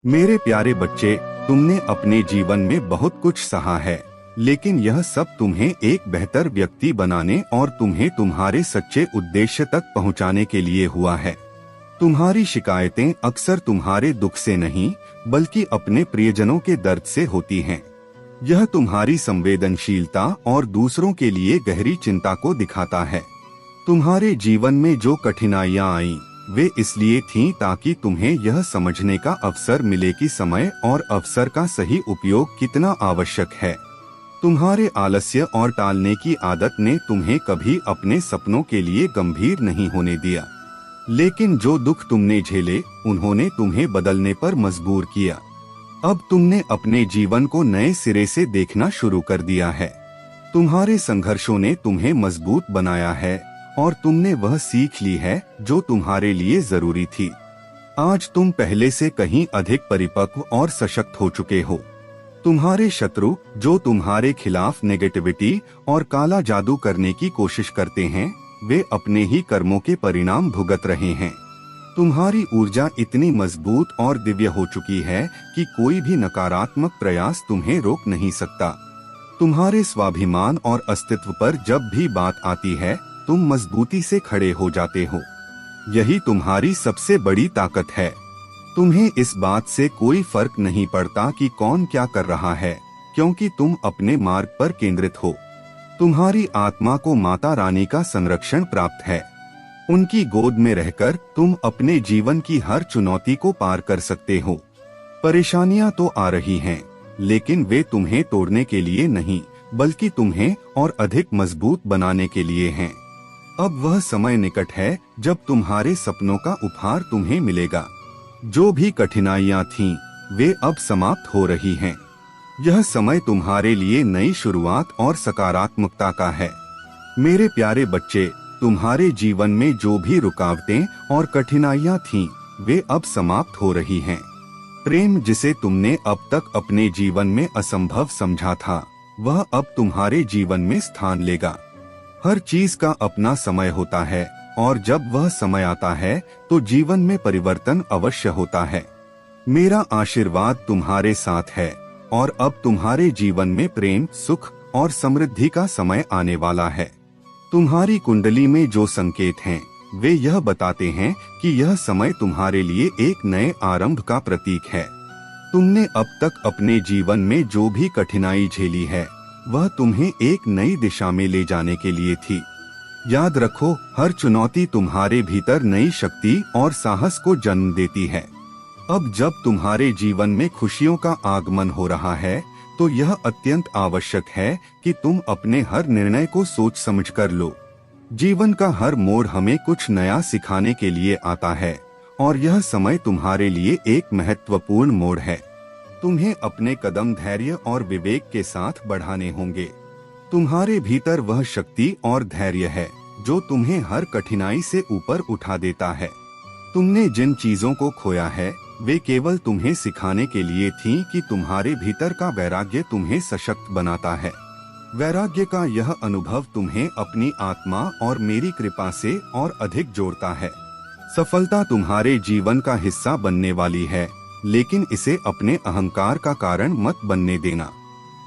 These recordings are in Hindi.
मेरे प्यारे बच्चे, तुमने अपने जीवन में बहुत कुछ सहा है, लेकिन यह सब तुम्हें एक बेहतर व्यक्ति बनाने और तुम्हें तुम्हारे सच्चे उद्देश्य तक पहुंचाने के लिए हुआ है। तुम्हारी शिकायतें अक्सर तुम्हारे दुख से नहीं, बल्कि अपने प्रियजनों के दर्द से होती हैं। यह तुम्हारी संवेदनशीलता और दूसरों के लिए गहरी चिंता को दिखाता है। तुम्हारे जीवन में जो कठिनाइयां आईं, वे इसलिए थीं ताकि तुम्हें यह समझने का अवसर मिले कि समय और अवसर का सही उपयोग कितना आवश्यक है। तुम्हारे आलस्य और टालने की आदत ने तुम्हें कभी अपने सपनों के लिए गंभीर नहीं होने दिया, लेकिन जो दुख तुमने झेले, उन्होंने तुम्हें बदलने पर मजबूर किया। अब तुमने अपने जीवन को नए सिरे से देखना शुरू कर दिया है। तुम्हारे संघर्षों ने तुम्हें मजबूत बनाया है और तुमने वह सीख ली है जो तुम्हारे लिए जरूरी थी। आज तुम पहले से कहीं अधिक परिपक्व और सशक्त हो चुके हो। तुम्हारे शत्रु, जो तुम्हारे खिलाफ नेगेटिविटी और काला जादू करने की कोशिश करते हैं, वे अपने ही कर्मों के परिणाम भुगत रहे हैं। तुम्हारी ऊर्जा इतनी मजबूत और दिव्य हो चुकी है कि कोई भी नकारात्मक प्रयास तुम्हें रोक नहीं सकता। तुम्हारे स्वाभिमान और अस्तित्व पर जब भी बात आती है, तुम मजबूती से खड़े हो जाते हो। यही तुम्हारी सबसे बड़ी ताकत है। तुम्हें इस बात से कोई फर्क नहीं पड़ता कि कौन क्या कर रहा है, क्योंकि तुम अपने मार्ग पर केंद्रित हो। तुम्हारी आत्मा को माता रानी का संरक्षण प्राप्त है। उनकी गोद में रहकर तुम अपने जीवन की हर चुनौती को पार कर सकते हो। परेशानियां तो आ रही हैं, लेकिन वे तुम्हें तोड़ने के लिए नहीं, बल्कि तुम्हें और अधिक मजबूत बनाने के लिए हैं। अब वह समय निकट है जब तुम्हारे सपनों का उपहार तुम्हें मिलेगा। जो भी कठिनाइयां थीं, वे अब समाप्त हो रही हैं। यह समय तुम्हारे लिए नई शुरुआत और सकारात्मकता का है। मेरे प्यारे बच्चे, तुम्हारे जीवन में जो भी रुकावटें और कठिनाइयां थीं, वे अब समाप्त हो रही हैं। प्रेम, जिसे तुमने अब तक अपने जीवन में असंभव समझा था, वह अब तुम्हारे जीवन में स्थान लेगा। हर चीज का अपना समय होता है, और जब वह समय आता है तो जीवन में परिवर्तन अवश्य होता है। मेरा आशीर्वाद तुम्हारे साथ है, और अब तुम्हारे जीवन में प्रेम, सुख और समृद्धि का समय आने वाला है। तुम्हारी कुंडली में जो संकेत हैं, वे यह बताते हैं कि यह समय तुम्हारे लिए एक नए आरंभ का प्रतीक है। तुमने अब तक अपने जीवन में जो भी कठिनाई झेली है, वह तुम्हें एक नई दिशा में ले जाने के लिए थी। याद रखो, हर चुनौती तुम्हारे भीतर नई शक्ति और साहस को जन्म देती है। अब जब तुम्हारे जीवन में खुशियों का आगमन हो रहा है, तो यह अत्यंत आवश्यक है कि तुम अपने हर निर्णय को सोच समझ कर लो। जीवन का हर मोड़ हमें कुछ नया सिखाने के लिए आता है, और यह समय तुम्हारे लिए एक महत्वपूर्ण मोड़ है। तुम्हें अपने कदम धैर्य और विवेक के साथ बढ़ाने होंगे। तुम्हारे भीतर वह शक्ति और धैर्य है जो तुम्हें हर कठिनाई से ऊपर उठा देता है। तुमने जिन चीजों को खोया है, वे केवल तुम्हें सिखाने के लिए थीं कि तुम्हारे भीतर का वैराग्य तुम्हें सशक्त बनाता है। वैराग्य का यह अनुभव तुम्हें अपनी आत्मा और मेरी कृपा से और अधिक जोड़ता है। सफलता तुम्हारे जीवन का हिस्सा बनने वाली है, लेकिन इसे अपने अहंकार का कारण मत बनने देना।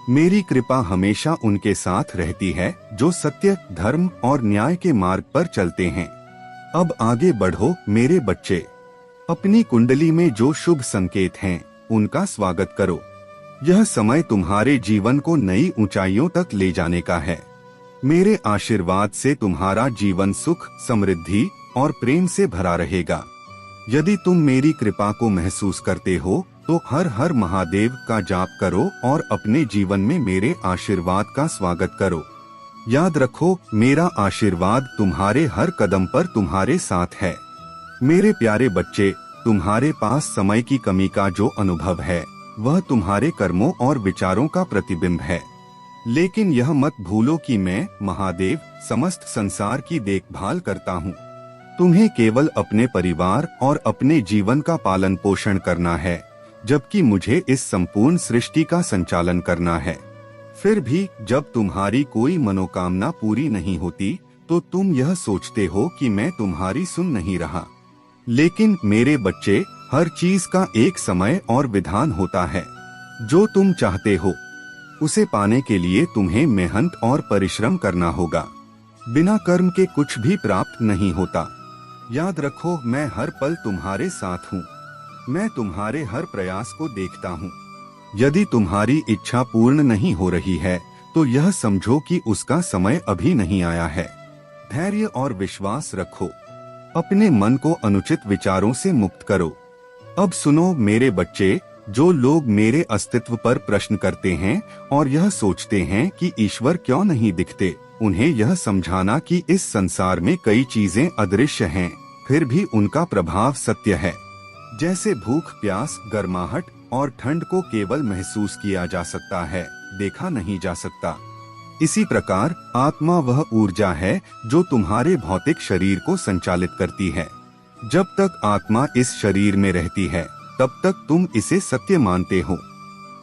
मेरी कृपा हमेशा उनके साथ रहती है जो सत्य, धर्म और न्याय के मार्ग पर चलते हैं। अब आगे बढ़ो मेरे बच्चे। अपनी कुंडली में जो शुभ संकेत हैं, उनका स्वागत करो। यह समय तुम्हारे जीवन को नई ऊंचाइयों तक ले जाने का है। मेरे आशीर्वाद से तुम्हारा जीवन सुख, समृद्धि और प्रेम से भरा रहेगा। यदि तुम मेरी कृपा को महसूस करते हो, तो हर हर महादेव का जाप करो और अपने जीवन में मेरे आशीर्वाद का स्वागत करो। याद रखो, मेरा आशीर्वाद तुम्हारे हर कदम पर तुम्हारे साथ है। मेरे प्यारे बच्चे, तुम्हारे पास समय की कमी का जो अनुभव है, वह तुम्हारे कर्मों और विचारों का प्रतिबिंब है। लेकिन यह मत भूलो कि मैं, महादेव, समस्त संसार की देखभाल करता हूँ। तुम्हें केवल अपने परिवार और अपने जीवन का पालन पोषण करना है, जबकि मुझे इस संपूर्ण सृष्टि का संचालन करना है। फिर भी जब तुम्हारी कोई मनोकामना पूरी नहीं होती, तो तुम यह सोचते हो कि मैं तुम्हारी सुन नहीं रहा। लेकिन मेरे बच्चे, हर चीज का एक समय और विधान होता है। जो तुम चाहते हो उसे पाने के लिए तुम्हें मेहनत और परिश्रम करना होगा। बिना कर्म के कुछ भी प्राप्त नहीं होता। याद रखो, मैं हर पल तुम्हारे साथ हूँ। मैं तुम्हारे हर प्रयास को देखता हूँ। यदि तुम्हारी इच्छा पूर्ण नहीं हो रही है तो यह समझो कि उसका समय अभी नहीं आया है। धैर्य और विश्वास रखो। अपने मन को अनुचित विचारों से मुक्त करो। अब सुनो मेरे बच्चे, जो लोग मेरे अस्तित्व पर प्रश्न करते हैं और यह सोचते हैं कि ईश्वर क्यों नहीं दिखते, उन्हें यह समझाना कि इस संसार में कई चीजें अदृश्य हैं, फिर भी उनका प्रभाव सत्य है। जैसे भूख, प्यास, गर्माहट और ठंड को केवल महसूस किया जा सकता है, देखा नहीं जा सकता। इसी प्रकार आत्मा वह ऊर्जा है जो तुम्हारे भौतिक शरीर को संचालित करती है। जब तक आत्मा इस शरीर में रहती है तब तक तुम इसे सत्य मानते हो,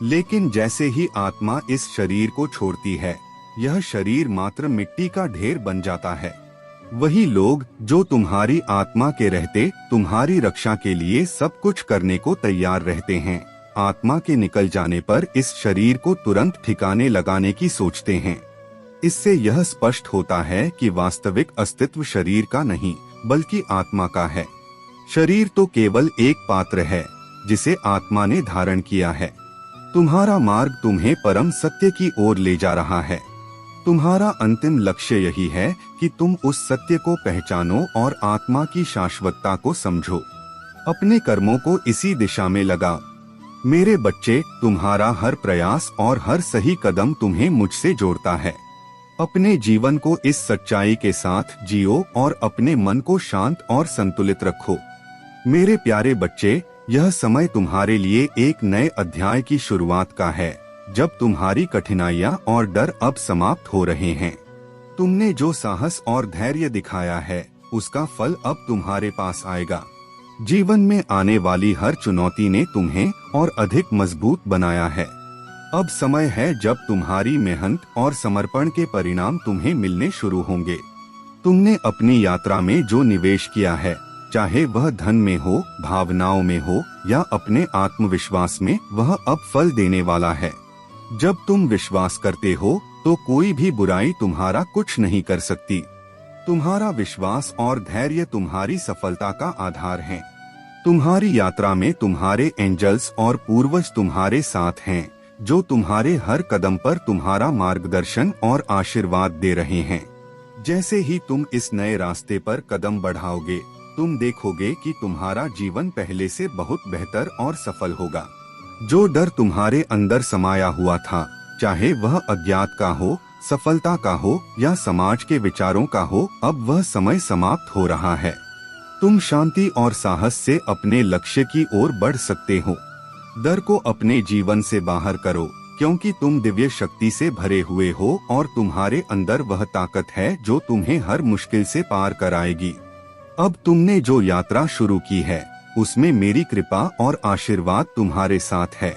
लेकिन जैसे ही आत्मा इस शरीर को छोड़ती है, यह शरीर मात्र मिट्टी का ढेर बन जाता है। वही लोग जो तुम्हारी आत्मा के रहते तुम्हारी रक्षा के लिए सब कुछ करने को तैयार रहते हैं, आत्मा के निकल जाने पर इस शरीर को तुरंत ठिकाने लगाने की सोचते हैं। इससे यह स्पष्ट होता है कि वास्तविक अस्तित्व शरीर का नहीं बल्कि आत्मा का है। शरीर तो केवल एक पात्र है जिसे आत्मा ने धारण किया है। तुम्हारा मार्ग तुम्हें परम सत्य की ओर ले जा रहा है। तुम्हारा अंतिम लक्ष्य यही है कि तुम उस सत्य को पहचानो और आत्मा की शाश्वतता को समझो। अपने कर्मों को इसी दिशा में लगाओ। मेरे बच्चे, तुम्हारा हर प्रयास और हर सही कदम तुम्हें मुझसे जोड़ता है। अपने जीवन को इस सच्चाई के साथ जियो और अपने मन को शांत और संतुलित रखो। मेरे प्यारे बच्चे, यह समय तुम्हारे लिए एक नए अध्याय की शुरुआत का है, जब तुम्हारी कठिनाइयां और डर अब समाप्त हो रहे हैं। तुमने जो साहस और धैर्य दिखाया है, उसका फल अब तुम्हारे पास आएगा। जीवन में आने वाली हर चुनौती ने तुम्हें और अधिक मजबूत बनाया है। अब समय है जब तुम्हारी मेहनत और समर्पण के परिणाम तुम्हें मिलने शुरू होंगे। तुमने अपनी यात्रा में जो निवेश किया है, चाहे वह धन में हो, भावनाओं में हो या अपने आत्मविश्वास में, वह अब फल देने वाला है। जब तुम विश्वास करते हो तो कोई भी बुराई तुम्हारा कुछ नहीं कर सकती। तुम्हारा विश्वास और धैर्य तुम्हारी सफलता का आधार हैं। तुम्हारी यात्रा में तुम्हारे एंजल्स और पूर्वज तुम्हारे साथ हैं, जो तुम्हारे हर कदम पर तुम्हारा मार्गदर्शन और आशीर्वाद दे रहे हैं। जैसे ही तुम इस नए रास्ते पर कदम बढ़ाओगे, तुम देखोगे कि तुम्हारा जीवन पहले से बहुत बेहतर और सफल होगा। जो डर तुम्हारे अंदर समाया हुआ था, चाहे वह अज्ञात का हो, सफलता का हो या समाज के विचारों का हो, अब वह समय समाप्त हो रहा है। तुम शांति और साहस से अपने लक्ष्य की ओर बढ़ सकते हो। डर को अपने जीवन से बाहर करो, क्योंकि तुम दिव्य शक्ति से भरे हुए हो और तुम्हारे अंदर वह ताकत है जो तुम्हें हर मुश्किल से पार कराएगी। अब तुमने जो यात्रा शुरू की है, उसमें मेरी कृपा और आशीर्वाद तुम्हारे साथ है।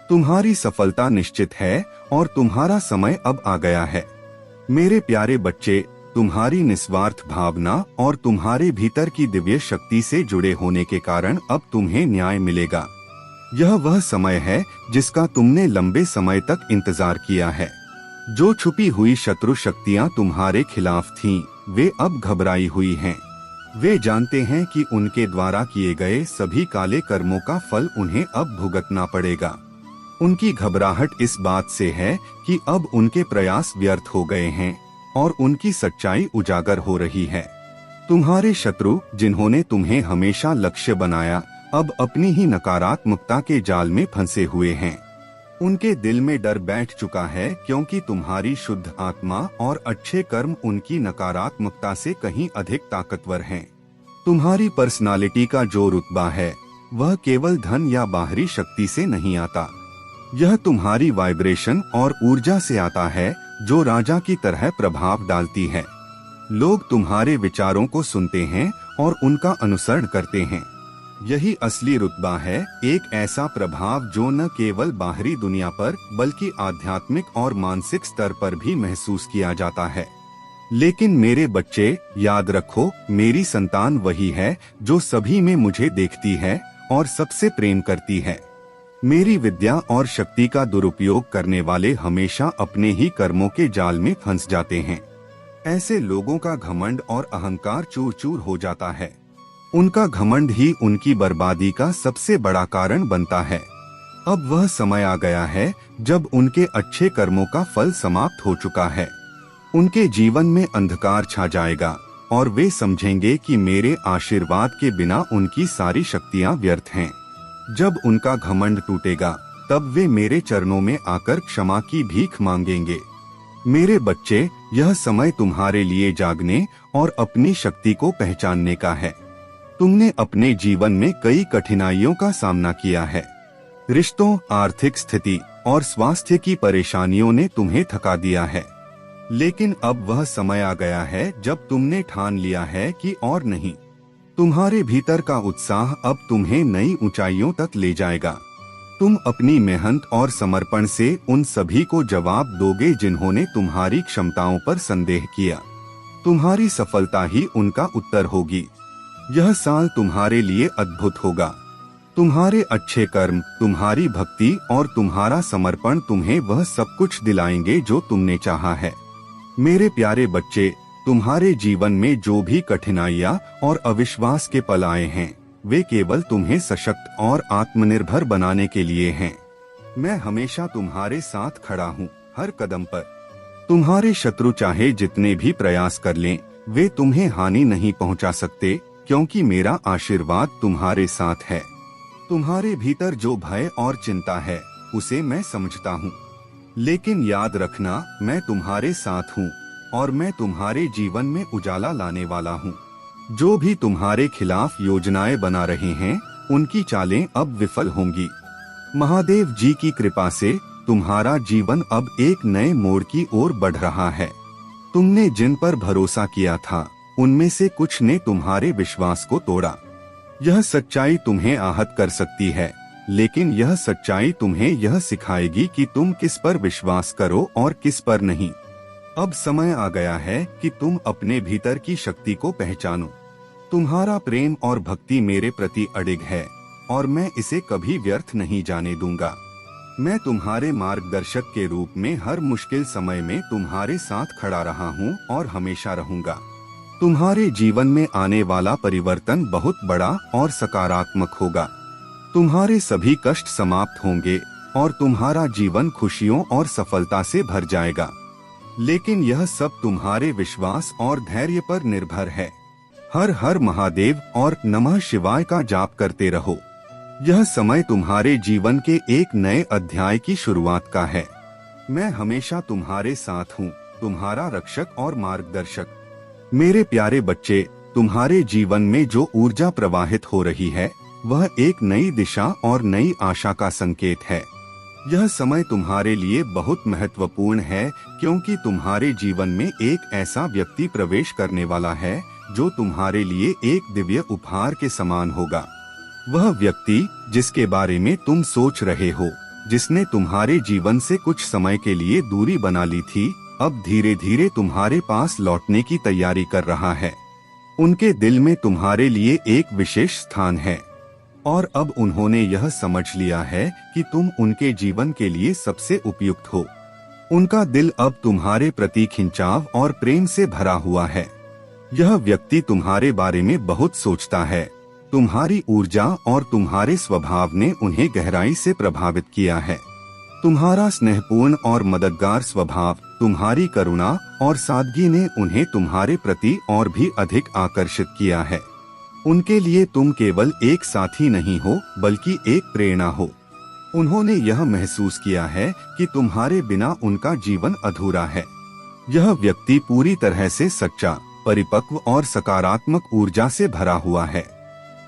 तुम्हारी सफलता निश्चित है और तुम्हारा समय अब आ गया है। मेरे प्यारे बच्चे, तुम्हारी निस्वार्थ भावना और तुम्हारे भीतर की दिव्य शक्ति से जुड़े होने के कारण अब तुम्हें न्याय मिलेगा। यह वह समय है जिसका तुमने लंबे समय तक इंतजार किया है। जो छुपी हुई शत्रु शक्तियां तुम्हारे खिलाफ थीं, वे अब घबराई हुई हैं। वे जानते हैं कि उनके द्वारा किए गए सभी काले कर्मों का फल उन्हें अब भुगतना पड़ेगा। उनकी घबराहट इस बात से है कि अब उनके प्रयास व्यर्थ हो गए हैं और उनकी सच्चाई उजागर हो रही है। तुम्हारे शत्रु, जिन्होंने तुम्हें हमेशा लक्ष्य बनाया, अब अपनी ही नकारात्मकता के जाल में फंसे हुए हैं। उनके दिल में डर बैठ चुका है, क्योंकि तुम्हारी शुद्ध आत्मा और अच्छे कर्म उनकी नकारात्मकता से कहीं अधिक ताकतवर हैं। तुम्हारी पर्सनालिटी का जो रुतबा है, वह केवल धन या बाहरी शक्ति से नहीं आता। यह तुम्हारी वाइब्रेशन और ऊर्जा से आता है, जो राजा की तरह प्रभाव डालती है। लोग तुम्हारे विचारों को सुनते हैं और उनका अनुसरण करते हैं। यही असली रुतबा है, एक ऐसा प्रभाव जो न केवल बाहरी दुनिया पर बल्कि आध्यात्मिक और मानसिक स्तर पर भी महसूस किया जाता है। लेकिन मेरे बच्चे, याद रखो, मेरी संतान वही है जो सभी में मुझे देखती है और सबसे प्रेम करती है। मेरी विद्या और शक्ति का दुरुपयोग करने वाले हमेशा अपने ही कर्मों के जाल में फंस जाते हैं। ऐसे लोगों का घमंड और अहंकार चूर चूर हो जाता है। उनका घमंड ही उनकी बर्बादी का सबसे बड़ा कारण बनता है। अब वह समय आ गया है जब उनके अच्छे कर्मों का फल समाप्त हो चुका है। उनके जीवन में अंधकार छा जाएगा और वे समझेंगे कि मेरे आशीर्वाद के बिना उनकी सारी शक्तियां व्यर्थ हैं। जब उनका घमंड टूटेगा तब वे मेरे चरणों में आकर क्षमा की भीख मांगेंगे। मेरे बच्चे, यह समय तुम्हारे लिए जागने और अपनी शक्ति को पहचानने का है। तुमने अपने जीवन में कई कठिनाइयों का सामना किया है। रिश्तों, आर्थिक स्थिति और स्वास्थ्य की परेशानियों ने तुम्हें थका दिया है। लेकिन अब वह समय आ गया है जब तुमने ठान लिया है कि और नहीं। तुम्हारे भीतर का उत्साह अब तुम्हें नई ऊंचाइयों तक ले जाएगा। तुम अपनी मेहनत और समर्पण से उन सभी को जवाब दोगे जिन्होंने तुम्हारी क्षमताओं पर संदेह किया। तुम्हारी सफलता ही उनका उत्तर होगी। यह साल तुम्हारे लिए अद्भुत होगा। तुम्हारे अच्छे कर्म, तुम्हारी भक्ति और तुम्हारा समर्पण तुम्हें वह सब कुछ दिलाएंगे जो तुमने चाहा है। मेरे प्यारे बच्चे, तुम्हारे जीवन में जो भी कठिनाइयाँ और अविश्वास के पल आए हैं, वे केवल तुम्हें सशक्त और आत्मनिर्भर बनाने के लिए हैं। मैं हमेशा तुम्हारे साथ खड़ा हूँ, हर कदम पर। तुम्हारे शत्रु चाहे जितने भी प्रयास कर लें, वे तुम्हें हानि नहीं पहुँचा सकते, क्योंकि मेरा आशीर्वाद तुम्हारे साथ है। तुम्हारे भीतर जो भय और चिंता है, उसे मैं समझता हूँ। लेकिन याद रखना, मैं तुम्हारे साथ हूँ और मैं तुम्हारे जीवन में उजाला लाने वाला हूँ। जो भी तुम्हारे खिलाफ योजनाएं बना रहे हैं, उनकी चालें अब विफल होंगी। महादेव जी की कृपा से तुम्हारा जीवन अब एक नए मोड़ की ओर बढ़ रहा है। तुमने जिन पर भरोसा किया था, उनमें से कुछ ने तुम्हारे विश्वास को तोड़ा। यह सच्चाई तुम्हें आहत कर सकती है, लेकिन यह सच्चाई तुम्हें यह सिखाएगी कि तुम किस पर विश्वास करो और किस पर नहीं। अब समय आ गया है कि तुम अपने भीतर की शक्ति को पहचानो। तुम्हारा प्रेम और भक्ति मेरे प्रति अडिग है और मैं इसे कभी व्यर्थ नहीं जाने दूंगा। मैं तुम्हारे मार्गदर्शक के रूप में हर मुश्किल समय में तुम्हारे साथ खड़ा रहा हूँ और हमेशा रहूंगा। तुम्हारे जीवन में आने वाला परिवर्तन बहुत बड़ा और सकारात्मक होगा। तुम्हारे सभी कष्ट समाप्त होंगे और तुम्हारा जीवन खुशियों और सफलता से भर जाएगा। लेकिन यह सब तुम्हारे विश्वास और धैर्य पर निर्भर है। हर हर महादेव और नमः शिवाय का जाप करते रहो। यह समय तुम्हारे जीवन के एक नए अध्याय की शुरुआत का है। मैं हमेशा तुम्हारे साथ हूँ, तुम्हारा रक्षक और मार्गदर्शक। मेरे प्यारे बच्चे, तुम्हारे जीवन में जो ऊर्जा प्रवाहित हो रही है, वह एक नई दिशा और नई आशा का संकेत है। यह समय तुम्हारे लिए बहुत महत्वपूर्ण है, क्योंकि तुम्हारे जीवन में एक ऐसा व्यक्ति प्रवेश करने वाला है जो तुम्हारे लिए एक दिव्य उपहार के समान होगा। वह व्यक्ति जिसके बारे में तुम सोच रहे हो, जिसने तुम्हारे जीवन से कुछ समय के लिए दूरी बना ली थी, अब धीरे धीरे तुम्हारे पास लौटने की तैयारी कर रहा है। उनके दिल में तुम्हारे लिए एक विशेष स्थान है और अब उन्होंने यह समझ लिया है कि तुम उनके जीवन के लिए सबसे उपयुक्त हो। उनका दिल अब तुम्हारे प्रति खिंचाव और प्रेम से भरा हुआ है। यह व्यक्ति तुम्हारे बारे में बहुत सोचता है। तुम्हारी ऊर्जा और तुम्हारे स्वभाव ने उन्हें गहराई से प्रभावित किया है। तुम्हारा स्नेहपूर्ण और मददगार स्वभाव, तुम्हारी करुणा और सादगी ने उन्हें तुम्हारे प्रति और भी अधिक आकर्षित किया है। उनके लिए तुम केवल एक साथी नहीं हो, बल्कि एक प्रेरणा हो। उन्होंने यह महसूस किया है कि तुम्हारे बिना उनका जीवन अधूरा है। यह व्यक्ति पूरी तरह से सच्चा, परिपक्व और सकारात्मक ऊर्जा से भरा हुआ है।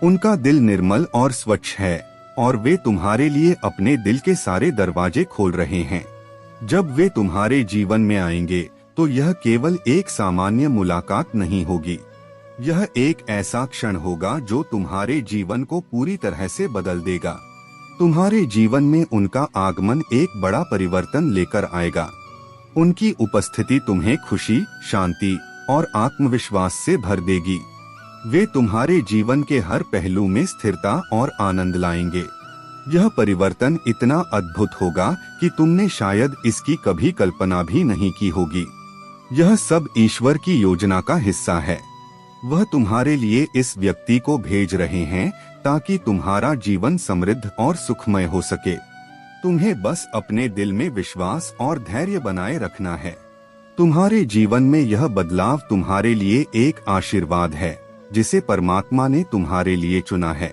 उनका दिल निर्मल और स्वच्छ है और वे तुम्हारे लिए अपने दिल के सारे दरवाजे खोल रहे हैं। जब वे तुम्हारे जीवन में आएंगे तो यह केवल एक सामान्य मुलाकात नहीं होगी। यह एक ऐसा क्षण होगा जो तुम्हारे जीवन को पूरी तरह से बदल देगा। तुम्हारे जीवन में उनका आगमन एक बड़ा परिवर्तन लेकर आएगा। उनकी उपस्थिति तुम्हें खुशी, शांति और आत्मविश्वास से भर देगी। वे तुम्हारे जीवन के हर पहलू में स्थिरता और आनंद लाएंगे। यह परिवर्तन इतना अद्भुत होगा कि तुमने शायद इसकी कभी कल्पना भी नहीं की होगी। यह सब ईश्वर की योजना का हिस्सा है। वह तुम्हारे लिए इस व्यक्ति को भेज रहे हैं ताकि तुम्हारा जीवन समृद्ध और सुखमय हो सके। तुम्हें बस अपने दिल में विश्वास और धैर्य बनाए रखना है। तुम्हारे जीवन में यह बदलाव तुम्हारे लिए एक आशीर्वाद है जिसे परमात्मा ने तुम्हारे लिए चुना है।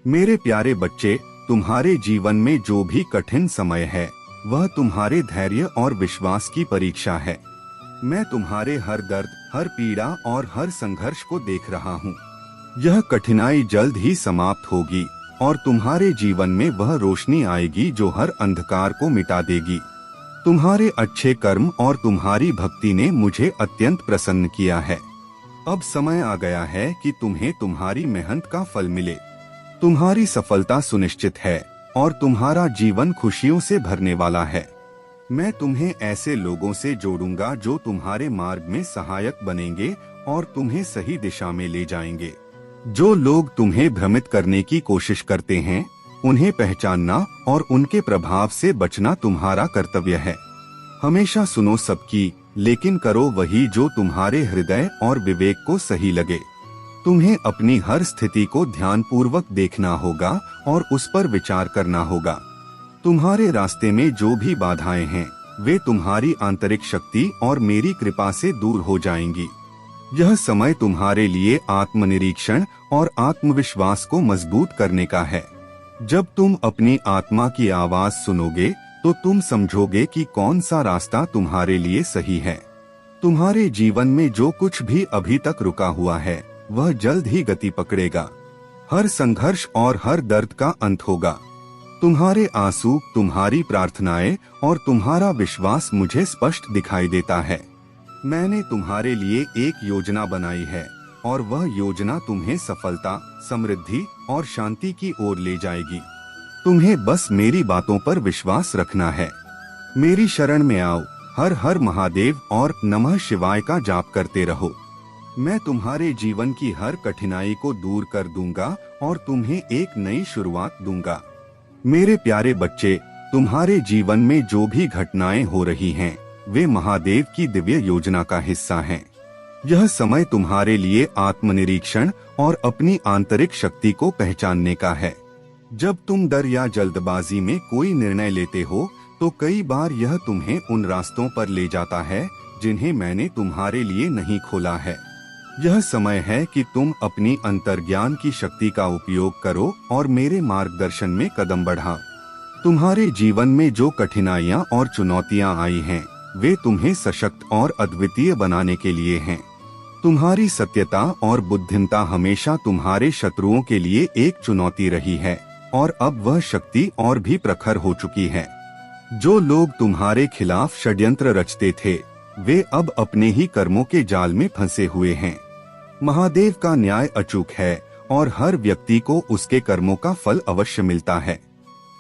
मेरे प्यारे बच्चे, तुम्हारे जीवन में जो भी कठिन समय है वह तुम्हारे धैर्य और विश्वास की परीक्षा है। मैं तुम्हारे हर दर्द, हर पीड़ा और हर संघर्ष को देख रहा हूँ। यह कठिनाई जल्द ही समाप्त होगी और तुम्हारे जीवन में वह रोशनी आएगी जो हर अंधकार को मिटा देगी। तुम्हारे अच्छे कर्म और तुम्हारी भक्ति ने मुझे अत्यंत प्रसन्न किया है। अब समय आ गया है कि तुम्हें तुम्हारी मेहनत का फल मिले। तुम्हारी सफलता सुनिश्चित है और तुम्हारा जीवन खुशियों से भरने वाला है। मैं तुम्हें ऐसे लोगों से जोड़ूंगा जो तुम्हारे मार्ग में सहायक बनेंगे और तुम्हें सही दिशा में ले जाएंगे। जो लोग तुम्हें भ्रमित करने की कोशिश करते हैं, उन्हें पहचानना और उनके प्रभाव से बचना तुम्हारा कर्तव्य है। हमेशा सुनो सबकी, लेकिन करो वही जो तुम्हारे हृदय और विवेक को सही लगे। तुम्हें अपनी हर स्थिति को ध्यानपूर्वक देखना होगा और उस पर विचार करना होगा। तुम्हारे रास्ते में जो भी बाधाएं हैं, वे तुम्हारी आंतरिक शक्ति और मेरी कृपा से दूर हो जाएंगी। यह समय तुम्हारे लिए आत्मनिरीक्षण और आत्मविश्वास को मजबूत करने का है। जब तुम अपनी आत्मा की आवाज सुनोगे तो तुम समझोगे कि कौन सा रास्ता तुम्हारे लिए सही है। तुम्हारे जीवन में जो कुछ भी अभी तक रुका हुआ है वह जल्द ही गति पकड़ेगा। हर संघर्ष और हर दर्द का अंत होगा। तुम्हारे आंसू, तुम्हारी प्रार्थनाएं और तुम्हारा विश्वास मुझे स्पष्ट दिखाई देता है। मैंने तुम्हारे लिए एक योजना बनाई है और वह योजना तुम्हें सफलता, समृद्धि और शांति की ओर ले जाएगी। तुम्हें बस मेरी बातों पर विश्वास रखना है। मेरी शरण में आओ, हर हर महादेव और नमः शिवाय का जाप करते रहो। मैं तुम्हारे जीवन की हर कठिनाई को दूर कर दूंगा और तुम्हें एक नई शुरुआत दूंगा। मेरे प्यारे बच्चे, तुम्हारे जीवन में जो भी घटनाएं हो रही हैं, वे महादेव की दिव्य योजना का हिस्सा हैं। यह समय तुम्हारे लिए आत्मनिरीक्षण और अपनी आंतरिक शक्ति को पहचानने का है। जब तुम डर या जल्दबाजी में कोई निर्णय लेते हो तो कई बार यह तुम्हें उन रास्तों पर ले जाता है जिन्हें मैंने तुम्हारे लिए नहीं खोला है। यह समय है कि तुम अपनी अंतर्ज्ञान की शक्ति का उपयोग करो और मेरे मार्गदर्शन में कदम बढ़ाओ। तुम्हारे जीवन में जो कठिनाइयाँ और चुनौतियाँ आई हैं, वे तुम्हें सशक्त और अद्वितीय बनाने के लिए हैं। तुम्हारी सत्यता और बुद्धिमत्ता हमेशा तुम्हारे शत्रुओं के लिए एक चुनौती रही है और अब वह शक्ति और भी प्रखर हो चुकी है। जो लोग तुम्हारे खिलाफ षड्यंत्र रचते थे, वे अब अपने ही कर्मों के जाल में फंसे हुए हैं। महादेव का न्याय अचूक है और हर व्यक्ति को उसके कर्मों का फल अवश्य मिलता है।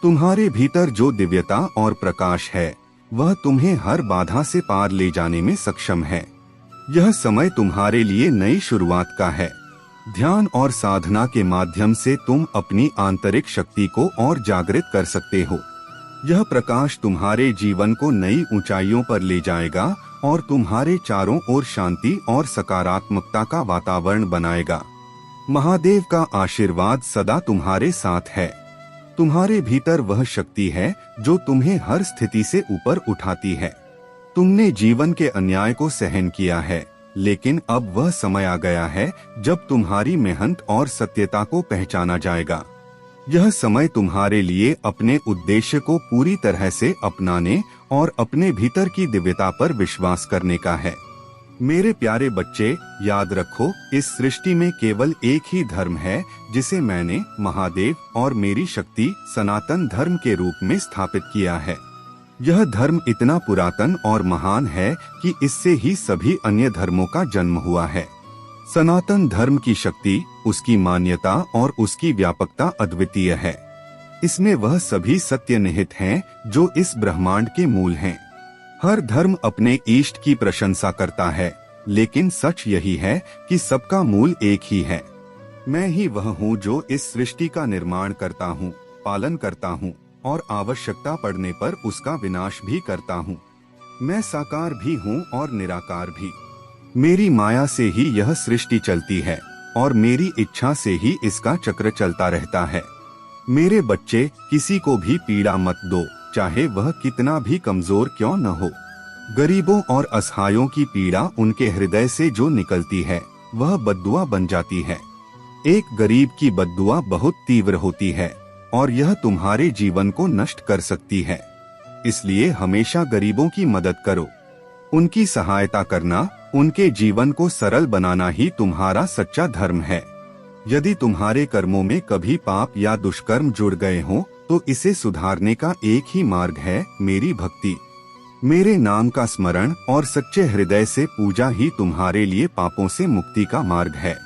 तुम्हारे भीतर जो दिव्यता और प्रकाश है, वह तुम्हें हर बाधा से पार ले जाने में सक्षम है। यह समय तुम्हारे लिए नई शुरुआत का है। ध्यान और साधना के माध्यम से तुम अपनी आंतरिक शक्ति को और जागृत कर सकते हो। यह प्रकाश तुम्हारे जीवन को नई ऊंचाइयों पर ले जाएगा और तुम्हारे चारों ओर शांति और सकारात्मकता का वातावरण बनाएगा। महादेव का आशीर्वाद सदा तुम्हारे साथ है। तुम्हारे भीतर वह शक्ति है जो तुम्हें हर स्थिति से ऊपर उठाती है। तुमने जीवन के अन्याय को सहन किया है, लेकिन अब वह समय आ गया है जब तुम्हारी मेहनत और सत्यता को पहचाना जाएगा। यह समय तुम्हारे लिए अपने उद्देश्य को पूरी तरह से अपनाने और अपने भीतर की दिव्यता पर विश्वास करने का है। मेरे प्यारे बच्चे, याद रखो, इस सृष्टि में केवल एक ही धर्म है जिसे मैंने महादेव और मेरी शक्ति सनातन धर्म के रूप में स्थापित किया है। यह धर्म इतना पुरातन और महान है कि इससे ही सभी अन्य धर्मों का जन्म हुआ है। सनातन धर्म की शक्ति, उसकी मान्यता और उसकी व्यापकता अद्वितीय है। इसमें वह सभी सत्य निहित हैं जो इस ब्रह्मांड के मूल हैं। हर धर्म अपने इष्ट की प्रशंसा करता है लेकिन सच यही है कि सबका मूल एक ही है। मैं ही वह हूँ जो इस सृष्टि का निर्माण करता हूँ, पालन करता हूँ और आवश्यकता पड़ने पर उसका विनाश भी करता हूँ। मैं साकार भी हूँ और निराकार भी। मेरी माया से ही यह सृष्टि चलती है और मेरी इच्छा से ही इसका चक्र चलता रहता है। मेरे बच्चे, किसी को भी पीड़ा मत दो, चाहे वह कितना भी कमजोर क्यों न हो। गरीबों और असहायों की पीड़ा उनके हृदय से जो निकलती है वह बद्दुआ बन जाती है। एक गरीब की बद्दुआ बहुत तीव्र होती है और यह तुम्हारे जीवन को नष्ट कर सकती है। इसलिए हमेशा गरीबों की मदद करो। उनकी सहायता करना, उनके जीवन को सरल बनाना ही तुम्हारा सच्चा धर्म है। यदि तुम्हारे कर्मों में कभी पाप या दुष्कर्म जुड़ गए हों, तो इसे सुधारने का एक ही मार्ग है, मेरी भक्ति। मेरे नाम का स्मरण और सच्चे हृदय से पूजा ही तुम्हारे लिए पापों से मुक्ति का मार्ग है।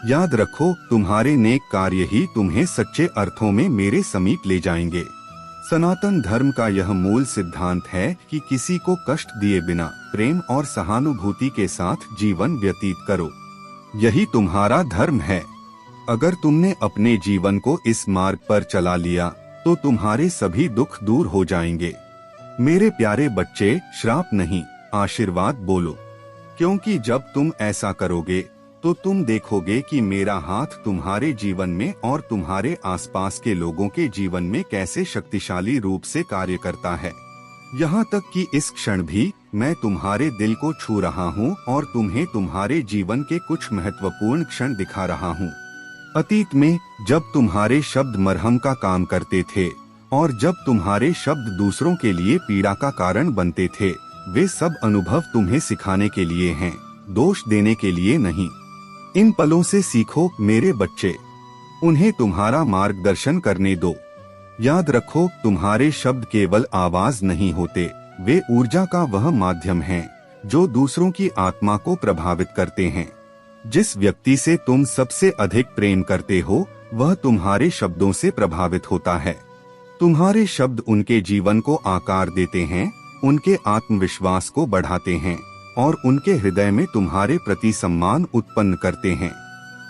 याद रखो, तुम्हारे नेक कार्य ही तुम्हें सच्चे अर्थों में मेरे समीप ले जाएंगे। सनातन धर्म का यह मूल सिद्धांत है कि किसी को कष्ट दिए बिना प्रेम और सहानुभूति के साथ जीवन व्यतीत करो। यही तुम्हारा धर्म है। अगर तुमने अपने जीवन को इस मार्ग पर चला लिया तो तुम्हारे सभी दुख दूर हो जाएंगे। मेरे प्यारे बच्चे, श्राप नहीं, आशीर्वाद बोलो, क्योंकि जब तुम ऐसा करोगे तो तुम देखोगे कि मेरा हाथ तुम्हारे जीवन में और तुम्हारे आसपास के लोगों के जीवन में कैसे शक्तिशाली रूप से कार्य करता है। यहाँ तक कि इस क्षण भी मैं तुम्हारे दिल को छू रहा हूँ और तुम्हें तुम्हारे जीवन के कुछ महत्वपूर्ण क्षण दिखा रहा हूँ। अतीत में जब तुम्हारे शब्द मरहम का काम करते थे और जब तुम्हारे शब्द दूसरों के लिए पीड़ा का कारण बनते थे, वे सब अनुभव तुम्हें सिखाने के लिए हैं, दोष देने के लिए नहीं। इन पलों से सीखो मेरे बच्चे, उन्हें तुम्हारा मार्गदर्शन करने दो। याद रखो, तुम्हारे शब्द केवल आवाज नहीं होते, वे ऊर्जा का वह माध्यम हैं जो दूसरों की आत्मा को प्रभावित करते हैं। जिस व्यक्ति से तुम सबसे अधिक प्रेम करते हो वह तुम्हारे शब्दों से प्रभावित होता है। तुम्हारे शब्द उनके जीवन को आकार देते हैं, उनके आत्मविश्वास को बढ़ाते हैं और उनके हृदय में तुम्हारे प्रति सम्मान उत्पन्न करते हैं।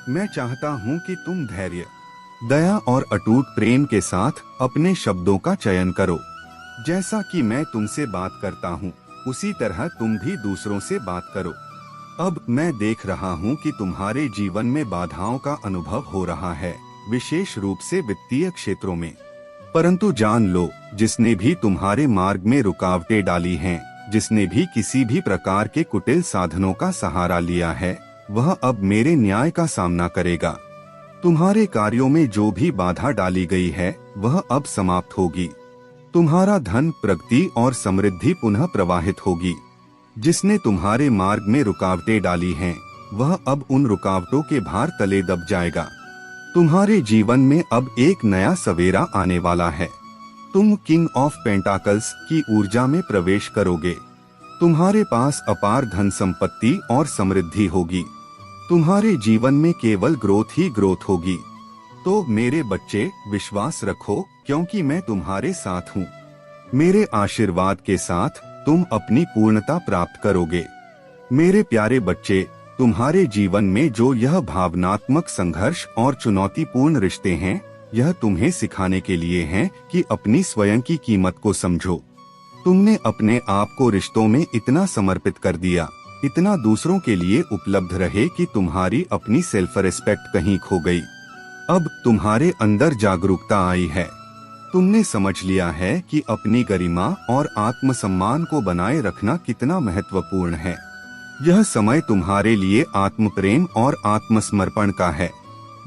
मैं चाहता हूँ कि तुम धैर्य, दया और अटूट प्रेम के साथ अपने शब्दों का चयन करो। जैसा कि मैं तुमसे बात करता हूँ, उसी तरह तुम भी दूसरों से बात करो। अब मैं देख रहा हूँ कि तुम्हारे जीवन में बाधाओं का अनुभव हो रहा है, विशेष रूप से वित्तीय क्षेत्रों में। परंतु जान लो, जिसने भी तुम्हारे मार्ग में रुकावटें डाली हैं, जिसने भी किसी भी प्रकार के कुटिल साधनों का सहारा लिया है, वह अब मेरे न्याय का सामना करेगा। तुम्हारे कार्यों में जो भी बाधा डाली गई है वह अब समाप्त होगी। तुम्हारा धन, प्रगति और समृद्धि पुनः प्रवाहित होगी। जिसने तुम्हारे मार्ग में रुकावटें डाली हैं, वह अब उन रुकावटों के भार तले दब जाएगा। तुम्हारे जीवन में अब एक नया सवेरा आने वाला है। तुम किंग ऑफ पेंटाकल्स की ऊर्जा में प्रवेश करोगे। तुम्हारे पास अपार धन संपत्ति और समृद्धि होगी। तुम्हारे जीवन में केवल ग्रोथ ही ग्रोथ होगी। तो मेरे बच्चे, विश्वास रखो, क्योंकि मैं तुम्हारे साथ हूँ। मेरे आशीर्वाद के साथ तुम अपनी पूर्णता प्राप्त करोगे। मेरे प्यारे बच्चे, तुम्हारे जीवन में जो यह भावनात्मक संघर्ष और चुनौतीपूर्ण रिश्ते हैं, यह तुम्हें सिखाने के लिए हैं कि अपनी स्वयं की कीमत को समझो। तुमने अपने आप को रिश्तों में इतना समर्पित कर दिया, इतना दूसरों के लिए उपलब्ध रहे कि तुम्हारी अपनी सेल्फ रिस्पेक्ट कहीं खो गई। अब तुम्हारे अंदर जागरूकता आई है। तुमने समझ लिया है कि अपनी गरिमा और आत्मसम्मान को बनाए रखना कितना महत्वपूर्ण है। यह समय तुम्हारे लिए आत्म प्रेम और आत्मसमर्पण का है।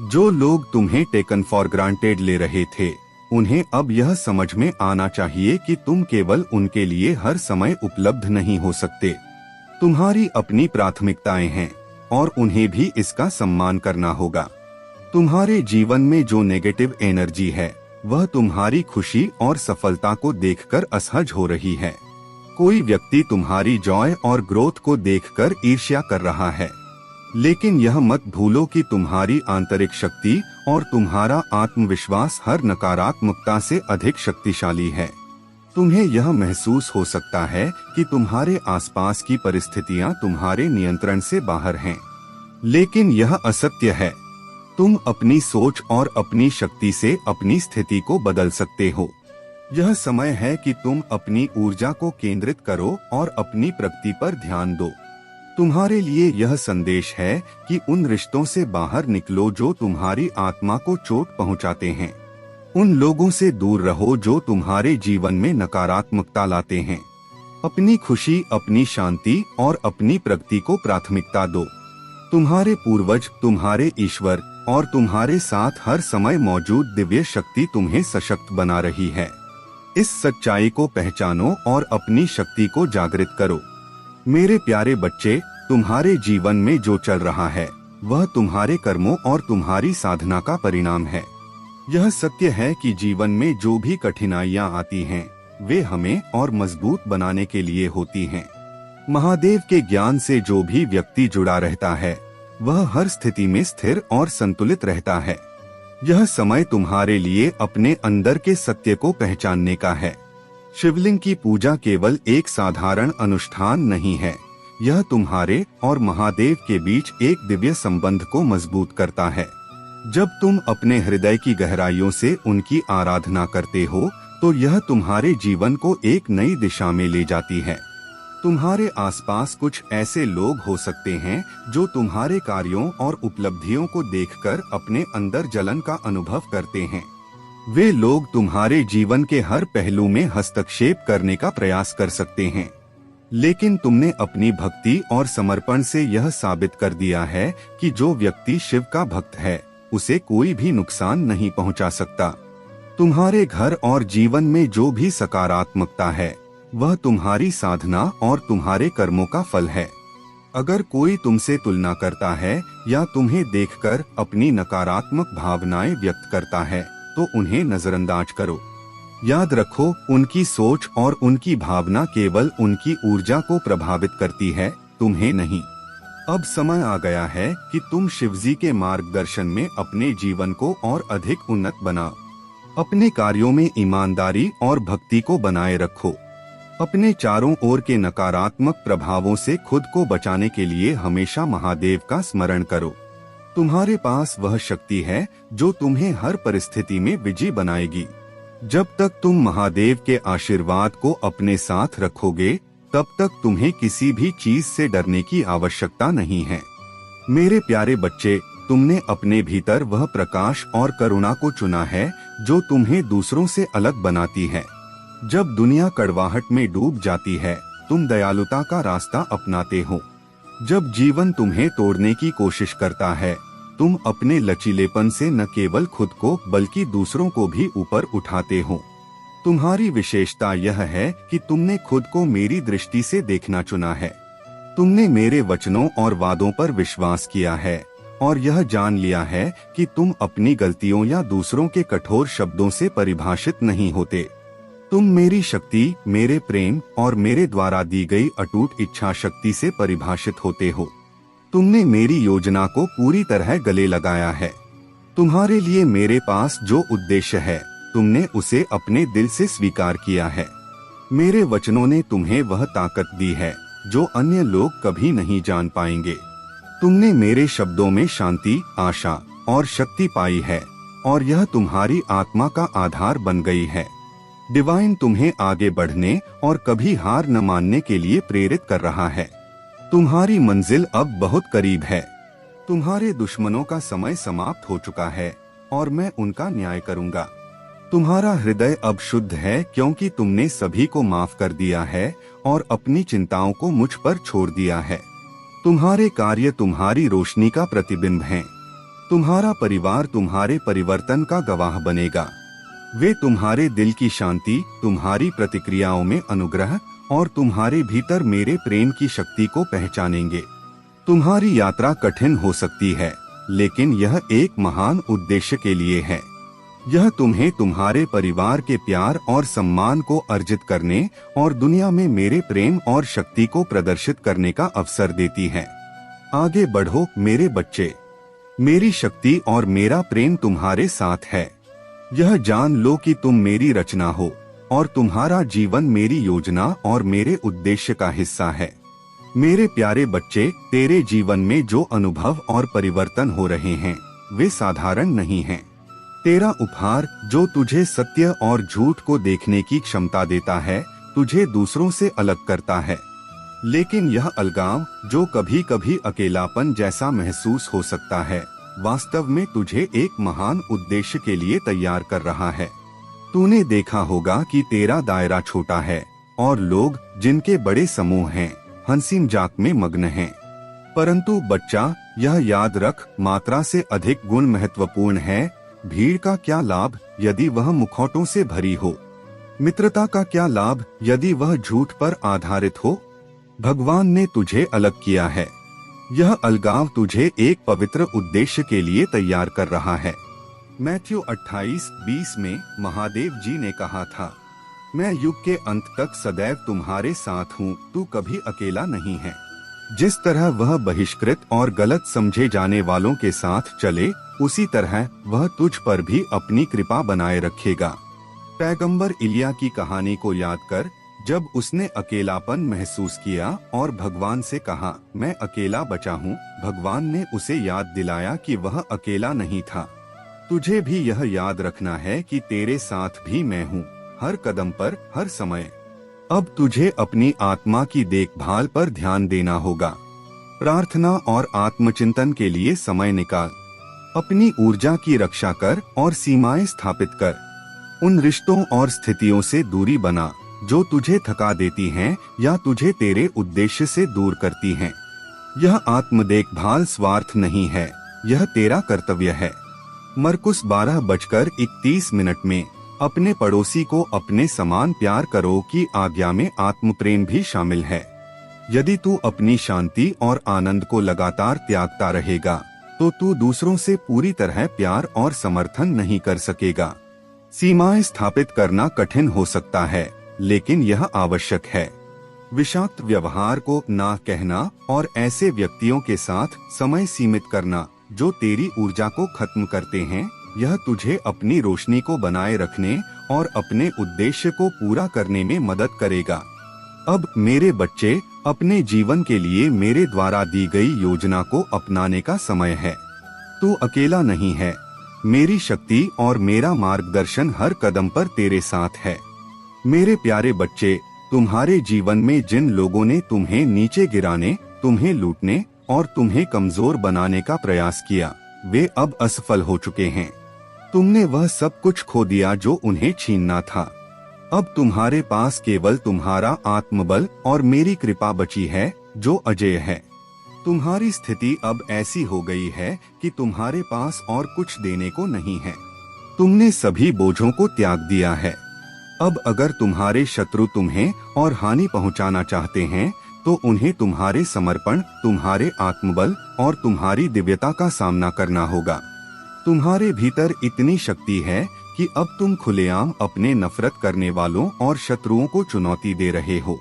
जो लोग तुम्हें टेकन फॉर ग्रांटेड ले रहे थे, उन्हें अब यह समझ में आना चाहिए कि तुम केवल उनके लिए हर समय उपलब्ध नहीं हो सकते। तुम्हारी अपनी प्राथमिकताएं हैं और उन्हें भी इसका सम्मान करना होगा। तुम्हारे जीवन में जो नेगेटिव एनर्जी है वह तुम्हारी खुशी और सफलता को देखकर असहज हो रही है। कोई व्यक्ति तुम्हारी जॉय और ग्रोथ को देखकर ईर्ष्या कर रहा है, लेकिन यह मत भूलो कि तुम्हारी आंतरिक शक्ति और तुम्हारा आत्मविश्वास हर नकारात्मकता से अधिक शक्तिशाली है। तुम्हें यह महसूस हो सकता है कि तुम्हारे आसपास की परिस्थितियां तुम्हारे नियंत्रण से बाहर हैं, लेकिन यह असत्य है। तुम अपनी सोच और अपनी शक्ति से अपनी स्थिति को बदल सकते हो। यह समय है कि तुम अपनी ऊर्जा को केंद्रित करो और अपनी प्रगति पर ध्यान दो। तुम्हारे लिए यह संदेश है कि उन रिश्तों से बाहर निकलो जो तुम्हारी आत्मा को चोट पहुंचाते हैं। उन लोगों से दूर रहो जो तुम्हारे जीवन में नकारात्मकता लाते हैं। अपनी खुशी, अपनी शांति और अपनी प्रगति को प्राथमिकता दो। तुम्हारे पूर्वज, तुम्हारे ईश्वर और तुम्हारे साथ हर समय मौजूद दिव्य शक्ति तुम्हें सशक्त बना रही है। इस सच्चाई को पहचानो और अपनी शक्ति को जागृत करो। मेरे प्यारे बच्चे, तुम्हारे जीवन में जो चल रहा है वह तुम्हारे कर्मों और तुम्हारी साधना का परिणाम है। यह सत्य है कि जीवन में जो भी कठिनाइयां आती हैं, वे हमें और मजबूत बनाने के लिए होती हैं। महादेव के ज्ञान से जो भी व्यक्ति जुड़ा रहता है वह हर स्थिति में स्थिर और संतुलित रहता है। यह समय तुम्हारे लिए अपने अंदर के सत्य को पहचानने का है। शिवलिंग की पूजा केवल एक साधारण अनुष्ठान नहीं है, यह तुम्हारे और महादेव के बीच एक दिव्य संबंध को मजबूत करता है। जब तुम अपने हृदय की गहराइयों से उनकी आराधना करते हो तो यह तुम्हारे जीवन को एक नई दिशा में ले जाती है। तुम्हारे आसपास कुछ ऐसे लोग हो सकते हैं जो तुम्हारे कार्यों और उपलब्धियों को देखकर अपने अंदर जलन का अनुभव करते हैं। वे लोग तुम्हारे जीवन के हर पहलू में हस्तक्षेप करने का प्रयास कर सकते हैं, लेकिन तुमने अपनी भक्ति और समर्पण से यह साबित कर दिया है कि जो व्यक्ति शिव का भक्त है उसे कोई भी नुकसान नहीं पहुंचा सकता। तुम्हारे घर और जीवन में जो भी सकारात्मकता है वह तुम्हारी साधना और तुम्हारे कर्मों का फल है। अगर कोई तुमसे तुलना करता है या तुम्हें देखकर अपनी नकारात्मक भावनाएं व्यक्त करता है तो उन्हें नजरअंदाज करो। याद रखो, उनकी सोच और उनकी भावना केवल उनकी ऊर्जा को प्रभावित करती है, तुम्हें नहीं। अब समय आ गया है कि तुम शिवजी के मार्गदर्शन में अपने जीवन को और अधिक उन्नत बनाओ। अपने कार्यों में ईमानदारी और भक्ति को बनाए रखो। अपने चारों ओर के नकारात्मक प्रभावों से खुद को बचाने के लिए हमेशा महादेव का स्मरण करो। तुम्हारे पास वह शक्ति है जो तुम्हें हर परिस्थिति में विजयी बनाएगी। जब तक तुम महादेव के आशीर्वाद को अपने साथ रखोगे तब तक तुम्हें किसी भी चीज से डरने की आवश्यकता नहीं है। मेरे प्यारे बच्चे, तुमने अपने भीतर वह प्रकाश और करुणा को चुना है जो तुम्हें दूसरों से अलग बनाती है। जब दुनिया कड़वाहट में डूब जाती है, तुम दयालुता का रास्ता अपनाते हो। जब जीवन तुम्हें तोड़ने की कोशिश करता है, तुम अपने लचीलेपन से न केवल खुद को बल्कि दूसरों को भी ऊपर उठाते हो। तुम्हारी विशेषता यह है कि तुमने खुद को मेरी दृष्टि से देखना चुना है। तुमने मेरे वचनों और वादों पर विश्वास किया है और यह जान लिया है कि तुम अपनी गलतियों या दूसरों के कठोर शब्दों से परिभाषित नहीं होते। तुम मेरी शक्ति, मेरे प्रेम और मेरे द्वारा दी गई अटूट इच्छा शक्ति से परिभाषित होते हो। तुमने मेरी योजना को पूरी तरह गले लगाया है। तुम्हारे लिए मेरे पास जो उद्देश्य है, तुमने उसे अपने दिल से स्वीकार किया है। मेरे वचनों ने तुम्हें वह ताकत दी है जो अन्य लोग कभी नहीं जान पाएंगे। तुमने मेरे शब्दों में शांति, आशा और शक्ति पाई है और यह तुम्हारी आत्मा का आधार बन गई है। डिवाइन तुम्हें आगे बढ़ने और कभी हार न मानने के लिए प्रेरित कर रहा है। तुम्हारी मंजिल अब बहुत करीब है। तुम्हारे दुश्मनों का समय समाप्त हो चुका है और मैं उनका न्याय करूंगा। तुम्हारा हृदय अब शुद्ध है क्योंकि तुमने सभी को माफ कर दिया है और अपनी चिंताओं को मुझ पर छोड़ दिया है। तुम्हारे कार्य तुम्हारी रोशनी का प्रतिबिंब हैं। तुम्हारा परिवार तुम्हारे परिवर्तन का गवाह बनेगा। वे तुम्हारे दिल की शांति, तुम्हारी प्रतिक्रियाओं में अनुग्रह और तुम्हारे भीतर मेरे प्रेम की शक्ति को पहचानेंगे। तुम्हारी यात्रा कठिन हो सकती है, लेकिन यह एक महान उद्देश्य के लिए है। यह तुम्हें तुम्हारे परिवार के प्यार और सम्मान को अर्जित करने और दुनिया में मेरे प्रेम और शक्ति को प्रदर्शित करने का अवसर देती है। आगे बढ़ो मेरे बच्चे। मेरी शक्ति और मेरा प्रेम तुम्हारे साथ है। यह जान लो कि तुम मेरी रचना हो और तुम्हारा जीवन मेरी योजना और मेरे उद्देश्य का हिस्सा है। मेरे प्यारे बच्चे, तेरे जीवन में जो अनुभव और परिवर्तन हो रहे हैं वे साधारण नहीं हैं। तेरा उपहार जो तुझे सत्य और झूठ को देखने की क्षमता देता है, तुझे दूसरों से अलग करता है। लेकिन यह अलगाव जो कभी कभी अकेलापन जैसा महसूस हो सकता है, वास्तव में तुझे एक महान उद्देश्य के लिए तैयार कर रहा है। तूने देखा होगा कि तेरा दायरा छोटा है और लोग जिनके बड़े समूह हैं हंसी मजाक में मग्न हैं। परंतु बच्चा, यह याद रख, मात्रा से अधिक गुण महत्वपूर्ण है। भीड़ का क्या लाभ यदि वह मुखौटों से भरी हो? मित्रता का क्या लाभ यदि वह झूठ पर आधारित हो? भगवान ने तुझे अलग किया है। यह अलगाव तुझे एक पवित्र उद्देश्य के लिए तैयार कर रहा है। मैथ्यू 28:20 में महादेव जी ने कहा था, मैं युग के अंत तक सदैव तुम्हारे साथ हूँ, तू कभी अकेला नहीं है। जिस तरह वह बहिष्कृत और गलत समझे जाने वालों के साथ चले, उसी तरह वह तुझ पर भी अपनी कृपा बनाए रखेगा। पैगंबर इलिया की कहानी को याद कर, जब उसने अकेलापन महसूस किया और भगवान से कहा, मैं अकेला बचा हूँ, भगवान ने उसे याद दिलाया कि वह अकेला नहीं था। तुझे भी यह याद रखना है कि तेरे साथ भी मैं हूँ, हर कदम पर, हर समय। अब तुझे अपनी आत्मा की देखभाल पर ध्यान देना होगा। प्रार्थना और आत्मचिंतन के लिए समय निकाल। अपनी ऊर्जा की रक्षा कर और सीमाएं स्थापित कर। उन रिश्तों और स्थितियों से दूरी बना जो तुझे थका देती हैं या तुझे तेरे उद्देश्य से दूर करती हैं। यह आत्म देखभाल स्वार्थ नहीं है, यह तेरा कर्तव्य है। मरकुस 12:31 में अपने पड़ोसी को अपने समान प्यार करो की आज्ञा में आत्म प्रेम भी शामिल है। यदि तू अपनी शांति और आनंद को लगातार त्यागता रहेगा तो तू दूसरों से पूरी तरह प्यार और समर्थन नहीं कर सकेगा। सीमाएं स्थापित करना कठिन हो सकता है, लेकिन यह आवश्यक है। विषाक्त व्यवहार को ना कहना और ऐसे व्यक्तियों के साथ समय सीमित करना जो तेरी ऊर्जा को खत्म करते हैं, यह तुझे अपनी रोशनी को बनाए रखने और अपने उद्देश्य को पूरा करने में मदद करेगा। अब मेरे बच्चे, अपने जीवन के लिए मेरे द्वारा दी गई योजना को अपनाने का समय है। तू अकेला नहीं है। मेरी शक्ति और मेरा मार्गदर्शन हर कदम पर तेरे साथ है। मेरे प्यारे बच्चे, तुम्हारे जीवन में जिन लोगों ने तुम्हें नीचे गिराने, तुम्हें लूटने और तुम्हें कमजोर बनाने का प्रयास किया, वे अब असफल हो चुके हैं। तुमने वह सब कुछ खो दिया जो उन्हें छीनना था। अब तुम्हारे पास केवल तुम्हारा आत्मबल और मेरी कृपा बची है जो अजेय है। तुम्हारी स्थिति अब ऐसी हो गई है कि तुम्हारे पास और कुछ देने को नहीं है। तुमने सभी बोझों को त्याग दिया है। अब अगर तुम्हारे शत्रु तुम्हें और हानि पहुंचाना चाहते हैं तो उन्हें तुम्हारे समर्पण, तुम्हारे आत्मबल और तुम्हारी दिव्यता का सामना करना होगा। तुम्हारे भीतर इतनी शक्ति है कि अब तुम खुलेआम अपने नफरत करने वालों और शत्रुओं को चुनौती दे रहे हो।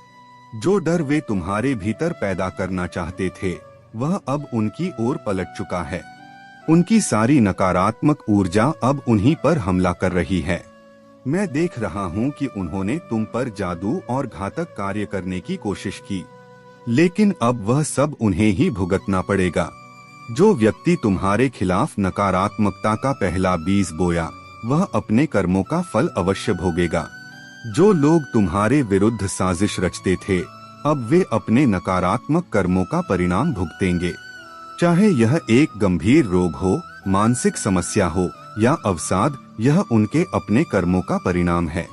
जो डर वे तुम्हारे भीतर पैदा करना चाहते थे, वह अब उनकी ओर पलट चुका है। उनकी सारी नकारात्मक ऊर्जा अब उन्हीं पर हमला कर रही है। मैं देख रहा हूँ कि उन्होंने तुम पर जादू और घातक कार्य करने की कोशिश की, लेकिन अब वह सब उन्हें ही भुगतना पड़ेगा। जो व्यक्ति तुम्हारे खिलाफ नकारात्मकता का पहला बीज बोया, वह अपने कर्मों का फल अवश्य भोगेगा। जो लोग तुम्हारे विरुद्ध साजिश रचते थे, अब वे अपने नकारात्मक कर्मों का परिणाम भुगतेंगे। चाहे यह एक गंभीर रोग हो, मानसिक समस्या हो या अवसाद, यह उनके अपने कर्मों का परिणाम है।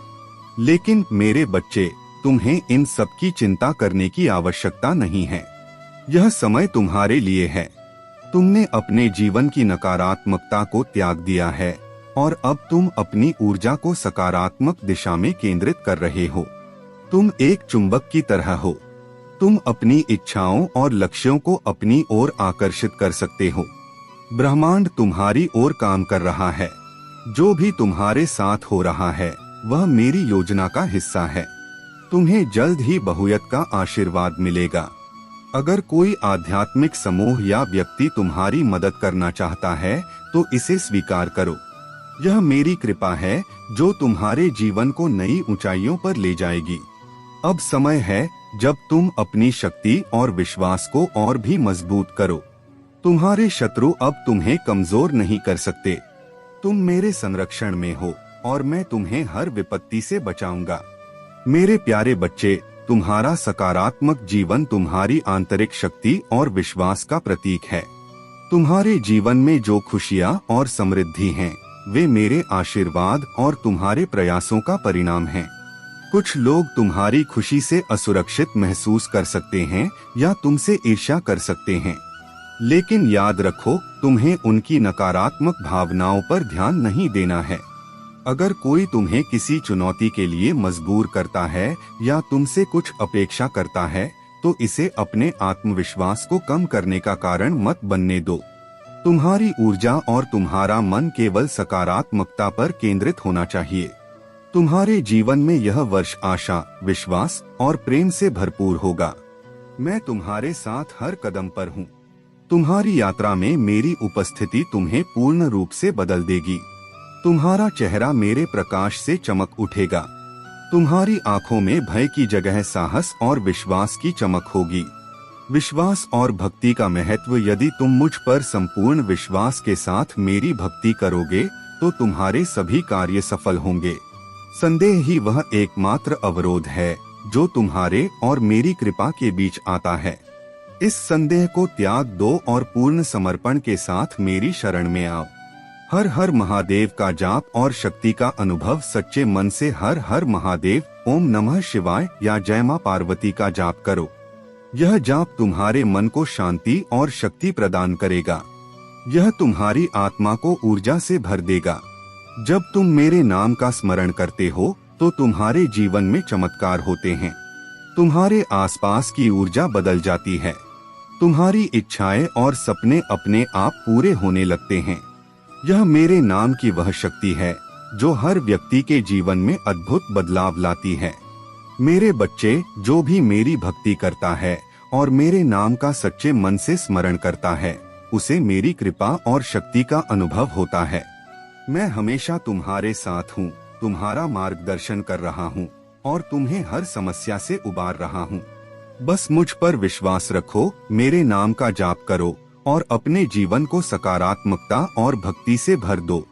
लेकिन मेरे बच्चे, तुम्हें इन सब की चिंता करने की आवश्यकता नहीं है। यह समय तुम्हारे लिए है। तुमने अपने जीवन की नकारात्मकता को त्याग दिया है और अब तुम अपनी ऊर्जा को सकारात्मक दिशा में केंद्रित कर रहे हो। तुम एक चुंबक की तरह हो। तुम अपनी इच्छाओं और लक्ष्यों को अपनी ओर आकर्षित कर सकते हो। ब्रह्मांड तुम्हारी ओर काम कर रहा है। जो भी तुम्हारे साथ हो रहा है, वह मेरी योजना का हिस्सा है। तुम्हें जल्द ही बहुयत का आशीर्वाद मिलेगा। अगर कोई आध्यात्मिक समूह या व्यक्ति तुम्हारी मदद करना चाहता है, तो इसे स्वीकार करो। यह मेरी कृपा है जो तुम्हारे जीवन को नई ऊंचाइयों पर ले जाएगी। अब समय है जब तुम अपनी शक्ति और विश्वास को और भी मजबूत करो। तुम्हारे शत्रु अब तुम्हें कमजोर नहीं कर सकते। तुम मेरे संरक्षण में हो और मैं तुम्हें हर विपत्ति से बचाऊंगा। मेरे प्यारे बच्चे, तुम्हारा सकारात्मक जीवन तुम्हारी आंतरिक शक्ति और विश्वास का प्रतीक है। तुम्हारे जीवन में जो खुशियाँ और समृद्धि हैं, वे मेरे आशीर्वाद और तुम्हारे प्रयासों का परिणाम हैं। कुछ लोग तुम्हारी खुशी से असुरक्षित महसूस कर सकते हैं या तुमसे ईर्ष्या कर सकते हैं, लेकिन याद रखो, तुम्हें उनकी नकारात्मक भावनाओं पर ध्यान नहीं देना है। अगर कोई तुम्हें किसी चुनौती के लिए मजबूर करता है या तुमसे कुछ अपेक्षा करता है, तो इसे अपने आत्मविश्वास को कम करने का कारण मत बनने दो। तुम्हारी ऊर्जा और तुम्हारा मन केवल सकारात्मकता पर केंद्रित होना चाहिए। तुम्हारे जीवन में यह वर्ष आशा, विश्वास और प्रेम से भरपूर होगा। मैं तुम्हारे साथ हर कदम पर हूँ। तुम्हारी यात्रा में मेरी उपस्थिति तुम्हें पूर्ण रूप से बदल देगी। तुम्हारा चेहरा मेरे प्रकाश से चमक उठेगा। तुम्हारी आंखों में भय की जगह साहस और विश्वास की चमक होगी। विश्वास और भक्ति का महत्व। यदि तुम मुझ पर संपूर्ण विश्वास के साथ मेरी भक्ति करोगे तो तुम्हारे सभी कार्य सफल होंगे। संदेह ही वह एकमात्र अवरोध है जो तुम्हारे और मेरी कृपा के बीच आता है। इस संदेह को त्याग दो और पूर्ण समर्पण के साथ मेरी शरण में आओ। हर हर महादेव का जाप और शक्ति का अनुभव सच्चे मन से हर हर महादेव, ओम नमः शिवाय या जय मां पार्वती का जाप करो। यह जाप तुम्हारे मन को शांति और शक्ति प्रदान करेगा। यह तुम्हारी आत्मा को ऊर्जा से भर देगा। जब तुम मेरे नाम का स्मरण करते हो तो तुम्हारे जीवन में चमत्कार होते हैं। तुम्हारे आसपास की ऊर्जा बदल जाती है। तुम्हारी इच्छाएं और सपने अपने आप पूरे होने लगते हैं। यह मेरे नाम की वह शक्ति है जो हर व्यक्ति के जीवन में अद्भुत बदलाव लाती है। मेरे बच्चे, जो भी मेरी भक्ति करता है और मेरे नाम का सच्चे मन से स्मरण करता है, उसे मेरी कृपा और शक्ति का अनुभव होता है। मैं हमेशा तुम्हारे साथ हूँ, तुम्हारा मार्गदर्शन कर रहा हूँ और तुम्हें हर समस्या से उबार रहा हूँ। बस मुझ पर विश्वास रखो, मेरे नाम का जाप करो और अपने जीवन को सकारात्मकता और भक्ति से भर दो।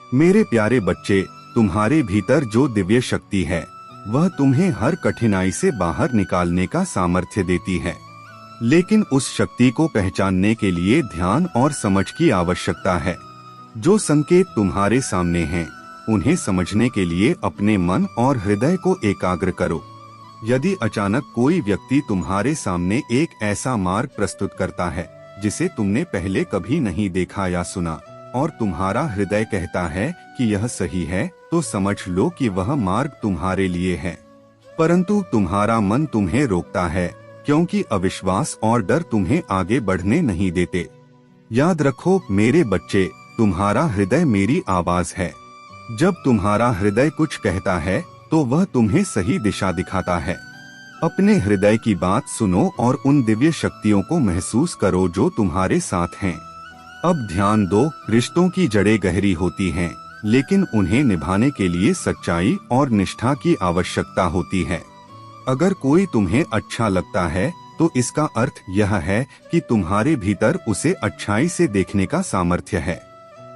मेरे प्यारे बच्चे, तुम्हारे भीतर जो दिव्य शक्ति है वह तुम्हें हर कठिनाई से बाहर निकालने का सामर्थ्य देती है, लेकिन उस शक्ति को पहचानने के लिए ध्यान और समझ की आवश्यकता है। जो संकेत तुम्हारे सामने हैं, उन्हें समझने के लिए अपने मन और हृदय को एकाग्र करो। यदि अचानक कोई व्यक्ति तुम्हारे सामने एक ऐसा मार्ग प्रस्तुत करता है जिसे तुमने पहले कभी नहीं देखा या सुना और तुम्हारा हृदय कहता है कि यह सही है, तो समझ लो कि वह मार्ग तुम्हारे लिए है। परंतु तुम्हारा मन तुम्हें रोकता है क्योंकि अविश्वास और डर तुम्हें आगे बढ़ने नहीं देते। याद रखो मेरे बच्चे, तुम्हारा हृदय मेरी आवाज है। जब तुम्हारा हृदय कुछ कहता है तो वह तुम्हें सही दिशा दिखाता है। अपने हृदय की बात सुनो और उन दिव्य शक्तियों को महसूस करो जो तुम्हारे साथ हैं। अब ध्यान दो, रिश्तों की जड़ें गहरी होती हैं, लेकिन उन्हें निभाने के लिए सच्चाई और निष्ठा की आवश्यकता होती है। अगर कोई तुम्हें अच्छा लगता है तो इसका अर्थ यह है कि तुम्हारे भीतर उसे अच्छाई से देखने का सामर्थ्य है।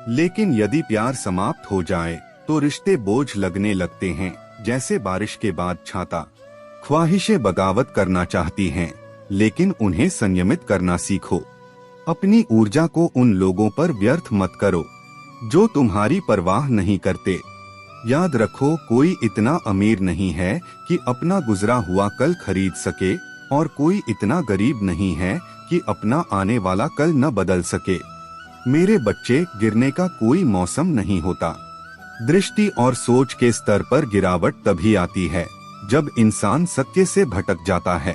लेकिन यदि प्यार समाप्त हो जाए तो रिश्ते बोझ लगने लगते हैं, जैसे बारिश के बाद छाता। ख्वाहिशें बगावत करना चाहती हैं, लेकिन उन्हें संयमित करना सीखो। अपनी ऊर्जा को उन लोगों पर व्यर्थ मत करो जो तुम्हारी परवाह नहीं करते। याद रखो, कोई इतना अमीर नहीं है कि अपना गुजरा हुआ कल खरीद सके और कोई इतना गरीब नहीं है कि अपना आने वाला कल न बदल सके। मेरे बच्चे, गिरने का कोई मौसम नहीं होता। दृष्टि और सोच के स्तर पर गिरावट तभी आती है जब इंसान सत्य से भटक जाता है।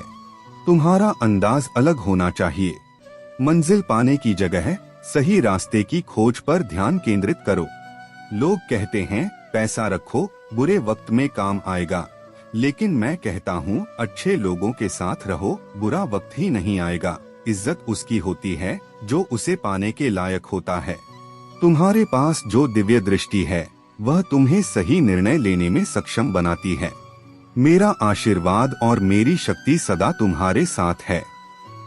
तुम्हारा अंदाज अलग होना चाहिए। मंजिल पाने की जगह सही रास्ते की खोज पर ध्यान केंद्रित करो। लोग कहते हैं पैसा रखो, बुरे वक्त में काम आएगा, लेकिन मैं कहता हूँ अच्छे लोगों के साथ रहो, बुरा वक्त ही नहीं आएगा। इज्जत उसकी होती है जो उसे पाने के लायक होता है। तुम्हारे पास जो दिव्य दृष्टि है वह तुम्हें सही निर्णय लेने में सक्षम बनाती है। मेरा आशीर्वाद और मेरी शक्ति सदा तुम्हारे साथ है।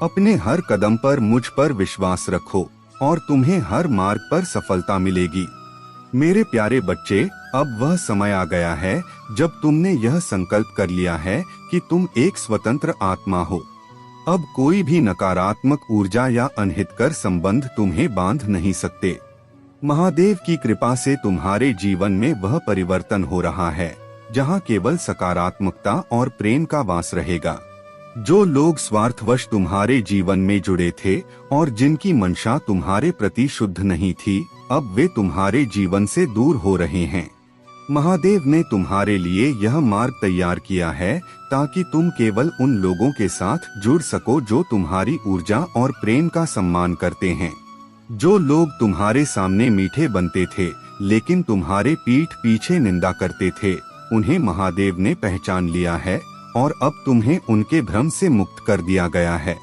अपने हर कदम पर मुझ पर विश्वास रखो और तुम्हें हर मार्ग पर सफलता मिलेगी। मेरे प्यारे बच्चे, अब वह समय आ गया है जब तुमने यह संकल्प कर लिया है कि तुम एक स्वतंत्र आत्मा हो। अब कोई भी नकारात्मक ऊर्जा या अनहितकर संबंध तुम्हें बांध नहीं सकते। महादेव की कृपा से तुम्हारे जीवन में वह परिवर्तन हो रहा है जहां केवल सकारात्मकता और प्रेम का वास रहेगा। जो लोग स्वार्थवश तुम्हारे जीवन में जुड़े थे और जिनकी मंशा तुम्हारे प्रति शुद्ध नहीं थी, अब वे तुम्हारे जीवन से दूर हो रहे हैं। महादेव ने तुम्हारे लिए यह मार्ग तैयार किया है ताकि तुम केवल उन लोगों के साथ जुड़ सको जो तुम्हारी ऊर्जा और प्रेम का सम्मान करते हैं। जो लोग तुम्हारे सामने मीठे बनते थे लेकिन तुम्हारे पीठ पीछे निंदा करते थे, उन्हें महादेव ने पहचान लिया है और अब तुम्हें उनके भ्रम से मुक्त कर दिया गया है।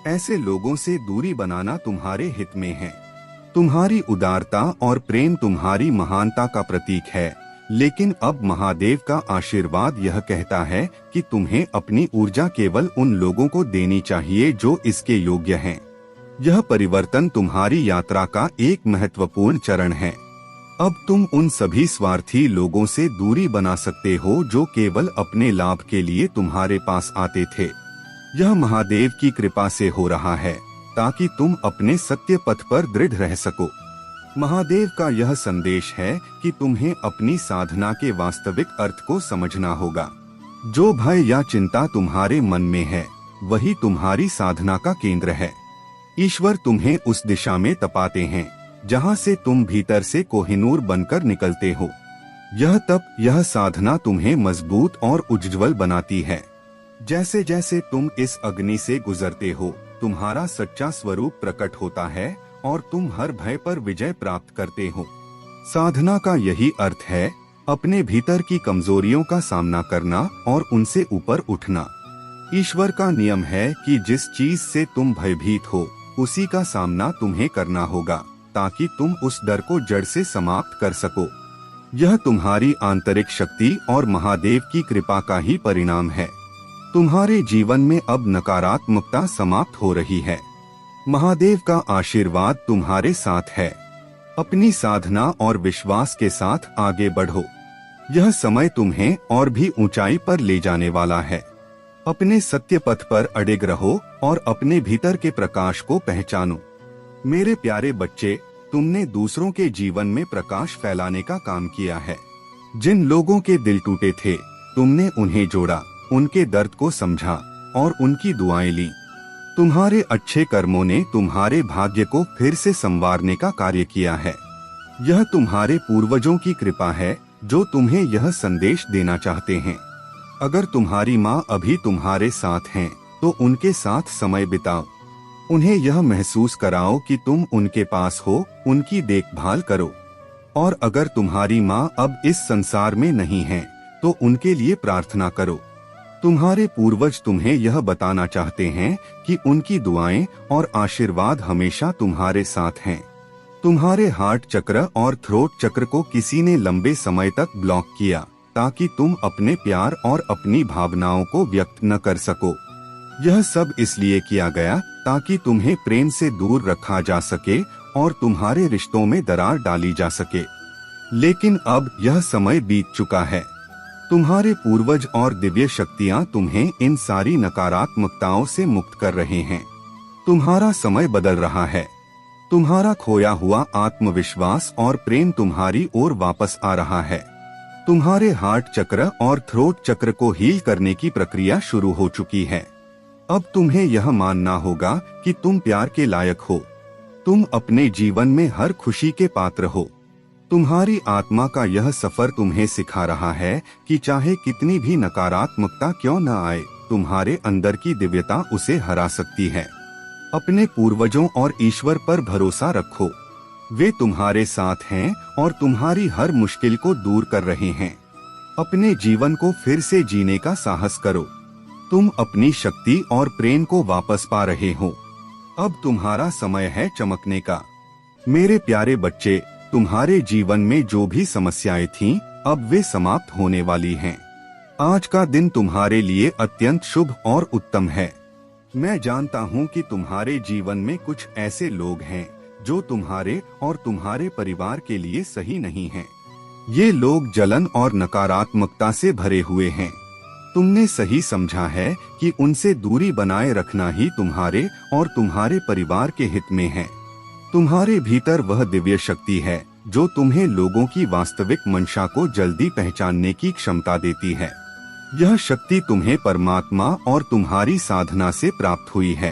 ऐसे लोगों से दूरी बनाना तुम्हारे हित में है। तुम्हारी उदारता और प्रेम तुम्हारी महानता का प्रतीक है, लेकिन अब महादेव का आशीर्वाद यह कहता है कि तुम्हें अपनी ऊर्जा केवल उन लोगों को देनी चाहिए जो इसके योग्य हैं। यह परिवर्तन तुम्हारी यात्रा का एक महत्वपूर्ण चरण है। अब तुम उन सभी स्वार्थी लोगों से दूरी बना सकते हो जो केवल अपने लाभ के लिए तुम्हारे पास आते थे। यह महादेव की कृपा से हो रहा है ताकि तुम अपने सत्य पथ पर दृढ़ रह सको। महादेव का यह संदेश है कि तुम्हें अपनी साधना के वास्तविक अर्थ को समझना होगा। जो भय या चिंता तुम्हारे मन में है, वही तुम्हारी साधना का केंद्र है। ईश्वर तुम्हें उस दिशा में तपाते हैं जहां से तुम भीतर से कोहिनूर बनकर निकलते हो। यह तप, यह साधना तुम्हें मजबूत और उज्ज्वल बनाती है। जैसे जैसे तुम इस अग्नि से गुजरते हो, तुम्हारा सच्चा स्वरूप प्रकट होता है और तुम हर भय पर विजय प्राप्त करते हो। साधना का यही अर्थ है, अपने भीतर की कमजोरियों का सामना करना और उनसे ऊपर उठना। ईश्वर का नियम है कि जिस चीज से तुम भयभीत हो, उसी का सामना तुम्हें करना होगा ताकि तुम उस डर को जड़ से समाप्त कर सको। यह तुम्हारी आंतरिक शक्ति और महादेव की कृपा का ही परिणाम है। तुम्हारे जीवन में अब नकारात्मकता समाप्त हो रही है। महादेव का आशीर्वाद तुम्हारे साथ है। अपनी साधना और विश्वास के साथ आगे बढ़ो। यह समय तुम्हें और भी ऊंचाई पर ले जाने वाला है। अपने सत्य पथ पर अडिग रहो और अपने भीतर के प्रकाश को पहचानो। मेरे प्यारे बच्चे, तुमने दूसरों के जीवन में प्रकाश फैलाने का काम किया है। जिन लोगों के दिल टूटे थे, तुमने उन्हें जोड़ा, उनके दर्द को समझा और उनकी दुआएं ली। तुम्हारे अच्छे कर्मों ने तुम्हारे भाग्य को फिर से संवारने का कार्य किया है। यह तुम्हारे पूर्वजों की कृपा है जो तुम्हें यह संदेश देना चाहते हैं। अगर तुम्हारी माँ अभी तुम्हारे साथ हैं, तो उनके साथ समय बिताओ। उन्हें यह महसूस कराओ कि तुम उनके पास हो, उनकी देखभाल करो। और अगर तुम्हारी माँ अब इस संसार में नहीं है, तो उनके लिए प्रार्थना करो। तुम्हारे पूर्वज तुम्हें यह बताना चाहते हैं कि उनकी दुआएं और आशीर्वाद हमेशा तुम्हारे साथ हैं। तुम्हारे हार्ट चक्र और थ्रोट चक्र को किसी ने लंबे समय तक ब्लॉक किया ताकि तुम अपने प्यार और अपनी भावनाओं को व्यक्त न कर सको। यह सब इसलिए किया गया ताकि तुम्हें प्रेम से दूर रखा जा सके और तुम्हारे रिश्तों में दरार डाली जा सके। लेकिन अब यह समय बीत चुका है। तुम्हारे पूर्वज और दिव्य शक्तियाँ तुम्हें इन सारी नकारात्मकताओं से मुक्त कर रहे हैं। तुम्हारा समय बदल रहा है। तुम्हारा खोया हुआ आत्मविश्वास और प्रेम तुम्हारी ओर वापस आ रहा है। तुम्हारे हार्ट चक्र और थ्रोट चक्र को हील करने की प्रक्रिया शुरू हो चुकी है। अब तुम्हें यह मानना होगा कि तुम प्यार के लायक हो। तुम अपने जीवन में हर खुशी के पात्र हो। तुम्हारी आत्मा का यह सफर तुम्हें सिखा रहा है कि चाहे कितनी भी नकारात्मकता क्यों न आए, तुम्हारे अंदर की दिव्यता उसे हरा सकती है। अपने पूर्वजों और ईश्वर पर भरोसा रखो। वे तुम्हारे साथ हैं और तुम्हारी हर मुश्किल को दूर कर रहे हैं। अपने जीवन को फिर से जीने का साहस करो। तुम अपनी शक्ति और प्रेम को वापस पा रहे हो। अब तुम्हारा समय है चमकने का। मेरे प्यारे बच्चे, तुम्हारे जीवन में जो भी समस्याएं थीं, अब वे समाप्त होने वाली हैं। आज का दिन तुम्हारे लिए अत्यंत शुभ और उत्तम है। मैं जानता हूँ कि तुम्हारे जीवन में कुछ ऐसे लोग हैं जो तुम्हारे और तुम्हारे परिवार के लिए सही नहीं हैं। ये लोग जलन और नकारात्मकता से भरे हुए हैं। तुमने सही समझा है कि उनसे दूरी बनाए रखना ही तुम्हारे और तुम्हारे परिवार के हित में है। तुम्हारे भीतर वह दिव्य शक्ति है जो तुम्हें लोगों की वास्तविक मंशा को जल्दी पहचानने की क्षमता देती है। यह शक्ति तुम्हें परमात्मा और तुम्हारी साधना से प्राप्त हुई है।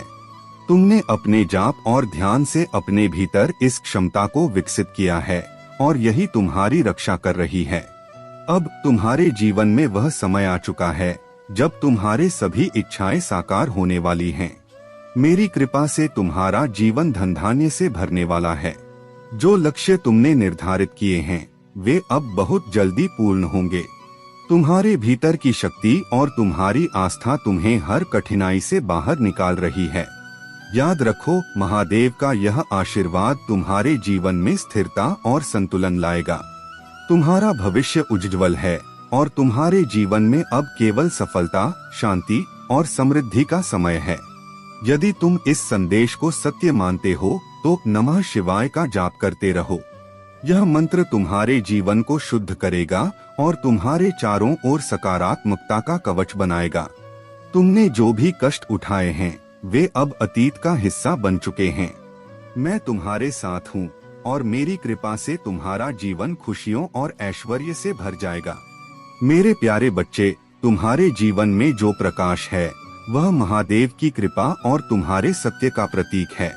तुमने अपने जाप और ध्यान से अपने भीतर इस क्षमता को विकसित किया है और यही तुम्हारी रक्षा कर रही है। अब तुम्हारे जीवन में वह समय आ चुका है जब तुम्हारे सभी इच्छाएं साकार होने वाली हैं। मेरी कृपा से तुम्हारा जीवन धन धान्य से भरने वाला है। जो लक्ष्य तुमने निर्धारित किए हैं वे अब बहुत जल्दी पूर्ण होंगे। तुम्हारे भीतर की शक्ति और तुम्हारी आस्था तुम्हें हर कठिनाई से बाहर निकाल रही है। याद रखो, महादेव का यह आशीर्वाद तुम्हारे जीवन में स्थिरता और संतुलन लाएगा। तुम्हारा भविष्य उज्ज्वल है और तुम्हारे जीवन में अब केवल सफलता, शांति और समृद्धि का समय है। यदि तुम इस संदेश को सत्य मानते हो तो नमः शिवाय का जाप करते रहो। यह मंत्र तुम्हारे जीवन को शुद्ध करेगा और तुम्हारे चारों ओर सकारात्मकता का कवच बनाएगा। तुमने जो भी कष्ट उठाए हैं वे अब अतीत का हिस्सा बन चुके हैं। मैं तुम्हारे साथ हूँ और मेरी कृपा से तुम्हारा जीवन खुशियों और ऐश्वर्य से भर जाएगा। मेरे प्यारे बच्चे, तुम्हारे जीवन में जो प्रकाश है वह महादेव की कृपा और तुम्हारे सत्य का प्रतीक है।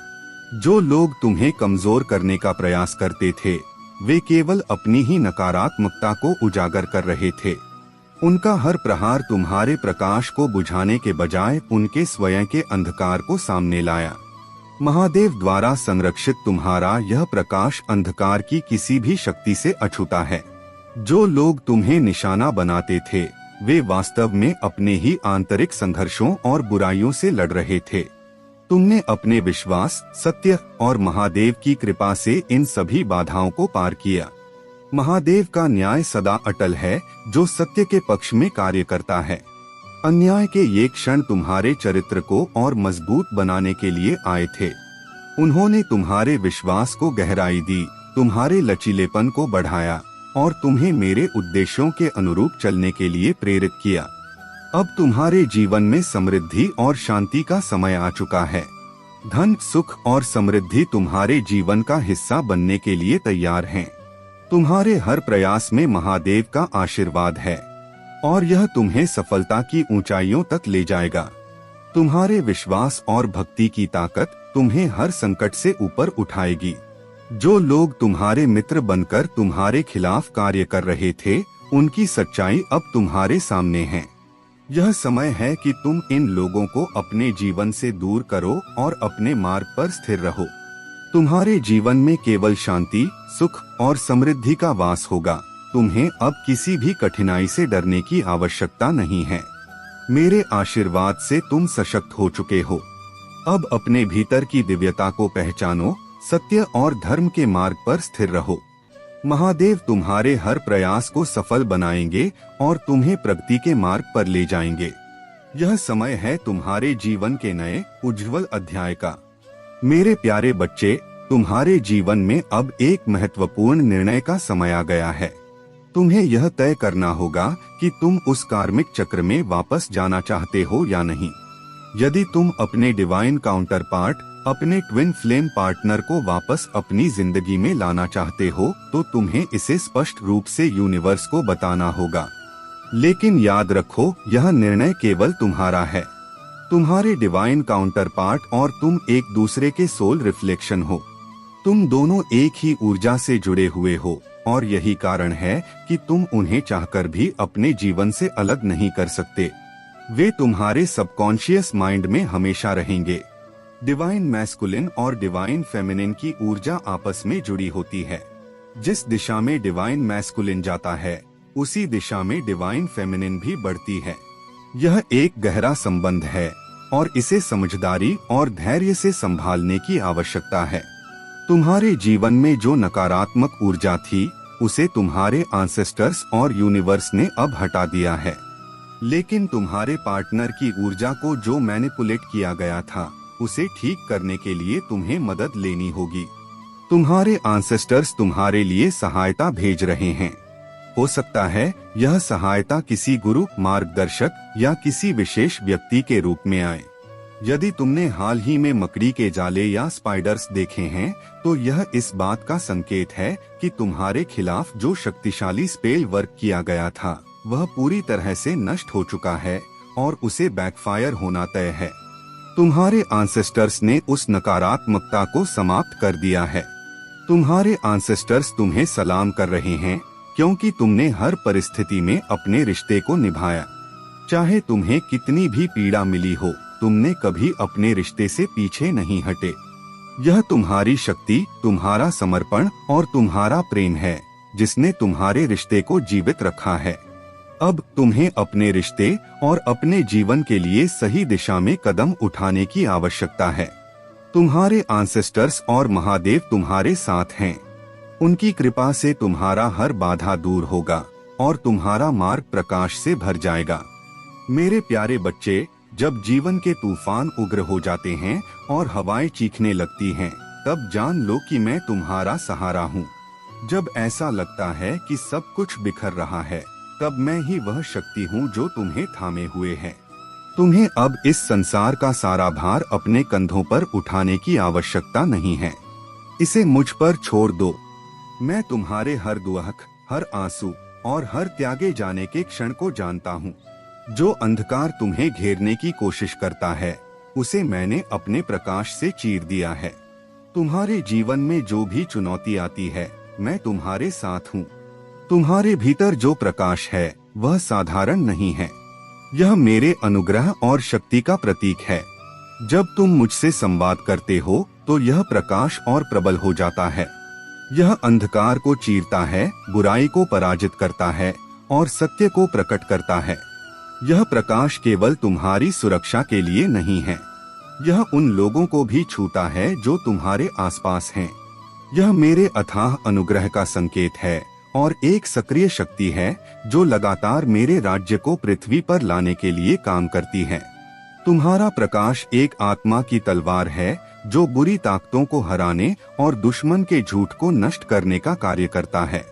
जो लोग तुम्हें कमजोर करने का प्रयास करते थे वे केवल अपनी ही नकारात्मकता को उजागर कर रहे थे। उनका हर प्रहार तुम्हारे प्रकाश को बुझाने के बजाय उनके स्वयं के अंधकार को सामने लाया। महादेव द्वारा संरक्षित तुम्हारा यह प्रकाश अंधकार की किसी भी शक्ति से अछूता है। जो लोग तुम्हें निशाना बनाते थे वे वास्तव में अपने ही आंतरिक संघर्षों और बुराइयों से लड़ रहे थे। तुमने अपने विश्वास, सत्य और महादेव की कृपा से इन सभी बाधाओं को पार किया। महादेव का न्याय सदा अटल है जो सत्य के पक्ष में कार्य करता है। अन्याय के ये क्षण तुम्हारे चरित्र को और मजबूत बनाने के लिए आए थे। उन्होंने तुम्हारे विश्वास को गहराई दी, तुम्हारे लचीलेपन को बढ़ाया और तुम्हें मेरे उद्देश्यों के अनुरूप चलने के लिए प्रेरित किया। अब तुम्हारे जीवन में समृद्धि और शांति का समय आ चुका है। धन, सुख और समृद्धि तुम्हारे जीवन का हिस्सा बनने के लिए तैयार हैं। तुम्हारे हर प्रयास में महादेव का आशीर्वाद है और यह तुम्हें सफलता की ऊंचाइयों तक ले जाएगा। तुम्हारे विश्वास और भक्ति की ताकत तुम्हें हर संकट से ऊपर उठाएगी। जो लोग तुम्हारे मित्र बनकर तुम्हारे खिलाफ कार्य कर रहे थे उनकी सच्चाई अब तुम्हारे सामने है। यह समय है कि तुम इन लोगों को अपने जीवन से दूर करो और अपने मार्ग पर स्थिर रहो। तुम्हारे जीवन में केवल शांति, सुख और समृद्धि का वास होगा। तुम्हें अब किसी भी कठिनाई से डरने की आवश्यकता नहीं है। मेरे आशीर्वाद से तुम सशक्त हो चुके हो। अब अपने भीतर की दिव्यता को पहचानो, सत्य और धर्म के मार्ग पर स्थिर रहो। महादेव तुम्हारे हर प्रयास को सफल बनाएंगे और तुम्हें प्रगति के मार्ग पर ले जाएंगे। यह समय है तुम्हारे जीवन के नए उज्जवल अध्याय का। मेरे प्यारे बच्चे, तुम्हारे जीवन में अब एक महत्वपूर्ण निर्णय का समय आ गया है। तुम्हें यह तय करना होगा कि तुम उस कार्मिक चक्र में वापस जाना चाहते हो या नहीं। यदि तुम अपने डिवाइन काउंटर पार्ट, अपने ट्विन फ्लेम पार्टनर को वापस अपनी जिंदगी में लाना चाहते हो तो तुम्हें इसे स्पष्ट रूप से यूनिवर्स को बताना होगा। लेकिन याद रखो, यह निर्णय केवल तुम्हारा है। तुम्हारे डिवाइन काउंटर पार्ट और तुम एक दूसरे के सोल रिफ्लेक्शन हो। तुम दोनों एक ही ऊर्जा से जुड़े हुए हो और यही कारण है कि तुम उन्हें चाहकर भी अपने जीवन से अलग नहीं कर सकते। वे तुम्हारे सबकॉन्शियस माइंड में हमेशा रहेंगे। डिवाइन मैस्कुलिन और डिवाइन फेमिनिन की ऊर्जा आपस में जुड़ी होती है। जिस दिशा में डिवाइन मैस्कुलिन जाता है उसी दिशा में डिवाइन फेमिनिन भी बढ़ती है। यह एक गहरा संबंध है और इसे समझदारी और धैर्य से संभालने की आवश्यकता है। तुम्हारे जीवन में जो नकारात्मक ऊर्जा थी उसे तुम्हारे एंसेस्टर्स और यूनिवर्स ने अब हटा दिया है। लेकिन तुम्हारे पार्टनर की ऊर्जा को जो मैनिपुलेट किया गया था उसे ठीक करने के लिए तुम्हें मदद लेनी होगी। तुम्हारे एंसेस्टर्स तुम्हारे लिए सहायता भेज रहे हैं। हो सकता है यह सहायता किसी गुरु, मार्गदर्शक या किसी विशेष व्यक्ति के रूप में आए। यदि तुमने हाल ही में मकड़ी के जाले या स्पाइडर्स देखे हैं तो यह इस बात का संकेत है कि तुम्हारे खिलाफ जो शक्तिशाली स्पेल वर्क किया गया था वह पूरी तरह से नष्ट हो चुका है और उसे बैकफायर होना तय है। तुम्हारे एंसेस्टर्स ने उस नकारात्मकता को समाप्त कर दिया है। तुम्हारे एंसेस्टर्स तुम्हें सलाम कर रहे हैं क्योंकि तुमने हर परिस्थिति में अपने रिश्ते को निभाया। चाहे तुम्हें कितनी भी पीड़ा मिली हो, तुमने कभी अपने रिश्ते से पीछे नहीं हटे। यह तुम्हारी शक्ति, तुम्हारा समर्पण और तुम्हारा प्रेम है जिसने तुम्हारे रिश्ते को जीवित रखा है। अब तुम्हें अपने रिश्ते और अपने जीवन के लिए सही दिशा में कदम उठाने की आवश्यकता है। तुम्हारे एंसेस्टर्स और महादेव तुम्हारे साथ हैं। उनकी कृपा से तुम्हारा हर बाधा दूर होगा और तुम्हारा मार्ग प्रकाश से भर जाएगा। मेरे प्यारे बच्चे, जब जीवन के तूफान उग्र हो जाते हैं और हवाएं चीखने लगती हैं, तब जान लो कि मैं तुम्हारा सहारा हूँ। जब ऐसा लगता है कि सब कुछ बिखर रहा है, तब मैं ही वह शक्ति हूँ जो तुम्हें थामे हुए है। तुम्हें अब इस संसार का सारा भार अपने कंधों पर उठाने की आवश्यकता नहीं है। इसे मुझ पर छोड़ दो। मैं तुम्हारे हर दुआख, हर आंसू और हर त्यागे जाने के क्षण को जानता हूँ। जो अंधकार तुम्हें घेरने की कोशिश करता है उसे मैंने अपने प्रकाश से चीर दिया है। तुम्हारे जीवन में जो भी चुनौती आती है, मैं तुम्हारे साथ हूँ। तुम्हारे भीतर जो प्रकाश है वह साधारण नहीं है। यह मेरे अनुग्रह और शक्ति का प्रतीक है। जब तुम मुझसे संवाद करते हो तो यह प्रकाश और प्रबल हो जाता है। यह अंधकार को चीरता है, बुराई को पराजित करता है और सत्य को प्रकट करता है। यह प्रकाश केवल तुम्हारी सुरक्षा के लिए नहीं है, यह उन लोगों को भी छूता है जो तुम्हारे आसपास हैं। यह मेरे अथाह अनुग्रह का संकेत है और एक सक्रिय शक्ति है जो लगातार मेरे राज्य को पृथ्वी पर लाने के लिए काम करती है। तुम्हारा प्रकाश एक आत्मा की तलवार है जो बुरी ताकतों को हराने और दुश्मन के झूठ को नष्ट करने का कार्य करता है।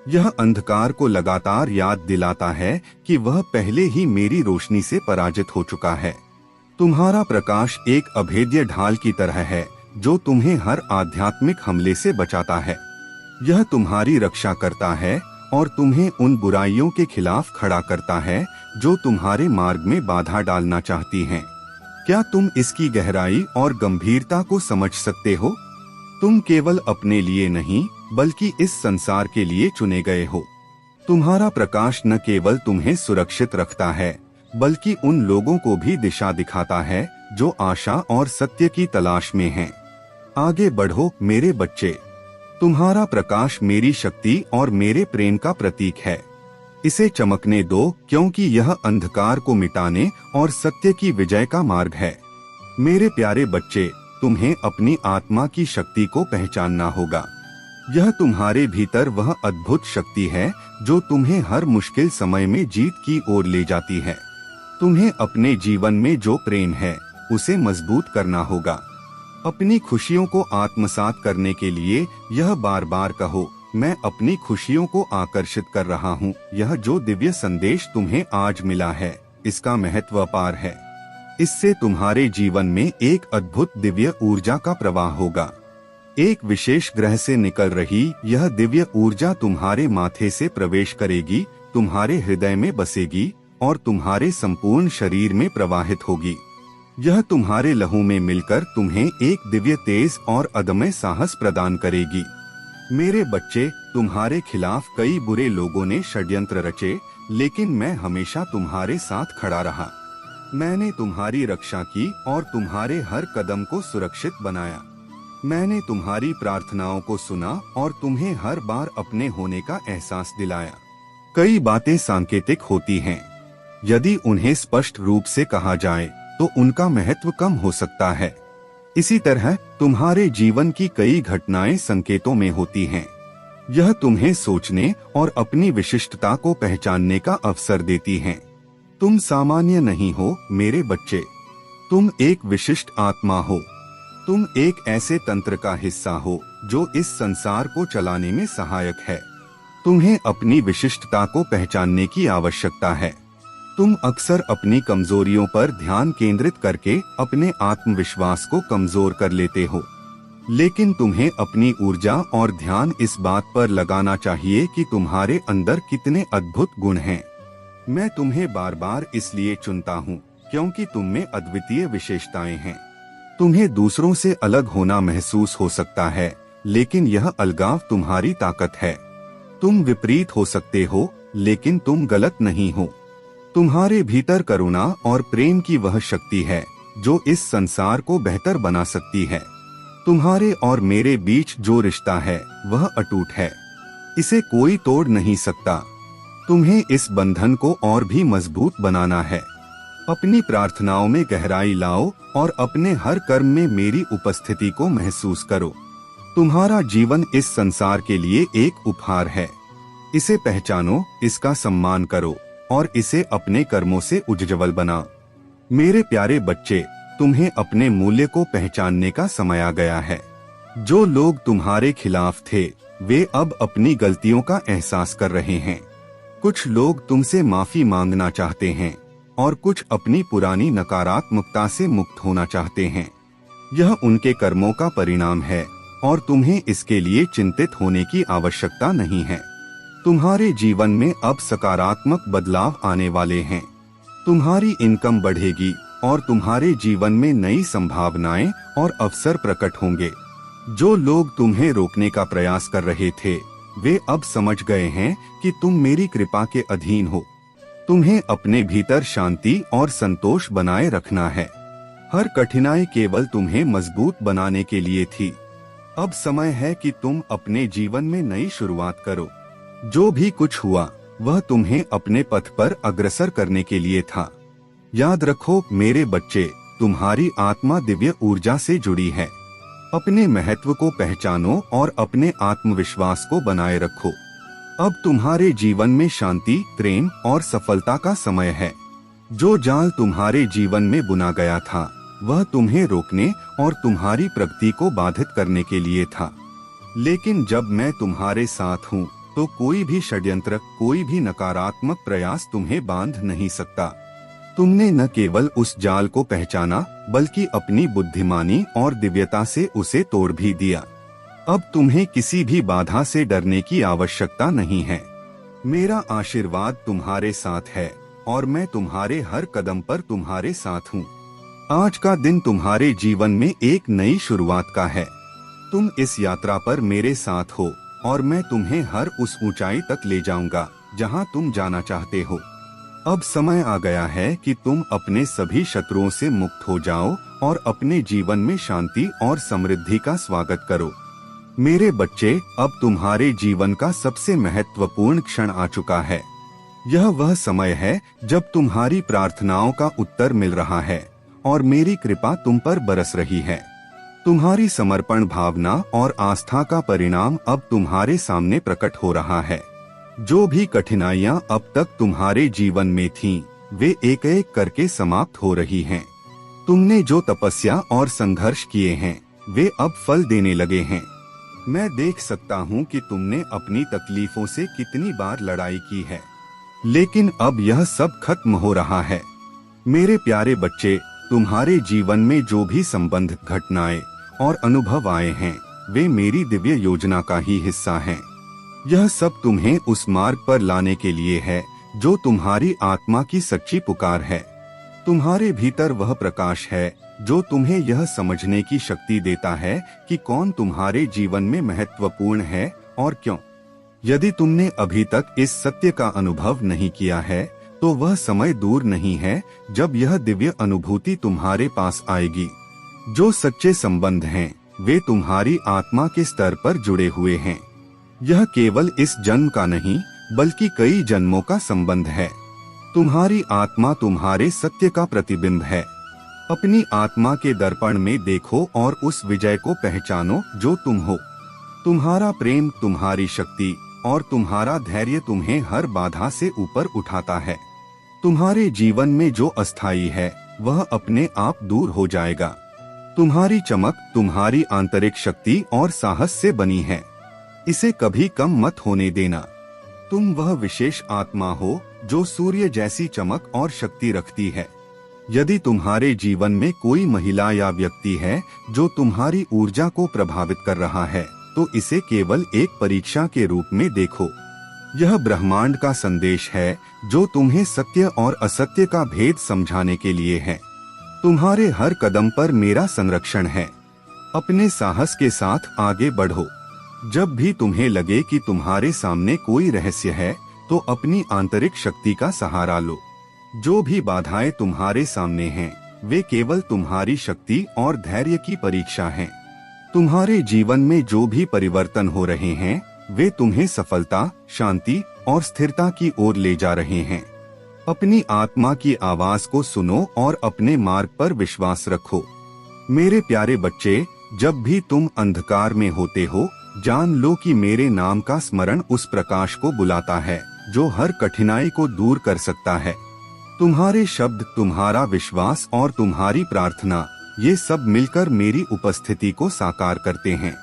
यह अंधकार को लगातार याद दिलाता है कि वह पहले ही मेरी रोशनी से पराजित हो चुका है। तुम्हारा प्रकाश एक अभेद्य ढाल की तरह है जो तुम्हें हर आध्यात्मिक हमले से बचाता है। यह तुम्हारी रक्षा करता है और तुम्हें उन बुराइयों के खिलाफ खड़ा करता है जो तुम्हारे मार्ग में बाधा डालना चाहती हैं। क्या तुम इसकी गहराई और गंभीरता को समझ सकते हो? तुम केवल अपने लिए नहीं बल्कि इस संसार के लिए चुने गए हो। तुम्हारा प्रकाश न केवल तुम्हें सुरक्षित रखता है बल्कि उन लोगों को भी दिशा दिखाता है जो आशा और सत्य की तलाश में हैं। आगे बढ़ो मेरे बच्चे। तुम्हारा प्रकाश मेरी शक्ति और मेरे प्रेम का प्रतीक है। इसे चमकने दो क्योंकि यह अंधकार को मिटाने और सत्य की विजय का मार्ग है। मेरे प्यारे बच्चे, तुम्हें अपनी आत्मा की शक्ति को पहचानना होगा। यह तुम्हारे भीतर वह अद्भुत शक्ति है जो तुम्हें हर मुश्किल समय में जीत की ओर ले जाती है। तुम्हें अपने जीवन में जो प्रेम है उसे मजबूत करना होगा। अपनी खुशियों को आत्मसात करने के लिए यह बार बार कहो, मैं अपनी खुशियों को आकर्षित कर रहा हूँ। यह जो दिव्य संदेश तुम्हें आज मिला है इसका महत्व अपार है। इससे तुम्हारे जीवन में एक अद्भुत दिव्य ऊर्जा का प्रवाह होगा। एक विशेष ग्रह से निकल रही यह दिव्य ऊर्जा तुम्हारे माथे से प्रवेश करेगी, तुम्हारे हृदय में बसेगी और तुम्हारे संपूर्ण शरीर में प्रवाहित होगी। यह तुम्हारे लहू में मिलकर तुम्हें एक दिव्य तेज और अदम्य साहस प्रदान करेगी। मेरे बच्चे, तुम्हारे खिलाफ कई बुरे लोगों ने षड्यंत्र रचे, लेकिन मैं हमेशा तुम्हारे साथ खड़ा रहा। मैंने तुम्हारी रक्षा की और तुम्हारे हर कदम को सुरक्षित बनाया। मैंने तुम्हारी प्रार्थनाओं को सुना और तुम्हें हर बार अपने होने का एहसास दिलाया। कई बातें सांकेतिक होती हैं। यदि उन्हें स्पष्ट रूप से कहा जाए तो उनका महत्व कम हो सकता है। इसी तरह तुम्हारे जीवन की कई घटनाएं संकेतों में होती हैं। यह तुम्हें सोचने और अपनी विशिष्टता को पहचानने का अवसर देती हैं। तुम सामान्य नहीं हो मेरे बच्चे, तुम एक विशिष्ट आत्मा हो। तुम एक ऐसे तंत्र का हिस्सा हो जो इस संसार को चलाने में सहायक है। तुम्हें अपनी विशिष्टता को पहचानने की आवश्यकता है। तुम अक्सर अपनी कमजोरियों पर ध्यान केंद्रित करके अपने आत्मविश्वास को कमजोर कर लेते हो, लेकिन तुम्हें अपनी ऊर्जा और ध्यान इस बात पर लगाना चाहिए कि तुम्हारे अंदर कितने अद्भुत गुण हैं। मैं तुम्हें बार बार इसलिए चुनता हूँ क्योंकि तुम में अद्वितीय विशेषताएं हैं। तुम्हें दूसरों से अलग होना महसूस हो सकता है, लेकिन यह अलगाव तुम्हारी ताकत है। तुम विपरीत हो सकते हो, लेकिन तुम गलत नहीं हो। तुम्हारे भीतर करुणा और प्रेम की वह शक्ति है जो इस संसार को बेहतर बना सकती है। तुम्हारे और मेरे बीच जो रिश्ता है वह अटूट है, इसे कोई तोड़ नहीं सकता। तुम्हें इस बंधन को और भी मजबूत बनाना है। अपनी प्रार्थनाओं में गहराई लाओ और अपने हर कर्म में मेरी उपस्थिति को महसूस करो। तुम्हारा जीवन इस संसार के लिए एक उपहार है। इसे पहचानो, इसका सम्मान करो और इसे अपने कर्मों से उज्ज्वल बनाओ। मेरे प्यारे बच्चे, तुम्हें अपने मूल्य को पहचानने का समय आ गया है। जो लोग तुम्हारे खिलाफ थे वे अब अपनी गलतियों का एहसास कर रहे हैं। कुछ लोग तुमसे माफी मांगना चाहते हैं और कुछ अपनी पुरानी नकारात्मकता से मुक्त होना चाहते हैं। यह उनके कर्मों का परिणाम है और तुम्हें इसके लिए चिंतित होने की आवश्यकता नहीं है। तुम्हारे जीवन में अब सकारात्मक बदलाव आने वाले हैं। तुम्हारी इनकम बढ़ेगी और तुम्हारे जीवन में नई संभावनाएं और अवसर प्रकट होंगे। जो लोग तुम्हें रोकने का प्रयास कर रहे थे वे अब समझ गए हैं कि तुम मेरी कृपा के अधीन हो। तुम्हें अपने भीतर शांति और संतोष बनाए रखना है। हर कठिनाई केवल तुम्हें मजबूत बनाने के लिए थी। अब समय है कि तुम अपने जीवन में नई शुरुआत करो। जो भी कुछ हुआ वह तुम्हें अपने पथ पर अग्रसर करने के लिए था। याद रखो मेरे बच्चे, तुम्हारी आत्मा दिव्य ऊर्जा से जुड़ी है। अपने महत्व को पहचानो और अपने आत्मविश्वास को बनाए रखो। अब तुम्हारे जीवन में शांति, प्रेम और सफलता का समय है। जो जाल तुम्हारे जीवन में बुना गया था वह तुम्हें रोकने और तुम्हारी प्रगति को बाधित करने के लिए था, लेकिन जब मैं तुम्हारे साथ हूँ तो कोई भी षड्यंत्र, कोई भी नकारात्मक प्रयास तुम्हें बांध नहीं सकता। तुमने न केवल उस जाल को पहचाना बल्कि अपनी बुद्धिमानी और दिव्यता से उसे तोड़ भी दिया। अब तुम्हें किसी भी बाधा से डरने की आवश्यकता नहीं है। मेरा आशीर्वाद तुम्हारे साथ है और मैं तुम्हारे हर कदम पर तुम्हारे साथ हूँ। आज का दिन तुम्हारे जीवन में एक नई शुरुआत का है। तुम इस यात्रा पर मेरे साथ हो और मैं तुम्हें हर उस ऊंचाई तक ले जाऊंगा जहां तुम जाना चाहते हो। अब समय आ गया है कि तुम अपने सभी शत्रुओं से मुक्त हो जाओ और अपने जीवन में शांति और समृद्धि का स्वागत करो। मेरे बच्चे, अब तुम्हारे जीवन का सबसे महत्वपूर्ण क्षण आ चुका है। यह वह समय है जब तुम्हारी प्रार्थनाओं का उत्तर मिल रहा है और मेरी कृपा तुम पर बरस रही है। तुम्हारी समर्पण भावना और आस्था का परिणाम अब तुम्हारे सामने प्रकट हो रहा है। जो भी कठिनाइयां अब तक तुम्हारे जीवन में थीं, वे एक एक करके समाप्त हो रही हैं। तुमने जो तपस्या और संघर्ष किए हैं, वे अब फल देने लगे हैं। मैं देख सकता हूँ कि तुमने अपनी तकलीफों से कितनी बार लड़ाई की है, लेकिन अब यह सब खत्म हो रहा है। मेरे प्यारे बच्चे, तुम्हारे जीवन में जो भी संबंध, घटनाएं और अनुभव आए हैं, वे मेरी दिव्य योजना का ही हिस्सा हैं। यह सब तुम्हें उस मार्ग पर लाने के लिए है जो तुम्हारी आत्मा की सच्ची पुकार है। तुम्हारे भीतर वह प्रकाश है जो तुम्हें यह समझने की शक्ति देता है कि कौन तुम्हारे जीवन में महत्वपूर्ण है और क्यों। यदि तुमने अभी तक इस सत्य का अनुभव नहीं किया है तो वह समय दूर नहीं है जब यह दिव्य अनुभूति तुम्हारे पास आएगी। जो सच्चे संबंध हैं, वे तुम्हारी आत्मा के स्तर पर जुड़े हुए हैं। यह केवल इस जन्म का नहीं बल्कि कई जन्मों का संबंध है। तुम्हारी आत्मा तुम्हारे सत्य का प्रतिबिंब है। अपनी आत्मा के दर्पण में देखो और उस विजय को पहचानो जो तुम हो। तुम्हारा प्रेम, तुम्हारी शक्ति और तुम्हारा धैर्य तुम्हें हर बाधा से ऊपर उठाता है। तुम्हारे जीवन में जो अस्थायी है वह अपने आप दूर हो जाएगा। तुम्हारी चमक तुम्हारी आंतरिक शक्ति और साहस से बनी है, इसे कभी कम मत होने देना। तुम वह विशेष आत्मा हो जो सूर्य जैसी चमक और शक्ति रखती है। यदि तुम्हारे जीवन में कोई महिला या व्यक्ति है जो तुम्हारी ऊर्जा को प्रभावित कर रहा है, तो इसे केवल एक परीक्षा के रूप में देखो। यह ब्रह्मांड का संदेश है जो तुम्हें सत्य और असत्य का भेद समझाने के लिए है। तुम्हारे हर कदम पर मेरा संरक्षण है। अपने साहस के साथ आगे बढ़ो। जब भी तुम्हें लगे कि तुम्हारे सामने कोई रहस्य है, तो अपनी आंतरिक शक्ति का सहारा लो। जो भी बाधाएं तुम्हारे सामने हैं, वे केवल तुम्हारी शक्ति और धैर्य की परीक्षा हैं। तुम्हारे जीवन में जो भी परिवर्तन हो रहे हैं, वे तुम्हें सफलता, शांति और स्थिरता की ओर ले जा रहे हैं। अपनी आत्मा की आवाज को सुनो और अपने मार्ग पर विश्वास रखो। मेरे प्यारे बच्चे, जब भी तुम अंधकार में होते हो, जान लो कि मेरे नाम का स्मरण उस प्रकाश को बुलाता है जो हर कठिनाई को दूर कर सकता है। तुम्हारे शब्द, तुम्हारा विश्वास और तुम्हारी प्रार्थना, ये सब मिलकर मेरी उपस्थिति को साकार करते हैं।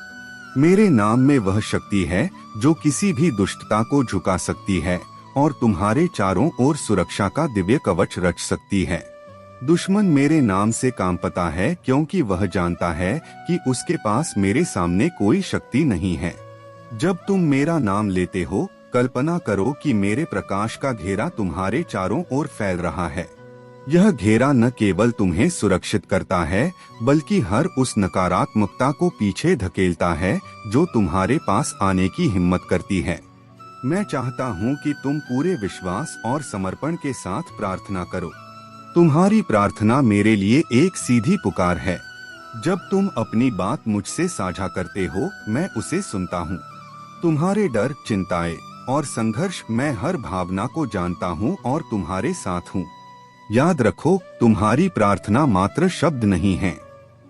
मेरे नाम में वह शक्ति है जो किसी भी दुष्टता को झुका सकती है और तुम्हारे चारों ओर सुरक्षा का दिव्य कवच रच सकती है। दुश्मन मेरे नाम से कांपता है क्योंकि वह जानता है कि उसके पास मेरे सामने कोई शक्ति नहीं है। जब तुम मेरा नाम लेते हो, कल्पना करो कि मेरे प्रकाश का घेरा तुम्हारे चारों ओर फैल रहा है। यह घेरा न केवल तुम्हें सुरक्षित करता है, बल्कि हर उस नकारात्मकता को पीछे धकेलता है जो तुम्हारे पास आने की हिम्मत करती है। मैं चाहता हूँ कि तुम पूरे विश्वास और समर्पण के साथ प्रार्थना करो। तुम्हारी प्रार्थना मेरे लिए एक सीधी पुकार है। जब तुम अपनी बात मुझसे साझा करते हो, मैं उसे सुनता हूँ। तुम्हारे डर, चिंताएं और संघर्ष, मैं हर भावना को जानता हूँ और तुम्हारे साथ हूँ। याद रखो, तुम्हारी प्रार्थना मात्र शब्द नहीं है,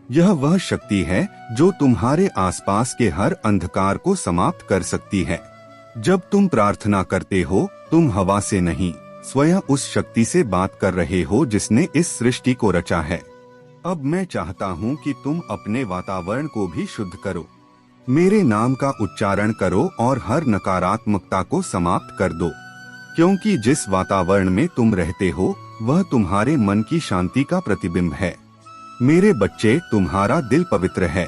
यह वह शक्ति है जो तुम्हारे आसपास के हर अंधकार को समाप्त कर सकती है। जब तुम प्रार्थना करते हो, तुम हवा से नहीं, स्वयं उस शक्ति से बात कर रहे हो जिसने इस सृष्टि को रचा है। अब मैं चाहता हूँ कि तुम अपने वातावरण को भी शुद्ध करो। मेरे नाम का उच्चारण करो और हर नकारात्मकता को समाप्त कर दो, क्योंकि जिस वातावरण में तुम रहते हो वह तुम्हारे मन की शांति का प्रतिबिंब है। मेरे बच्चे, तुम्हारा दिल पवित्र है।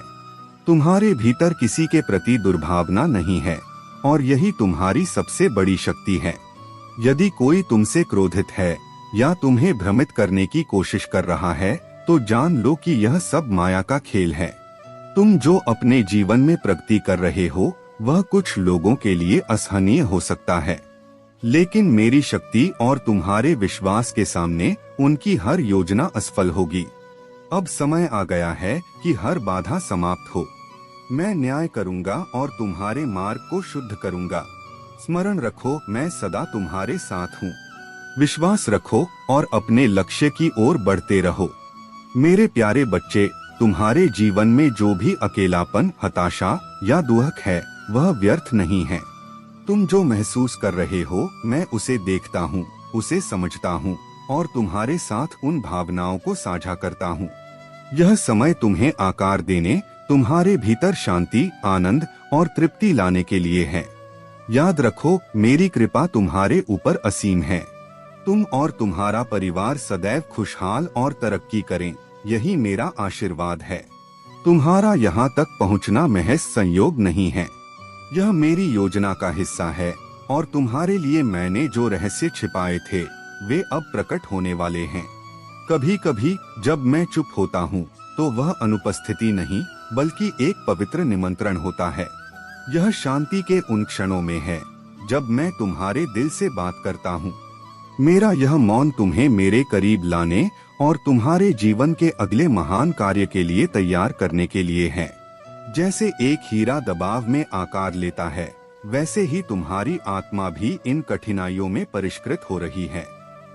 तुम्हारे भीतर किसी के प्रति दुर्भावना नहीं है और यही तुम्हारी सबसे बड़ी शक्ति है। यदि कोई तुमसे क्रोधित है या तुम्हें भ्रमित करने की कोशिश कर रहा है, तो जान लो कि यह सब माया का खेल है। तुम जो अपने जीवन में प्रगति कर रहे हो, वह कुछ लोगों के लिए असहनीय हो सकता है, लेकिन मेरी शक्ति और तुम्हारे विश्वास के सामने उनकी हर योजना असफल होगी। अब समय आ गया है कि हर बाधा समाप्त हो। मैं न्याय करूंगा और तुम्हारे मार्ग को शुद्ध करूंगा। स्मरण रखो, मैं सदा तुम्हारे साथ हूँ। विश्वास रखो और अपने लक्ष्य की ओर बढ़ते रहो। मेरे प्यारे बच्चे, तुम्हारे जीवन में जो भी अकेलापन, हताशा या दुख है, वह व्यर्थ नहीं है। तुम जो महसूस कर रहे हो, मैं उसे देखता हूँ, उसे समझता हूँ और तुम्हारे साथ उन भावनाओं को साझा करता हूँ। यह समय तुम्हें आकार देने, तुम्हारे भीतर शांति, आनंद और तृप्ति लाने के लिए है। याद रखो, मेरी कृपा तुम्हारे ऊपर असीम है। तुम और तुम्हारा परिवार सदैव खुशहाल और तरक्की करें, यही मेरा आशीर्वाद है। तुम्हारा यहाँ तक पहुँचना महज संयोग नहीं है, यह मेरी योजना का हिस्सा है और तुम्हारे लिए मैंने जो रहस्य छिपाए थे, वे अब प्रकट होने वाले हैं। कभी कभी जब मैं चुप होता हूँ, तो वह अनुपस्थिति नहीं, बल्कि एक पवित्र निमंत्रण होता है। यह शांति के उन क्षणों में है जब मैं तुम्हारे दिल से बात करता हूँ। मेरा यह मौन तुम्हें मेरे करीब लाने और तुम्हारे जीवन के अगले महान कार्य के लिए तैयार करने के लिए है। जैसे एक हीरा दबाव में आकार लेता है, वैसे ही तुम्हारी आत्मा भी इन कठिनाइयों में परिष्कृत हो रही है।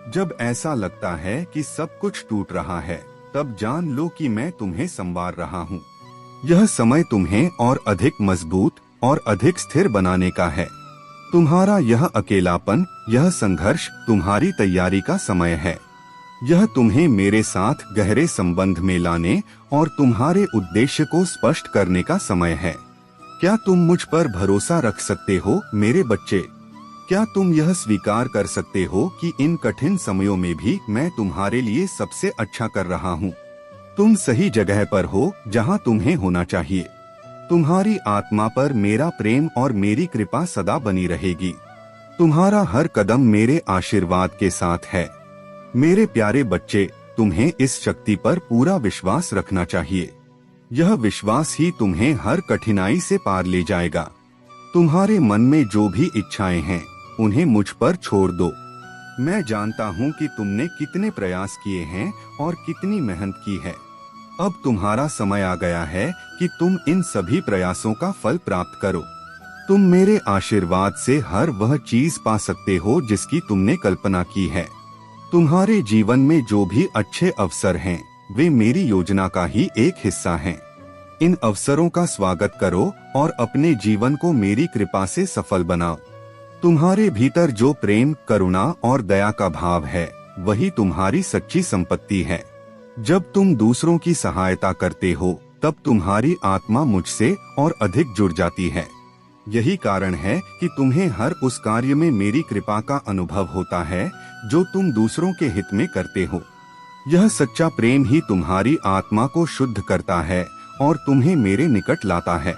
जब ऐसा लगता है कि सब कुछ टूट रहा है, तब जान लो कि मैं तुम्हें संवार रहा हूँ। यह समय तुम्हें और अधिक मजबूत और अधिक स्थिर बनाने का है। तुम्हारा यह अकेलापन, यह संघर्ष तुम्हारी तैयारी का समय है। यह तुम्हें मेरे साथ गहरे संबंध में लाने और तुम्हारे उद्देश्य को स्पष्ट करने का समय है। क्या तुम मुझ पर भरोसा रख सकते हो मेरे बच्चे? क्या तुम यह स्वीकार कर सकते हो कि इन कठिन समयों में भी मैं तुम्हारे लिए सबसे अच्छा कर रहा हूँ? तुम सही जगह पर हो जहाँ तुम्हें होना चाहिए। तुम्हारी आत्मा पर मेरा प्रेम और मेरी कृपा सदा बनी रहेगी। तुम्हारा हर कदम मेरे आशीर्वाद के साथ है। मेरे प्यारे बच्चे, तुम्हें इस शक्ति पर पूरा विश्वास रखना चाहिए। यह विश्वास ही तुम्हें हर कठिनाई से पार ले जाएगा। तुम्हारे मन में जो भी इच्छाएं हैं, उन्हें मुझ पर छोड़ दो। मैं जानता हूँ कि तुमने कितने प्रयास किए हैं और कितनी मेहनत की है। अब तुम्हारा समय आ गया है कि तुम इन सभी प्रयासों का फल प्राप्त करो। तुम मेरे आशीर्वाद से हर वह चीज पा सकते हो जिसकी तुमने कल्पना की है। तुम्हारे जीवन में जो भी अच्छे अवसर हैं, वे मेरी योजना का ही एक हिस्सा हैं। इन अवसरों का स्वागत करो और अपने जीवन को मेरी कृपा से सफल बनाओ। तुम्हारे भीतर जो प्रेम, करुणा और दया का भाव है, वही तुम्हारी सच्ची संपत्ति है। जब तुम दूसरों की सहायता करते हो, तब तुम्हारी आत्मा मुझसे और अधिक जुड़ जाती है। यही कारण है कि तुम्हें हर उस कार्य में मेरी कृपा का अनुभव होता है जो तुम दूसरों के हित में करते हो। यह सच्चा प्रेम ही तुम्हारी आत्मा को शुद्ध करता है और तुम्हें मेरे निकट लाता है।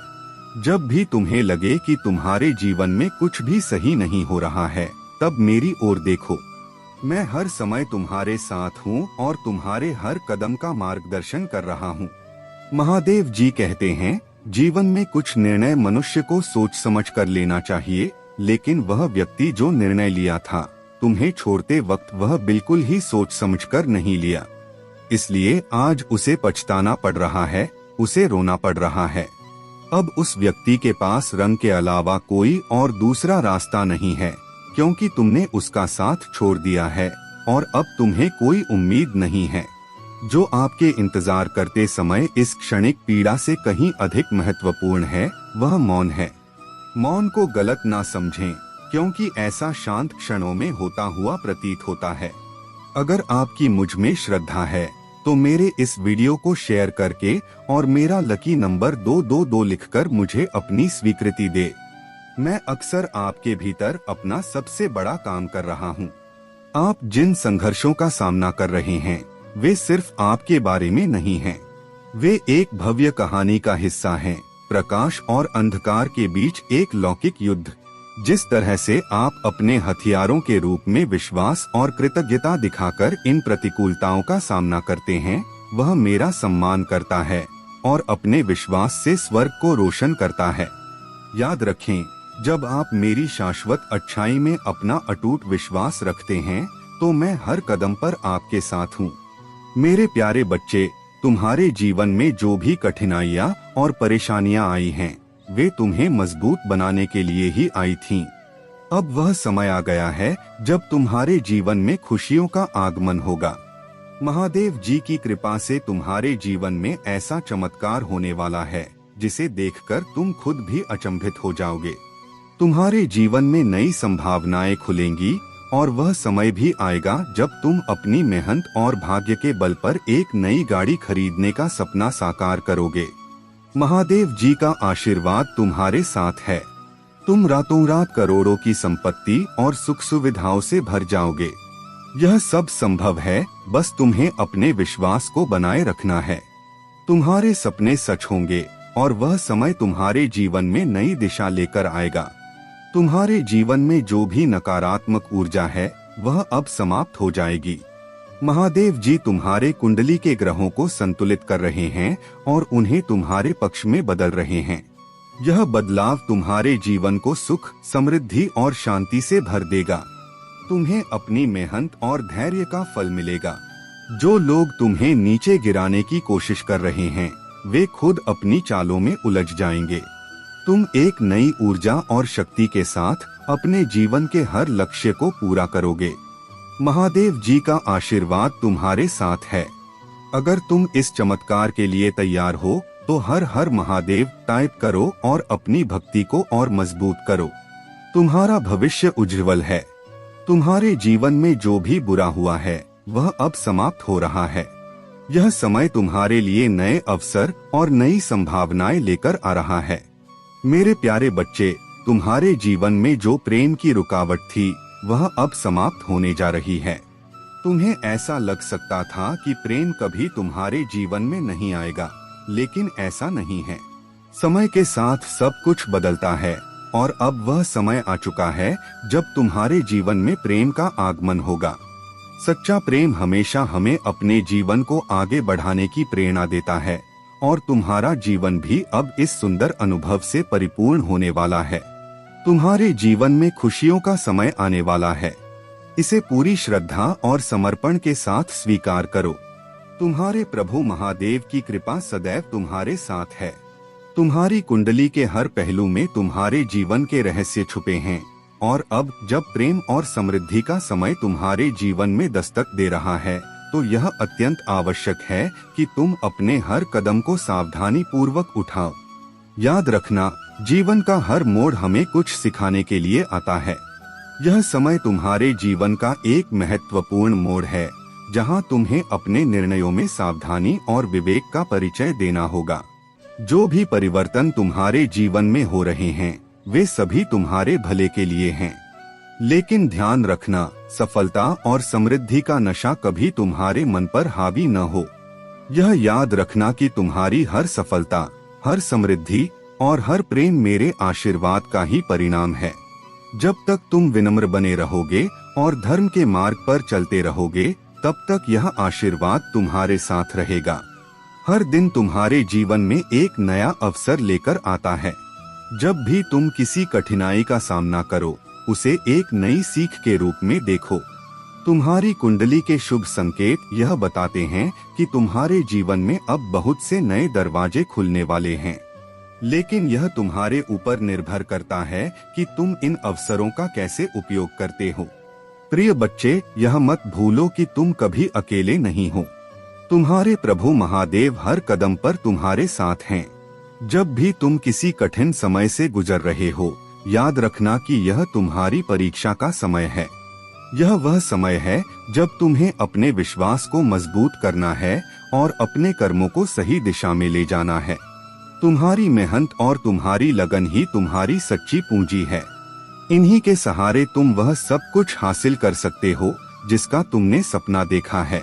जब भी तुम्हें लगे कि तुम्हारे जीवन में कुछ भी सही नहीं हो रहा है, तब मेरी ओर देखो। मैं हर समय तुम्हारे साथ हूँ और तुम्हारे हर कदम का मार्गदर्शन कर रहा हूँ। महादेव जी कहते हैं, जीवन में कुछ निर्णय मनुष्य को सोच समझ कर लेना चाहिए, लेकिन वह व्यक्ति जो निर्णय लिया था, तुम्हें छोड़ते वक्त वह बिल्कुल ही सोच समझ कर नहीं लिया। इसलिए आज उसे पछताना पड़ रहा है, उसे रोना पड़ रहा है। अब उस व्यक्ति के पास रंग के अलावा कोई और दूसरा रास्ता नहीं है, क्योंकि तुमने उसका साथ छोड़ दिया है और अब तुम्हें कोई उम्मीद नहीं है। जो आपके इंतजार करते समय इस क्षणिक पीड़ा से कहीं अधिक महत्वपूर्ण है, वह मौन है। मौन को गलत ना समझें, क्योंकि ऐसा शांत क्षणों में होता हुआ प्रतीत होता है। अगर आपकी मुझ में श्रद्धा है, तो मेरे इस वीडियो को शेयर करके और मेरा लकी नंबर 222 लिखकर मुझे अपनी स्वीकृति दे। मैं अक्सर आपके भीतर अपना सबसे बड़ा काम कर रहा हूँ। आप जिन संघर्षों का सामना कर रहे हैं, वे सिर्फ आपके बारे में नहीं हैं। वे एक भव्य कहानी का हिस्सा हैं, प्रकाश और अंधकार के बीच एक लौकिक युद्ध। जिस तरह से आप अपने हथियारों के रूप में विश्वास और कृतज्ञता दिखाकर इन प्रतिकूलताओं का सामना करते हैं, वह मेरा सम्मान करता है और अपने विश्वास से स्वर्ग को रोशन करता है। याद रखें, जब आप मेरी शाश्वत अच्छाई में अपना अटूट विश्वास रखते हैं, तो मैं हर कदम पर आपके साथ हूँ। मेरे प्यारे बच्चे, तुम्हारे जीवन में जो भी कठिनाइयाँ और परेशानियाँ आई हैं, वे तुम्हें मजबूत बनाने के लिए ही आई थीं। अब वह समय आ गया है जब तुम्हारे जीवन में खुशियों का आगमन होगा। महादेव जी की कृपा से तुम्हारे जीवन में ऐसा चमत्कार होने वाला है, जिसे देखकर तुम खुद भी अचंभित हो जाओगे। तुम्हारे जीवन में नई संभावनाएं खुलेंगी और वह समय भी आएगा जब तुम अपनी मेहनत और भाग्य के बल पर एक नई गाड़ी खरीदने का सपना साकार करोगे। महादेव जी का आशीर्वाद तुम्हारे साथ है। तुम रातों रात करोड़ों की संपत्ति और सुख सुविधाओं से भर जाओगे। यह सब संभव है, बस तुम्हें अपने विश्वास को बनाए रखना है। तुम्हारे सपने सच होंगे और वह समय तुम्हारे जीवन में नई दिशा लेकर आएगा। तुम्हारे जीवन में जो भी नकारात्मक ऊर्जा है, वह अब समाप्त हो जाएगी। महादेव जी तुम्हारे कुंडली के ग्रहों को संतुलित कर रहे हैं और उन्हें तुम्हारे पक्ष में बदल रहे हैं। यह बदलाव तुम्हारे जीवन को सुख, समृद्धि और शांति से भर देगा। तुम्हें अपनी मेहनत और धैर्य का फल मिलेगा। जो लोग तुम्हें नीचे गिराने की कोशिश कर रहे हैं, वे खुद अपनी चालों में उलझ जाएंगे। तुम एक नई ऊर्जा और शक्ति के साथ अपने जीवन के हर लक्ष्य को पूरा करोगे। महादेव जी का आशीर्वाद तुम्हारे साथ है। अगर तुम इस चमत्कार के लिए तैयार हो तो हर हर महादेव टाइप करो और अपनी भक्ति को और मजबूत करो। तुम्हारा भविष्य उज्जवल है। तुम्हारे जीवन में जो भी बुरा हुआ है वह अब समाप्त हो रहा है। यह समय तुम्हारे लिए नए अवसर और नई संभावनाएं लेकर आ रहा है। मेरे प्यारे बच्चे, तुम्हारे जीवन में जो प्रेम की रुकावट थी वह अब समाप्त होने जा रही है। तुम्हें ऐसा लग सकता था कि प्रेम कभी तुम्हारे जीवन में नहीं आएगा, लेकिन ऐसा नहीं है। समय के साथ सब कुछ बदलता है और अब वह समय आ चुका है जब तुम्हारे जीवन में प्रेम का आगमन होगा। सच्चा प्रेम हमेशा हमें अपने जीवन को आगे बढ़ाने की प्रेरणा देता है और तुम्हारा जीवन भी अब इस सुंदर अनुभव से परिपूर्ण होने वाला है। तुम्हारे जीवन में खुशियों का समय आने वाला है। इसे पूरी श्रद्धा और समर्पण के साथ स्वीकार करो। तुम्हारे प्रभु महादेव की कृपा सदैव तुम्हारे साथ है। तुम्हारी कुंडली के हर पहलू में तुम्हारे जीवन के रहस्य छुपे हैं और अब जब प्रेम और समृद्धि का समय तुम्हारे जीवन में दस्तक दे रहा है तो यह अत्यंत आवश्यक है कि तुम अपने हर कदम को सावधानी पूर्वक उठाओ। याद रखना, जीवन का हर मोड़ हमें कुछ सिखाने के लिए आता है। यह समय तुम्हारे जीवन का एक महत्वपूर्ण मोड़ है जहां तुम्हें अपने निर्णयों में सावधानी और विवेक का परिचय देना होगा। जो भी परिवर्तन तुम्हारे जीवन में हो रहे हैं वे सभी तुम्हारे भले के लिए हैं। लेकिन ध्यान रखना, सफलता और समृद्धि का नशा कभी तुम्हारे मन पर हावी न हो। यह याद रखना कि तुम्हारी हर सफलता, हर समृद्धि और हर प्रेम मेरे आशीर्वाद का ही परिणाम है। जब तक तुम विनम्र बने रहोगे और धर्म के मार्ग पर चलते रहोगे तब तक यह आशीर्वाद तुम्हारे साथ रहेगा। हर दिन तुम्हारे जीवन में एक नया अवसर लेकर आता है। जब भी तुम किसी कठिनाई का सामना करो उसे एक नई सीख के रूप में देखो। तुम्हारी कुंडली के शुभ संकेत यह बताते हैं कि तुम्हारे जीवन में अब बहुत से नए दरवाजे खुलने वाले हैं, लेकिन यह तुम्हारे ऊपर निर्भर करता है कि तुम इन अवसरों का कैसे उपयोग करते हो। प्रिय बच्चे, यह मत भूलो कि तुम कभी अकेले नहीं हो। तुम्हारे प्रभु महादेव हर कदम पर तुम्हारे साथ हैं। जब भी तुम किसी कठिन समय से गुजर रहे हो, याद रखना कि यह तुम्हारी परीक्षा का समय है। यह वह समय है जब तुम्हें अपने विश्वास को मजबूत करना है और अपने कर्मों को सही दिशा में ले जाना है। तुम्हारी मेहनत और तुम्हारी लगन ही तुम्हारी सच्ची पूंजी है। इन्हीं के सहारे तुम वह सब कुछ हासिल कर सकते हो जिसका तुमने सपना देखा है।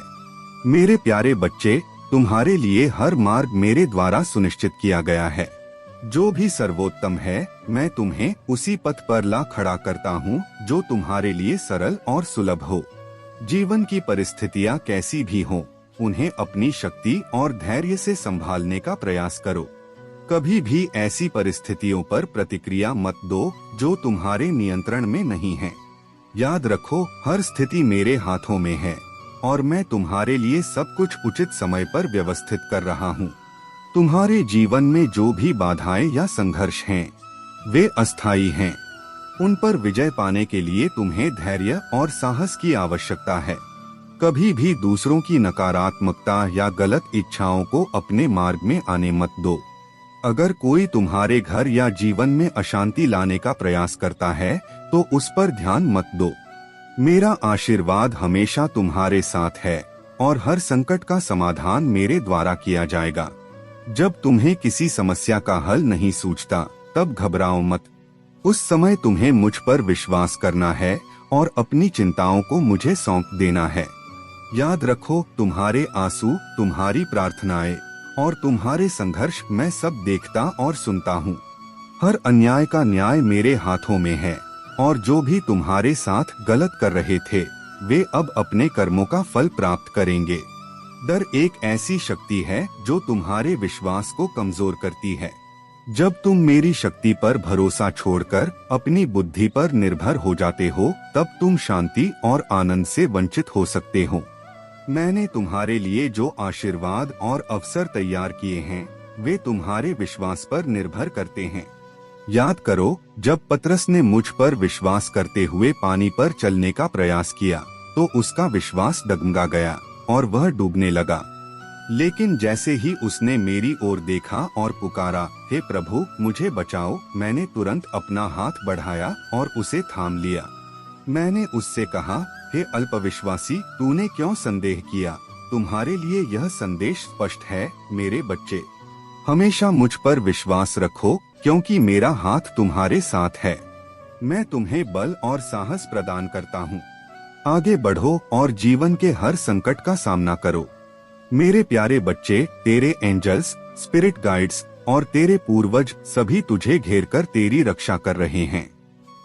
मेरे प्यारे बच्चे, तुम्हारे लिए हर मार्ग मेरे द्वारा सुनिश्चित किया गया है। जो भी सर्वोत्तम है, मैं तुम्हें उसी पथ पर ला खड़ा करता हूँ जो तुम्हारे लिए सरल और सुलभ हो। जीवन की परिस्थितियाँ कैसी भी हों, उन्हें अपनी शक्ति और धैर्य से संभालने का प्रयास करो। कभी भी ऐसी परिस्थितियों पर प्रतिक्रिया मत दो जो तुम्हारे नियंत्रण में नहीं है। याद रखो, हर स्थिति मेरे हाथों में है और मैं तुम्हारे लिए सब कुछ उचित समय पर व्यवस्थित कर रहा हूँ। तुम्हारे जीवन में जो भी बाधाएं या संघर्ष हैं, वे अस्थायी हैं। उन पर विजय पाने के लिए तुम्हें धैर्य और साहस की आवश्यकता है। कभी भी दूसरों की नकारात्मकता या गलत इच्छाओं को अपने मार्ग में आने मत दो। अगर कोई तुम्हारे घर या जीवन में अशांति लाने का प्रयास करता है तो उस पर ध्यान मत दो। मेरा आशीर्वाद हमेशा तुम्हारे साथ है और हर संकट का समाधान मेरे द्वारा किया जाएगा। जब तुम्हें किसी समस्या का हल नहीं सूझता तब घबराओ मत। उस समय तुम्हें मुझ पर विश्वास करना है और अपनी चिंताओं को मुझे सौंप देना है। याद रखो, तुम्हारे आंसू, तुम्हारी प्रार्थनाएं और तुम्हारे संघर्ष मैं सब देखता और सुनता हूँ। हर अन्याय का न्याय मेरे हाथों में है और जो भी तुम्हारे साथ गलत कर रहे थे वे अब अपने कर्मों का फल प्राप्त करेंगे। डर एक ऐसी शक्ति है जो तुम्हारे विश्वास को कमजोर करती है। जब तुम मेरी शक्ति पर भरोसा छोड़कर अपनी बुद्धि पर निर्भर हो जाते हो तब तुम शांति और आनंद से वंचित हो सकते हो। मैंने तुम्हारे लिए जो आशीर्वाद और अवसर तैयार किए हैं वे तुम्हारे विश्वास पर निर्भर करते हैं। याद करो, जब पतरस ने मुझ पर विश्वास करते हुए पानी पर चलने का प्रयास किया तो उसका विश्वास डगमगा गया और वह डूबने लगा। लेकिन जैसे ही उसने मेरी ओर देखा और पुकारा, हे प्रभु मुझे बचाओ, मैंने तुरंत अपना हाथ बढ़ाया और उसे थाम लिया। मैंने उससे कहा, हे अल्पविश्वासी, तूने क्यों संदेह किया? तुम्हारे लिए यह संदेश स्पष्ट है, मेरे बच्चे। हमेशा मुझ पर विश्वास रखो, क्योंकि मेरा हाथ तुम्हारे साथ है। मैं तुम्हें बल और साहस प्रदान करता हूँ। आगे बढ़ो और जीवन के हर संकट का सामना करो। मेरे प्यारे बच्चे, तेरे एंजल्स, स्पिरिट गाइड्स और तेरे पूर्वज सभी तुझे घेरकर तेरी रक्षा कर रहे हैं।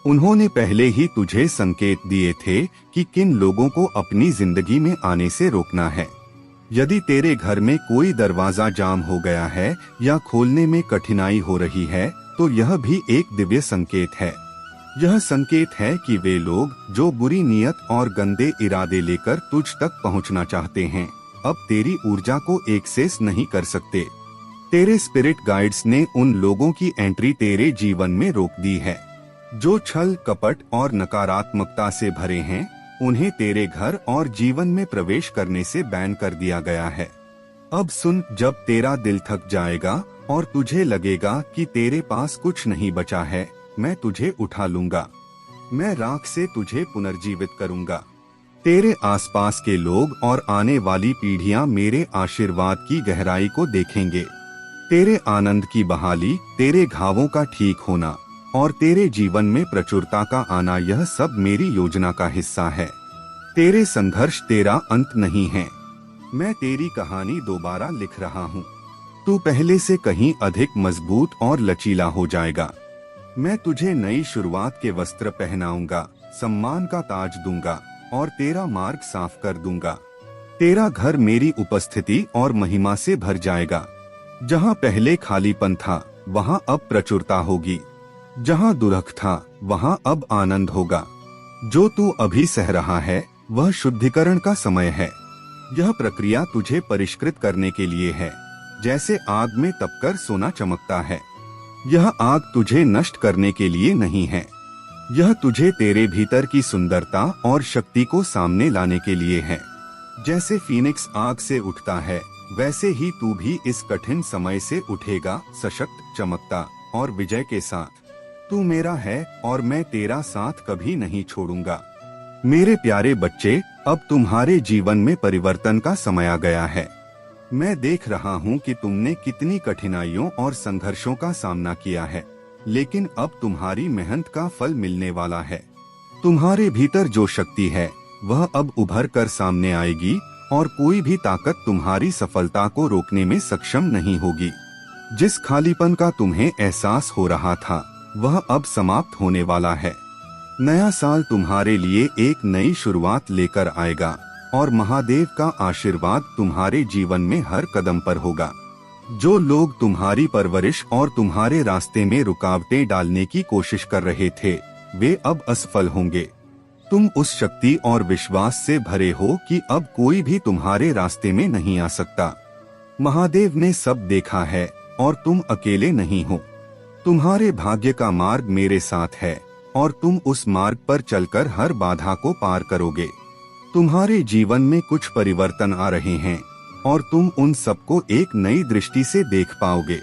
उन्होंने पहले ही तुझे संकेत दिए थे कि किन लोगों को अपनी जिंदगी में आने से रोकना है। यदि तेरे घर में कोई दरवाजा जाम हो गया है या खोलने में कठिनाई हो रही है, तो यह भी एक दिव्य संकेत है। यह संकेत है कि वे लोग जो बुरी नीयत और गंदे इरादे लेकर तुझ तक पहुंचना चाहते हैं, अब तेरी ऊर्जा को एक्सेस नहीं कर सकते। तेरे स्पिरिट गाइड्स ने उन लोगों की एंट्री तेरे जीवन में रोक दी है जो छल कपट और नकारात्मकता से भरे हैं। उन्हें तेरे घर और जीवन में प्रवेश करने से बैन कर दिया गया है। अब सुन, जब तेरा दिल थक जाएगा और तुझे लगेगा कि तेरे पास कुछ नहीं बचा है, मैं तुझे उठा लूंगा। मैं राख से तुझे पुनर्जीवित करूंगा। तेरे आसपास के लोग और आने वाली पीढ़ियां मेरे आशीर्वाद की गहराई को देखेंगे। तेरे आनंद की बहाली, तेरे घावों का ठीक होना और तेरे जीवन में प्रचुरता का आना, यह सब मेरी योजना का हिस्सा है। तेरे संघर्ष तेरा अंत नहीं है। मैं तेरी कहानी दोबारा लिख रहा हूँ। तू पहले से कहीं अधिक मजबूत और लचीला हो जाएगा। मैं तुझे नई शुरुआत के वस्त्र पहनाऊंगा, सम्मान का ताज दूंगा और तेरा मार्ग साफ कर दूंगा। तेरा घर मेरी उपस्थिति और महिमा से भर जाएगा। जहाँ पहले खालीपन था, वहाँ अब प्रचुरता होगी। जहाँ दुर्ख था, वहाँ अब आनंद होगा। जो तू अभी सह रहा है, वह शुद्धिकरण का समय है। यह प्रक्रिया तुझे परिष्कृत करने के लिए है, जैसे आग में तपकर सोना चमकता है। यह आग तुझे नष्ट करने के लिए नहीं है। यह तुझे तेरे भीतर की सुंदरता और शक्ति को सामने लाने के लिए है। जैसे फीनिक्स आग से उठता है, वैसे ही तू भी इस कठिन समय से उठेगा, सशक्त, चमकता और विजय के साथ। तू मेरा है और मैं तेरा साथ कभी नहीं छोड़ूंगा। मेरे प्यारे बच्चे, अब तुम्हारे जीवन में परिवर्तन का समय आ गया है। मैं देख रहा हूँ कि तुमने कितनी कठिनाइयों और संघर्षों का सामना किया है, लेकिन अब तुम्हारी मेहनत का फल मिलने वाला है। तुम्हारे भीतर जो शक्ति है, वह अब उभर कर सामने आएगी और कोई भी ताकत तुम्हारी सफलता को रोकने में सक्षम नहीं होगी। जिस खालीपन का तुम्हें एहसास हो रहा था, वह अब समाप्त होने वाला है। नया साल तुम्हारे लिए एक नई शुरुआत लेकर आएगा और महादेव का आशीर्वाद तुम्हारे जीवन में हर कदम पर होगा। जो लोग तुम्हारी परवरिश और तुम्हारे रास्ते में रुकावटें डालने की कोशिश कर रहे थे, वे अब असफल होंगे। तुम उस शक्ति और विश्वास से भरे हो कि अब कोई भी तुम्हारे रास्ते में नहीं आ सकता। महादेव ने सब देखा है और तुम अकेले नहीं हो। तुम्हारे भाग्य का मार्ग मेरे साथ है और तुम उस मार्ग पर चलकर हर बाधा को पार करोगे। तुम्हारे जीवन में कुछ परिवर्तन आ रहे हैं और तुम उन सबको एक नई दृष्टि से देख पाओगे।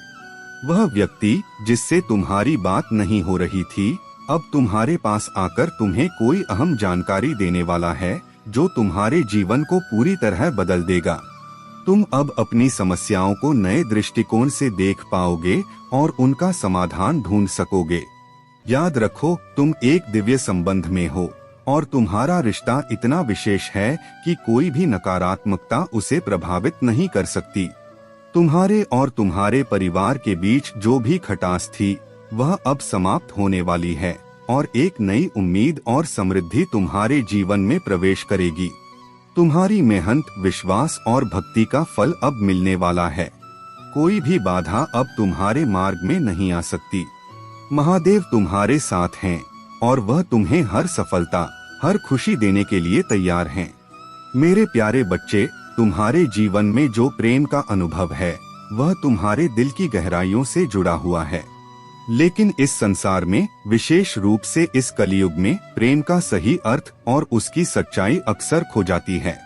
वह व्यक्ति जिससे तुम्हारी बात नहीं हो रही थी, अब तुम्हारे पास आकर तुम्हें कोई अहम जानकारी देने वाला है, जो तुम्हारे जीवन को पूरी तरह बदल देगा। तुम अब अपनी समस्याओं को नए दृष्टिकोण से देख पाओगे और उनका समाधान ढूंढ सकोगे। याद रखो, तुम एक दिव्य संबंध में हो और तुम्हारा रिश्ता इतना विशेष है कि कोई भी नकारात्मकता उसे प्रभावित नहीं कर सकती। तुम्हारे और तुम्हारे परिवार के बीच जो भी खटास थी, वह अब समाप्त होने वाली है और एक नई उम्मीद और समृद्धि तुम्हारे जीवन में प्रवेश करेगी। तुम्हारी मेहनत, विश्वास और भक्ति का फल अब मिलने वाला है। कोई भी बाधा अब तुम्हारे मार्ग में नहीं आ सकती। महादेव तुम्हारे साथ हैं और वह तुम्हें हर सफलता, हर खुशी देने के लिए तैयार हैं। मेरे प्यारे बच्चे, तुम्हारे जीवन में जो प्रेम का अनुभव है, वह तुम्हारे दिल की गहराइयों से जुड़ा हुआ है। लेकिन इस संसार में, विशेष रूप से इस कलयुग में, प्रेम का सही अर्थ और उसकी सच्चाई अक्सर खो जाती है।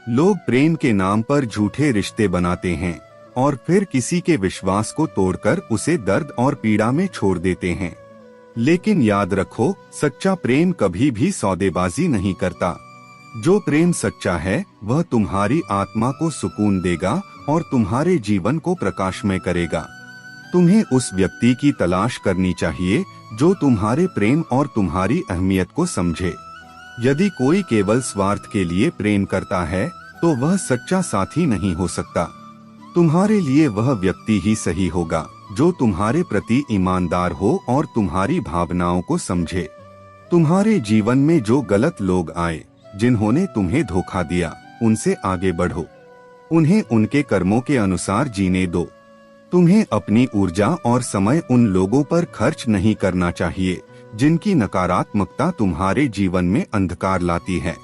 लोग प्रेम के नाम पर झूठे रिश्ते बनाते हैं और फिर किसी के विश्वास को तोड़कर उसे दर्द और पीड़ा में छोड़ देते हैं। लेकिन याद रखो, सच्चा प्रेम कभी भी सौदेबाजी नहीं करता। जो प्रेम सच्चा है वह तुम्हारी आत्मा को सुकून देगा और तुम्हारे जीवन को प्रकाशमय करेगा। तुम्हें उस व्यक्ति की तलाश करनी चाहिए जो तुम्हारे प्रेम और तुम्हारी अहमियत को समझे। यदि कोई केवल स्वार्थ के लिए प्रेम करता है तो वह सच्चा साथी नहीं हो सकता। तुम्हारे लिए वह व्यक्ति ही सही होगा जो तुम्हारे प्रति ईमानदार हो और तुम्हारी भावनाओं को समझे। तुम्हारे जीवन में जो गलत लोग आए, जिन्होंने तुम्हें धोखा दिया, उनसे आगे बढ़ो। उन्हें उनके कर्मों के अनुसार जीने दो। तुम्हें अपनी ऊर्जा और समय उन लोगों पर खर्च नहीं करना चाहिए जिनकी नकारात्मकता तुम्हारे जीवन में अंधकार लाती है।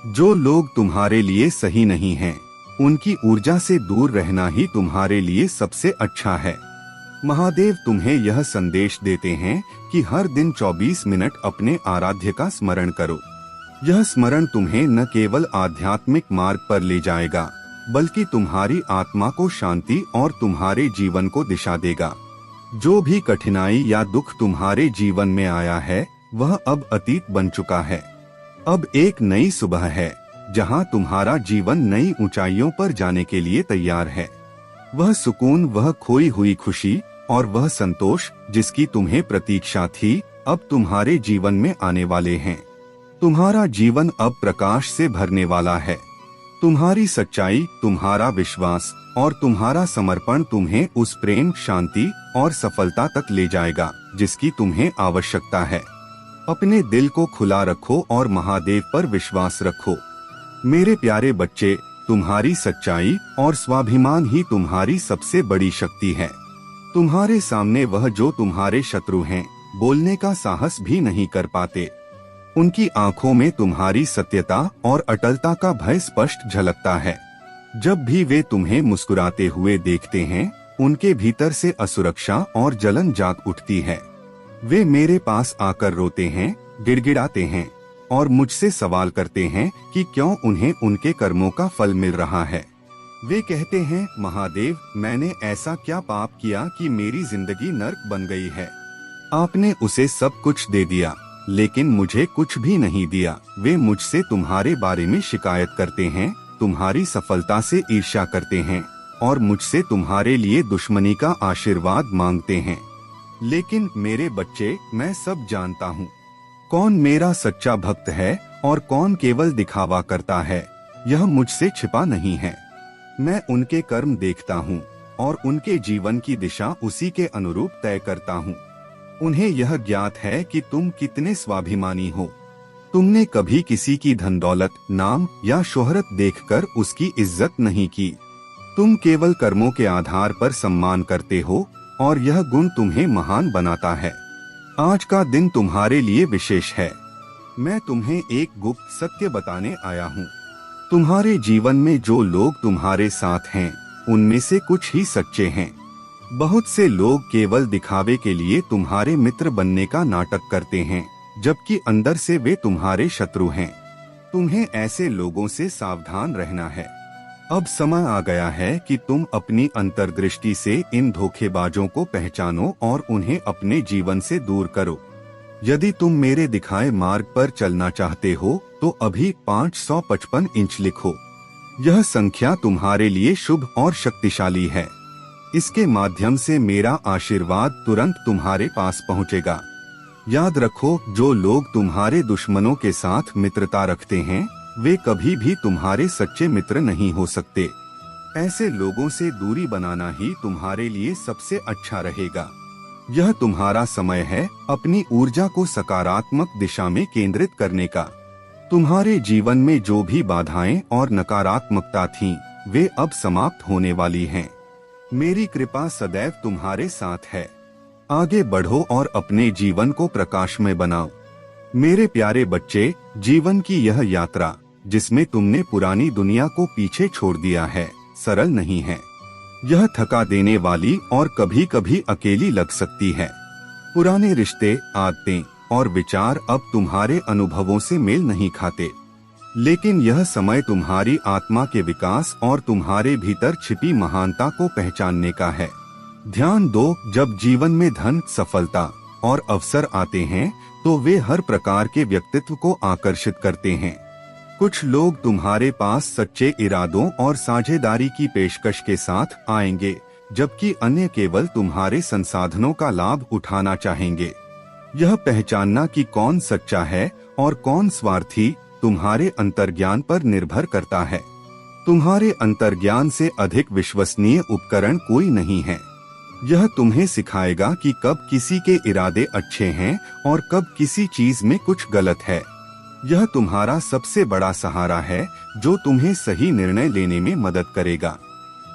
जो लोग तुम्हारे लिए सही नहीं हैं, उनकी ऊर्जा से दूर रहना ही तुम्हारे लिए सबसे अच्छा है। महादेव तुम्हें यह संदेश देते हैं कि हर दिन 24 मिनट अपने आराध्य का स्मरण करो। यह स्मरण तुम्हें न केवल आध्यात्मिक मार्ग पर ले जाएगा, बल्कि तुम्हारी आत्मा को शांति और तुम्हारे जीवन को दिशा देगा। जो भी कठिनाई या दुख तुम्हारे जीवन में आया है वह अब अतीत बन चुका है। अब एक नई सुबह है जहां तुम्हारा जीवन नई ऊंचाइयों पर जाने के लिए तैयार है। वह सुकून, वह खोई हुई खुशी और वह संतोष जिसकी तुम्हें प्रतीक्षा थी, अब तुम्हारे जीवन में आने वाले हैं। तुम्हारा जीवन अब प्रकाश से भरने वाला है। तुम्हारी सच्चाई, तुम्हारा विश्वास और तुम्हारा समर्पण तुम्हें उस प्रेम, शांति और सफलता तक ले जाएगा जिसकी तुम्हें आवश्यकता है। अपने दिल को खुला रखो और महादेव पर विश्वास रखो। मेरे प्यारे बच्चे, तुम्हारी सच्चाई और स्वाभिमान ही तुम्हारी सबसे बड़ी शक्ति है। तुम्हारे सामने वह जो तुम्हारे शत्रु हैं, बोलने का साहस भी नहीं कर पाते। उनकी आंखों में तुम्हारी सत्यता और अटलता का भय स्पष्ट झलकता है। जब भी वे तुम्हें मुस्कुराते हुए देखते हैं, उनके भीतर से असुरक्षा और जलन जाग उठती है। वे मेरे पास आकर रोते हैं, गिड़गिड़ाते हैं और मुझसे सवाल करते हैं कि क्यों उन्हें उनके कर्मों का फल मिल रहा है। वे कहते हैं, महादेव, मैंने ऐसा क्या पाप किया कि मेरी जिंदगी नर्क बन गई है। आपने उसे सब कुछ दे दिया लेकिन मुझे कुछ भी नहीं दिया। वे मुझसे तुम्हारे बारे में शिकायत करते हैं, तुम्हारी सफलता से ईर्ष्या करते हैं और मुझसे तुम्हारे लिए दुश्मनी का आशीर्वाद मांगते हैं। लेकिन मेरे बच्चे, मैं सब जानता हूँ। कौन मेरा सच्चा भक्त है और कौन केवल दिखावा करता है, यह मुझसे छिपा नहीं है। मैं उनके कर्म देखता हूँ और उनके जीवन की दिशा उसी के अनुरूप तय करता हूँ। उन्हें यह ज्ञात है कि तुम कितने स्वाभिमानी हो। तुमने कभी किसी की धन दौलत, नाम या शोहरत देखकर उसकी इज्जत नहीं की। तुम केवल कर्मों के आधार पर सम्मान करते हो और यह गुण तुम्हें महान बनाता है। आज का दिन तुम्हारे लिए विशेष है। मैं तुम्हें एक गुप्त सत्य बताने आया हूँ। तुम्हारे जीवन में जो लोग तुम्हारे साथ हैं, उनमें से कुछ ही सच्चे हैं। बहुत से लोग केवल दिखावे के लिए तुम्हारे मित्र बनने का नाटक करते हैं, जबकि अंदर से वे तुम्हारे शत्रु हैं। तुम्हें ऐसे लोगों से सावधान रहना है। अब समय आ गया है कि तुम अपनी अंतर्दृष्टि से इन धोखेबाजों को पहचानो और उन्हें अपने जीवन से दूर करो। यदि तुम मेरे दिखाए मार्ग पर चलना चाहते हो तो अभी 555 इंच लिखो। यह संख्या तुम्हारे लिए शुभ और शक्तिशाली है। इसके माध्यम से मेरा आशीर्वाद तुरंत तुम्हारे पास पहुंचेगा। याद रखो, जो लोग तुम्हारे दुश्मनों के साथ मित्रता रखते हैं, वे कभी भी तुम्हारे सच्चे मित्र नहीं हो सकते। ऐसे लोगों से दूरी बनाना ही तुम्हारे लिए सबसे अच्छा रहेगा। यह तुम्हारा समय है अपनी ऊर्जा को सकारात्मक दिशा में केंद्रित करने का। तुम्हारे जीवन में जो भी बाधाएं और नकारात्मकता थीं, वे अब समाप्त होने वाली हैं। मेरी कृपा सदैव तुम्हारे साथ है। आगे बढ़ो और अपने जीवन को प्रकाशमय बनाओ। मेरे प्यारे बच्चे, जीवन की यह यात्रा जिसमें तुमने पुरानी दुनिया को पीछे छोड़ दिया है, सरल नहीं है। यह थका देने वाली और कभी कभी अकेली लग सकती है। पुराने रिश्ते, आदतें और विचार अब तुम्हारे अनुभवों से मेल नहीं खाते। लेकिन यह समय तुम्हारी आत्मा के विकास और तुम्हारे भीतर छिपी महानता को पहचानने का है। ध्यान दो, जब जीवन में धन, सफलता और अवसर आते हैं तो वे हर प्रकार के व्यक्तित्व को आकर्षित करते हैं। कुछ लोग तुम्हारे पास सच्चे इरादों और साझेदारी की पेशकश के साथ आएंगे, जबकि अन्य केवल तुम्हारे संसाधनों का लाभ उठाना चाहेंगे। यह पहचानना कि कौन सच्चा है और कौन स्वार्थी तुम्हारे अंतर्ज्ञान पर निर्भर करता है। तुम्हारे अंतर्ज्ञान से अधिक विश्वसनीय उपकरण कोई नहीं है। यह तुम्हें सिखाएगा कि कब किसी के इरादे अच्छे हैं और कब किसी चीज में कुछ गलत है। यह तुम्हारा सबसे बड़ा सहारा है जो तुम्हें सही निर्णय लेने में मदद करेगा।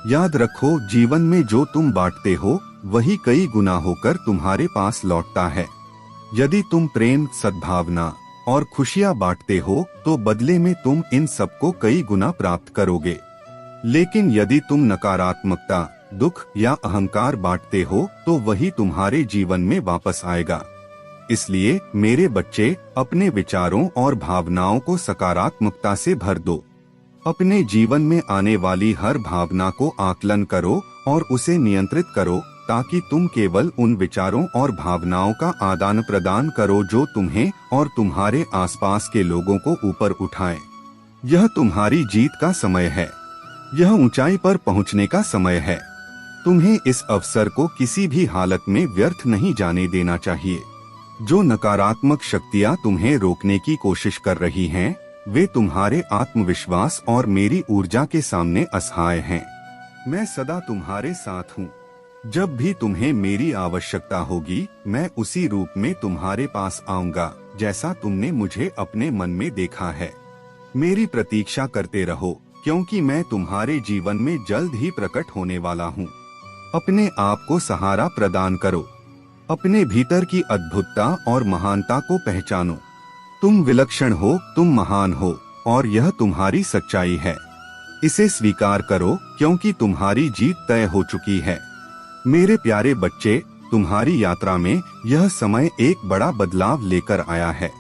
याद रखो, जीवन में जो तुम बांटते हो वही कई गुना होकर तुम्हारे पास लौटता है। यदि तुम प्रेम, सद्भावना और खुशियां बांटते हो तो बदले में तुम इन सबको कई गुना प्राप्त करोगे। लेकिन यदि तुम नकारात्मकता, दुख या अहंकार बांटते हो तो वही तुम्हारे जीवन में वापस आएगा। इसलिए मेरे बच्चे, अपने विचारों और भावनाओं को सकारात्मकता से भर दो। अपने जीवन में आने वाली हर भावना को आकलन करो और उसे नियंत्रित करो, ताकि तुम केवल उन विचारों और भावनाओं का आदान प्रदान करो जो तुम्हें और तुम्हारे आसपास के लोगों को ऊपर उठाएं। यह तुम्हारी जीत का समय है। यह ऊंचाई पर पहुंचने का समय है। तुम्हें इस अवसर को किसी भी हालत में व्यर्थ नहीं जाने देना चाहिए। जो नकारात्मक शक्तियां तुम्हें रोकने की कोशिश कर रही हैं, वे तुम्हारे आत्मविश्वास और मेरी ऊर्जा के सामने असहाय हैं। मैं सदा तुम्हारे साथ हूँ। जब भी तुम्हें मेरी आवश्यकता होगी, मैं उसी रूप में तुम्हारे पास आऊंगा जैसा तुमने मुझे अपने मन में देखा है। मेरी प्रतीक्षा करते रहो, क्योंकि मैं तुम्हारे जीवन में जल्द ही प्रकट होने वाला हूँ। अपने आप को सहारा प्रदान करो। अपने भीतर की अद्भुतता और महानता को पहचानो। तुम विलक्षण हो, तुम महान हो और यह तुम्हारी सच्चाई है। इसे स्वीकार करो, क्योंकि तुम्हारी जीत तय हो चुकी है। मेरे प्यारे बच्चे, तुम्हारी यात्रा में यह समय एक बड़ा बदलाव लेकर आया है।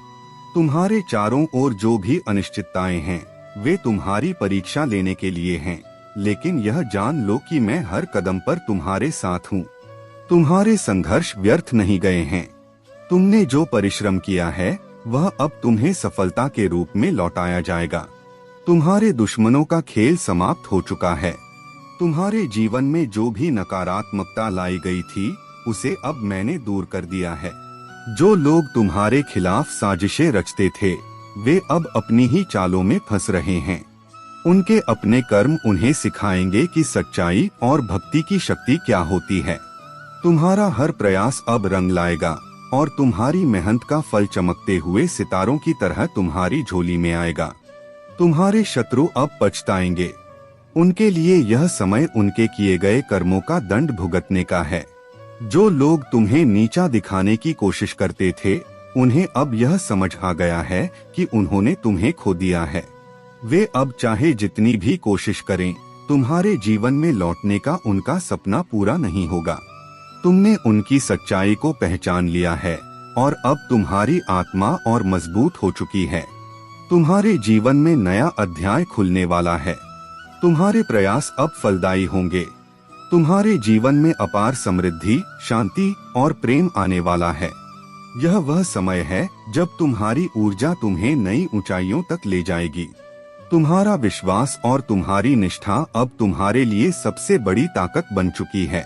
तुम्हारे चारों ओर जो भी अनिश्चितताएं हैं, वे तुम्हारी परीक्षा लेने के लिए हैं। लेकिन यह जान लो कि मैं हर कदम पर तुम्हारे साथ हूँ। तुम्हारे संघर्ष व्यर्थ नहीं गए हैं। तुमने जो परिश्रम किया है वह अब तुम्हें सफलता के रूप में लौटाया जाएगा। तुम्हारे दुश्मनों का खेल समाप्त हो चुका है। तुम्हारे जीवन में जो भी नकारात्मकता लाई गई थी, उसे अब मैंने दूर कर दिया है। जो लोग तुम्हारे खिलाफ साजिशें रचते थे, वे अब अपनी ही चालों में फंस रहे हैं। उनके अपने कर्म उन्हें सिखाएंगे कि सच्चाई और भक्ति की शक्ति क्या होती है। तुम्हारा हर प्रयास अब रंग लाएगा और तुम्हारी मेहनत का फल चमकते हुए सितारों की तरह तुम्हारी झोली में आएगा। तुम्हारे शत्रु अब पछताएंगे। उनके लिए यह समय उनके किए गए कर्मों का दंड भुगतने का है। जो लोग तुम्हें नीचा दिखाने की कोशिश करते थे, उन्हें अब यह समझ आ गया है कि उन्होंने तुम्हें खो दिया है। वे अब चाहे जितनी भी कोशिश करें, तुम्हारे जीवन में लौटने का उनका सपना पूरा नहीं होगा। तुमने उनकी सच्चाई को पहचान लिया है और अब तुम्हारी आत्मा और मजबूत हो चुकी है। तुम्हारे जीवन में नया अध्याय खुलने वाला है। तुम्हारे प्रयास अब फलदायी होंगे। तुम्हारे जीवन में अपार समृद्धि, शांति और प्रेम आने वाला है। यह वह समय है जब तुम्हारी ऊर्जा तुम्हें नई ऊंचाइयों तक ले जाएगी। तुम्हारा विश्वास और तुम्हारी निष्ठा अब तुम्हारे लिए सबसे बड़ी ताकत बन चुकी है।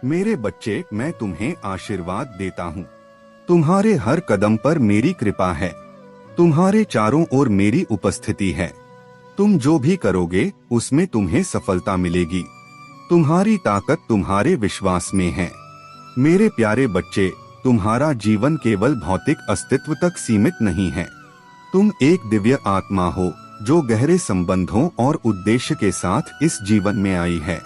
मेरे बच्चे, मैं तुम्हें आशीर्वाद देता हूँ। तुम्हारे हर कदम पर मेरी कृपा है। तुम्हारे चारों ओर मेरी उपस्थिति है। तुम जो भी करोगे उसमें तुम्हें सफलता मिलेगी। तुम्हारी ताकत तुम्हारे विश्वास में है। मेरे प्यारे बच्चे, तुम्हारा जीवन केवल भौतिक अस्तित्व तक सीमित नहीं है। तुम एक दिव्य आत्मा हो जो गहरे संबंधों और उद्देश्य के साथ इस जीवन में आई है।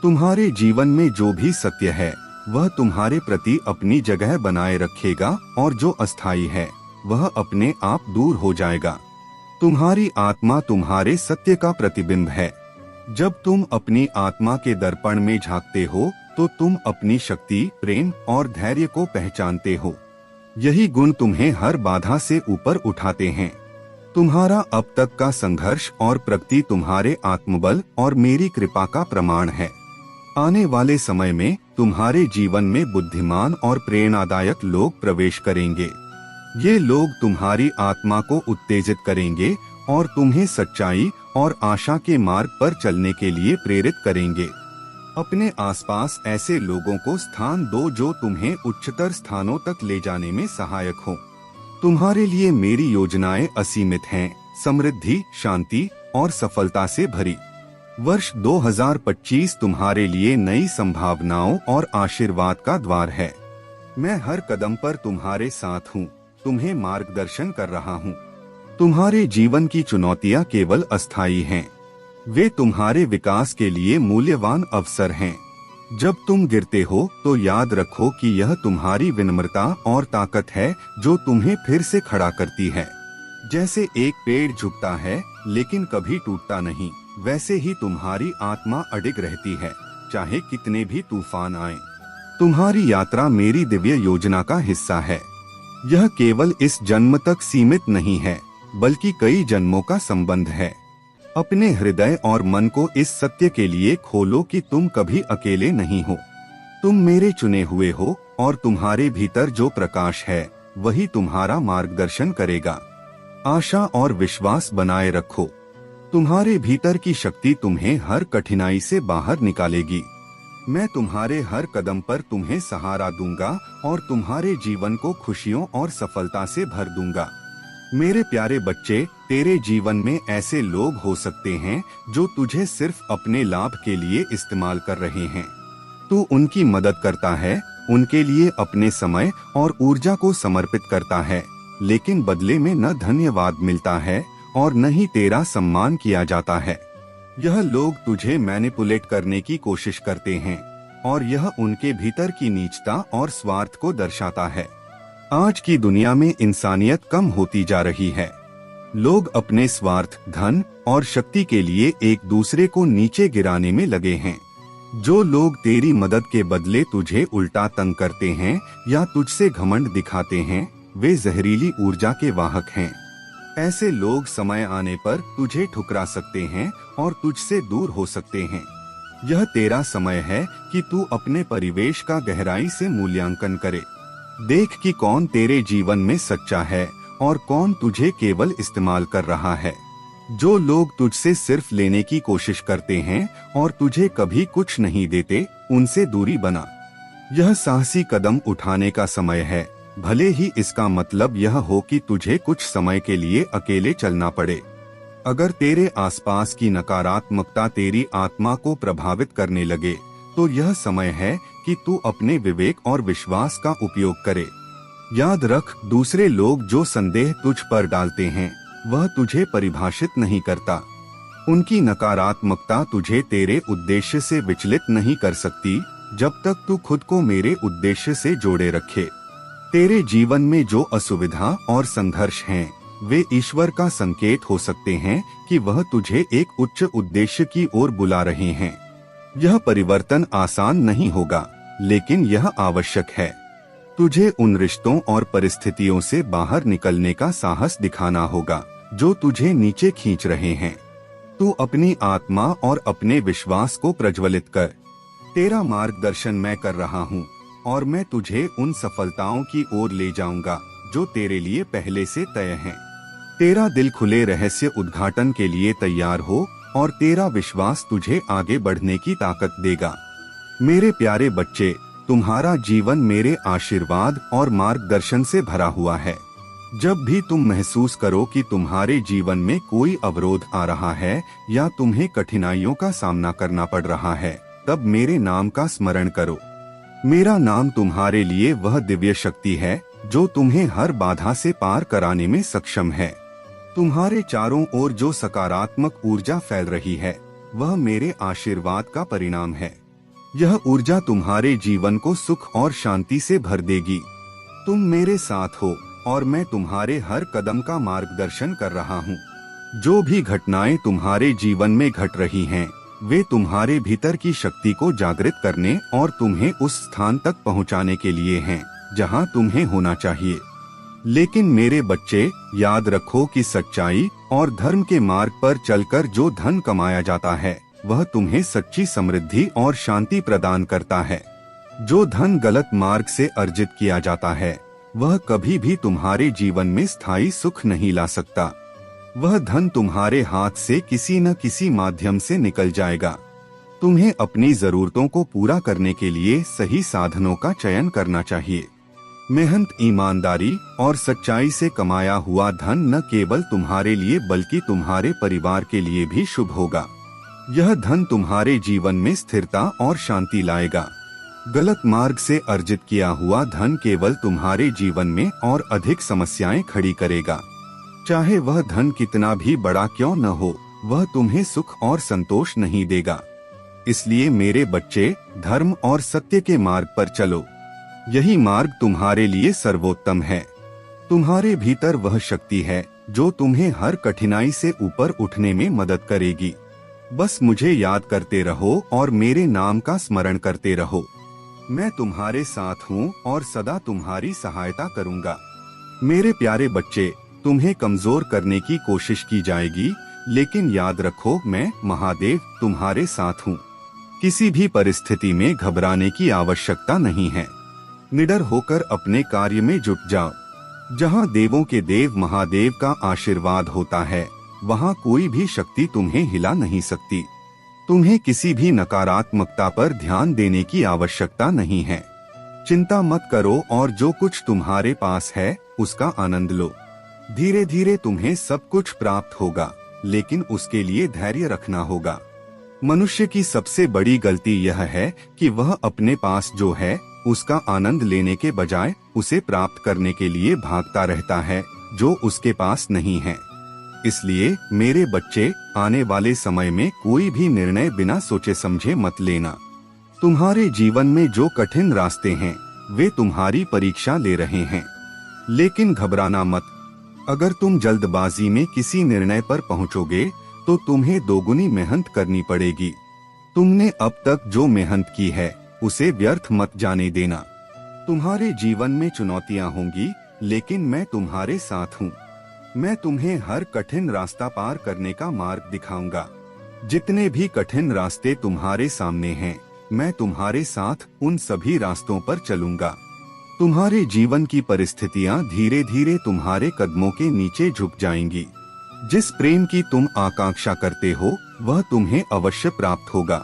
तुम्हारे जीवन में जो भी सत्य है वह तुम्हारे प्रति अपनी जगह बनाए रखेगा और जो अस्थायी है वह अपने आप दूर हो जाएगा। तुम्हारी आत्मा तुम्हारे सत्य का प्रतिबिंब है। जब तुम अपनी आत्मा के दर्पण में झांकते हो तो तुम अपनी शक्ति, प्रेम और धैर्य को पहचानते हो। यही गुण तुम्हें हर बाधा से ऊपर उठाते हैं। तुम्हारा अब तक का संघर्ष और प्रगति तुम्हारे आत्मबल और मेरी कृपा का प्रमाण है। आने वाले समय में तुम्हारे जीवन में बुद्धिमान और प्रेरणादायक लोग प्रवेश करेंगे। ये लोग तुम्हारी आत्मा को उत्तेजित करेंगे और तुम्हें सच्चाई और आशा के मार्ग पर चलने के लिए प्रेरित करेंगे। अपने आसपास ऐसे लोगों को स्थान दो जो तुम्हें उच्चतर स्थानों तक ले जाने में सहायक हो। तुम्हारे लिए मेरी योजनाएं असीमित हैं, समृद्धि, शांति और सफलता से भरी। वर्ष 2025 तुम्हारे लिए नई संभावनाओं और आशीर्वाद का द्वार है। मैं हर कदम पर तुम्हारे साथ हूँ, तुम्हें मार्गदर्शन कर रहा हूँ। तुम्हारे जीवन की चुनौतियाँ केवल अस्थायी हैं, वे तुम्हारे विकास के लिए मूल्यवान अवसर हैं। जब तुम गिरते हो तो याद रखो कि यह तुम्हारी विनम्रता और ताकत है जो तुम्हें फिर से खड़ा करती है। जैसे एक पेड़ झुकता है लेकिन कभी टूटता नहीं, वैसे ही तुम्हारी आत्मा अडिग रहती है, चाहे कितने भी तूफान आए। तुम्हारी यात्रा मेरी दिव्य योजना का हिस्सा है। यह केवल इस जन्म तक सीमित नहीं है, बल्कि कई जन्मों का संबंध है। अपने हृदय और मन को इस सत्य के लिए खोलो कि तुम कभी अकेले नहीं हो। तुम मेरे चुने हुए हो और तुम्हारे भीतर जो प्रकाश है वही तुम्हारा मार्गदर्शन करेगा। आशा और विश्वास बनाए रखो। तुम्हारे भीतर की शक्ति तुम्हें हर कठिनाई से बाहर निकालेगी। मैं तुम्हारे हर कदम पर तुम्हें सहारा दूंगा और तुम्हारे जीवन को खुशियों और सफलता से भर दूंगा। मेरे प्यारे बच्चे, तेरे जीवन में ऐसे लोग हो सकते हैं जो तुझे सिर्फ अपने लाभ के लिए इस्तेमाल कर रहे हैं। तू उनकी मदद करता है, उनके लिए अपने समय और ऊर्जा को समर्पित करता है, लेकिन बदले में न धन्यवाद मिलता है और न ही तेरा सम्मान किया जाता है। यह लोग तुझे मैनिपुलेट करने की कोशिश करते हैं और यह उनके भीतर की नीचता और स्वार्थ को दर्शाता है। आज की दुनिया में इंसानियत कम होती जा रही है। लोग अपने स्वार्थ, धन और शक्ति के लिए एक दूसरे को नीचे गिराने में लगे हैं। जो लोग तेरी मदद के बदले तुझे उल्टा तंग करते हैं या तुझसे घमंड दिखाते हैं, वे जहरीली ऊर्जा के वाहक हैं। ऐसे लोग समय आने पर तुझे ठुकरा सकते हैं और तुझसे दूर हो सकते हैं। यह तेरा समय है कि तू अपने परिवेश का गहराई से मूल्यांकन करे। देख कि कौन तेरे जीवन में सच्चा है और कौन तुझे केवल इस्तेमाल कर रहा है। जो लोग तुझसे सिर्फ लेने की कोशिश करते हैं और तुझे कभी कुछ नहीं देते, उनसे दूरी बना। यह साहसी कदम उठाने का समय है, भले ही इसका मतलब यह हो कि तुझे कुछ समय के लिए अकेले चलना पड़े। अगर तेरे आसपास की नकारात्मकता तेरी आत्मा को प्रभावित करने लगे, तो यह समय है कि तू अपने विवेक और विश्वास का उपयोग करे। याद रख, दूसरे लोग जो संदेह तुझ पर डालते हैं, वह तुझे परिभाषित नहीं करता। उनकी नकारात्मकता तुझे तेरे उद्देश्य से विचलित नहीं कर सकती, जब तक तू खुद को मेरे उद्देश्य से जोड़े रखे। तेरे जीवन में जो असुविधा और संघर्ष हैं, वे ईश्वर का संकेत हो सकते हैं कि वह तुझे एक उच्च उद्देश्य की ओर बुला रहे हैं। यह परिवर्तन आसान नहीं होगा, लेकिन यह आवश्यक है। तुझे उन रिश्तों और परिस्थितियों से बाहर निकलने का साहस दिखाना होगा जो तुझे नीचे खींच रहे हैं। तू अपनी आत्मा और अपने विश्वास को प्रज्वलित कर। तेरा मार्गदर्शन मैं कर रहा हूँ और मैं तुझे उन सफलताओं की ओर ले जाऊंगा जो तेरे लिए पहले से तय हैं। तेरा दिल खुले रहस्य उद्घाटन के लिए तैयार हो और तेरा विश्वास तुझे आगे बढ़ने की ताकत देगा। मेरे प्यारे बच्चे, तुम्हारा जीवन मेरे आशीर्वाद और मार्गदर्शन से भरा हुआ है। जब भी तुम महसूस करो कि तुम्हारे जीवन में कोई अवरोध आ रहा है या तुम्हें कठिनाइयों का सामना करना पड़ रहा है, तब मेरे नाम का स्मरण करो। मेरा नाम तुम्हारे लिए वह दिव्य शक्ति है जो तुम्हें हर बाधा से पार कराने में सक्षम है। तुम्हारे चारों ओर जो सकारात्मक ऊर्जा फैल रही है, वह मेरे आशीर्वाद का परिणाम है। यह ऊर्जा तुम्हारे जीवन को सुख और शांति से भर देगी। तुम मेरे साथ हो और मैं तुम्हारे हर कदम का मार्गदर्शन कर रहा हूँ। जो भी घटनाएं तुम्हारे जीवन में घट रही हैं, वे तुम्हारे भीतर की शक्ति को जागृत करने और तुम्हें उस स्थान तक पहुँचाने के लिए हैं जहाँ तुम्हें होना चाहिए। लेकिन मेरे बच्चे, याद रखो कि सच्चाई और धर्म के मार्ग पर चलकर जो धन कमाया जाता है वह तुम्हें सच्ची समृद्धि और शांति प्रदान करता है। जो धन गलत मार्ग से अर्जित किया जाता है वह कभी भी तुम्हारे जीवन में स्थायी सुख नहीं ला सकता। वह धन तुम्हारे हाथ से किसी न किसी माध्यम से निकल जाएगा। तुम्हें अपनी जरूरतों को पूरा करने के लिए सही साधनों का चयन करना चाहिए। मेहनत, ईमानदारी और सच्चाई से कमाया हुआ धन न केवल तुम्हारे लिए बल्कि तुम्हारे परिवार के लिए भी शुभ होगा। यह धन तुम्हारे जीवन में स्थिरता और शांति लाएगा। गलत मार्ग से अर्जित किया हुआ धन केवल तुम्हारे जीवन में और अधिक समस्याएं खड़ी करेगा। चाहे वह धन कितना भी बड़ा क्यों न हो, वह तुम्हें सुख और संतोष नहीं देगा। इसलिए मेरे बच्चे, धर्म और सत्य के मार्ग पर चलो। यही मार्ग तुम्हारे लिए सर्वोत्तम है। तुम्हारे भीतर वह शक्ति है जो तुम्हें हर कठिनाई से ऊपर उठने में मदद करेगी। बस मुझे याद करते रहो और मेरे नाम का स्मरण करते रहो। मैं तुम्हारे साथ हूँ और सदा तुम्हारी सहायता करूँगा। मेरे प्यारे बच्चे, तुम्हें कमजोर करने की कोशिश की जाएगी, लेकिन याद रखो, मैं महादेव तुम्हारे साथ हूँ। किसी भी परिस्थिति में घबराने की आवश्यकता नहीं है। निडर होकर अपने कार्य में जुट जाओ। जहाँ देवों के देव महादेव का आशीर्वाद होता है, वहाँ कोई भी शक्ति तुम्हें हिला नहीं सकती। तुम्हें किसी भी नकारात्मकता पर ध्यान देने की आवश्यकता नहीं है। चिंता मत करो और जो कुछ तुम्हारे पास है उसका आनंद लो। धीरे धीरे तुम्हें सब कुछ प्राप्त होगा, लेकिन उसके लिए धैर्य रखना होगा। मनुष्य की सबसे बड़ी गलती यह है कि वह अपने पास जो है उसका आनंद लेने के बजाय उसे प्राप्त करने के लिए भागता रहता है जो उसके पास नहीं है। इसलिए मेरे बच्चे, आने वाले समय में कोई भी निर्णय बिना सोचे समझे मत लेना। तुम्हारे जीवन में जो कठिन रास्ते हैं वे तुम्हारी परीक्षा ले रहे हैं, लेकिन घबराना मत। अगर तुम जल्दबाजी में किसी निर्णय पर पहुंचोगे तो तुम्हें दोगुनी मेहनत करनी पड़ेगी। तुमने अब तक जो मेहनत की है उसे व्यर्थ मत जाने देना। तुम्हारे जीवन में चुनौतियां होंगी, लेकिन मैं तुम्हारे साथ हूँ। मैं तुम्हें हर कठिन रास्ता पार करने का मार्ग दिखाऊंगा। जितने भी कठिन रास्ते तुम्हारे सामने हैं, मैं तुम्हारे साथ उन सभी रास्तों पर चलूंगा। तुम्हारे जीवन की परिस्थितियां धीरे धीरे तुम्हारे कदमों के नीचे झुक जाएंगी। जिस प्रेम की तुम आकांक्षा करते हो वह तुम्हें अवश्य प्राप्त होगा।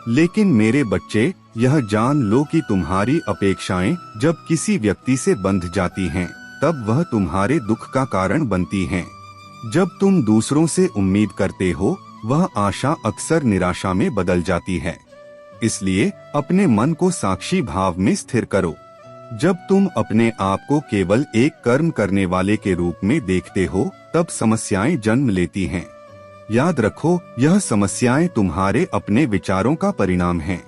लेकिन मेरे बच्चे, यह जान लो कि तुम्हारी अपेक्षाएं जब किसी व्यक्ति से बंध जाती हैं, तब वह तुम्हारे दुख का कारण बनती हैं। जब तुम दूसरों से उम्मीद करते हो, वह आशा अक्सर निराशा में बदल जाती है। इसलिए अपने मन को साक्षी भाव में स्थिर करो। जब तुम अपने आप को केवल एक कर्म करने वाले के रूप में देखते हो, तब समस्याएं जन्म लेती हैं। याद रखो, यह समस्याएं तुम्हारे अपने विचारों का परिणाम हैं।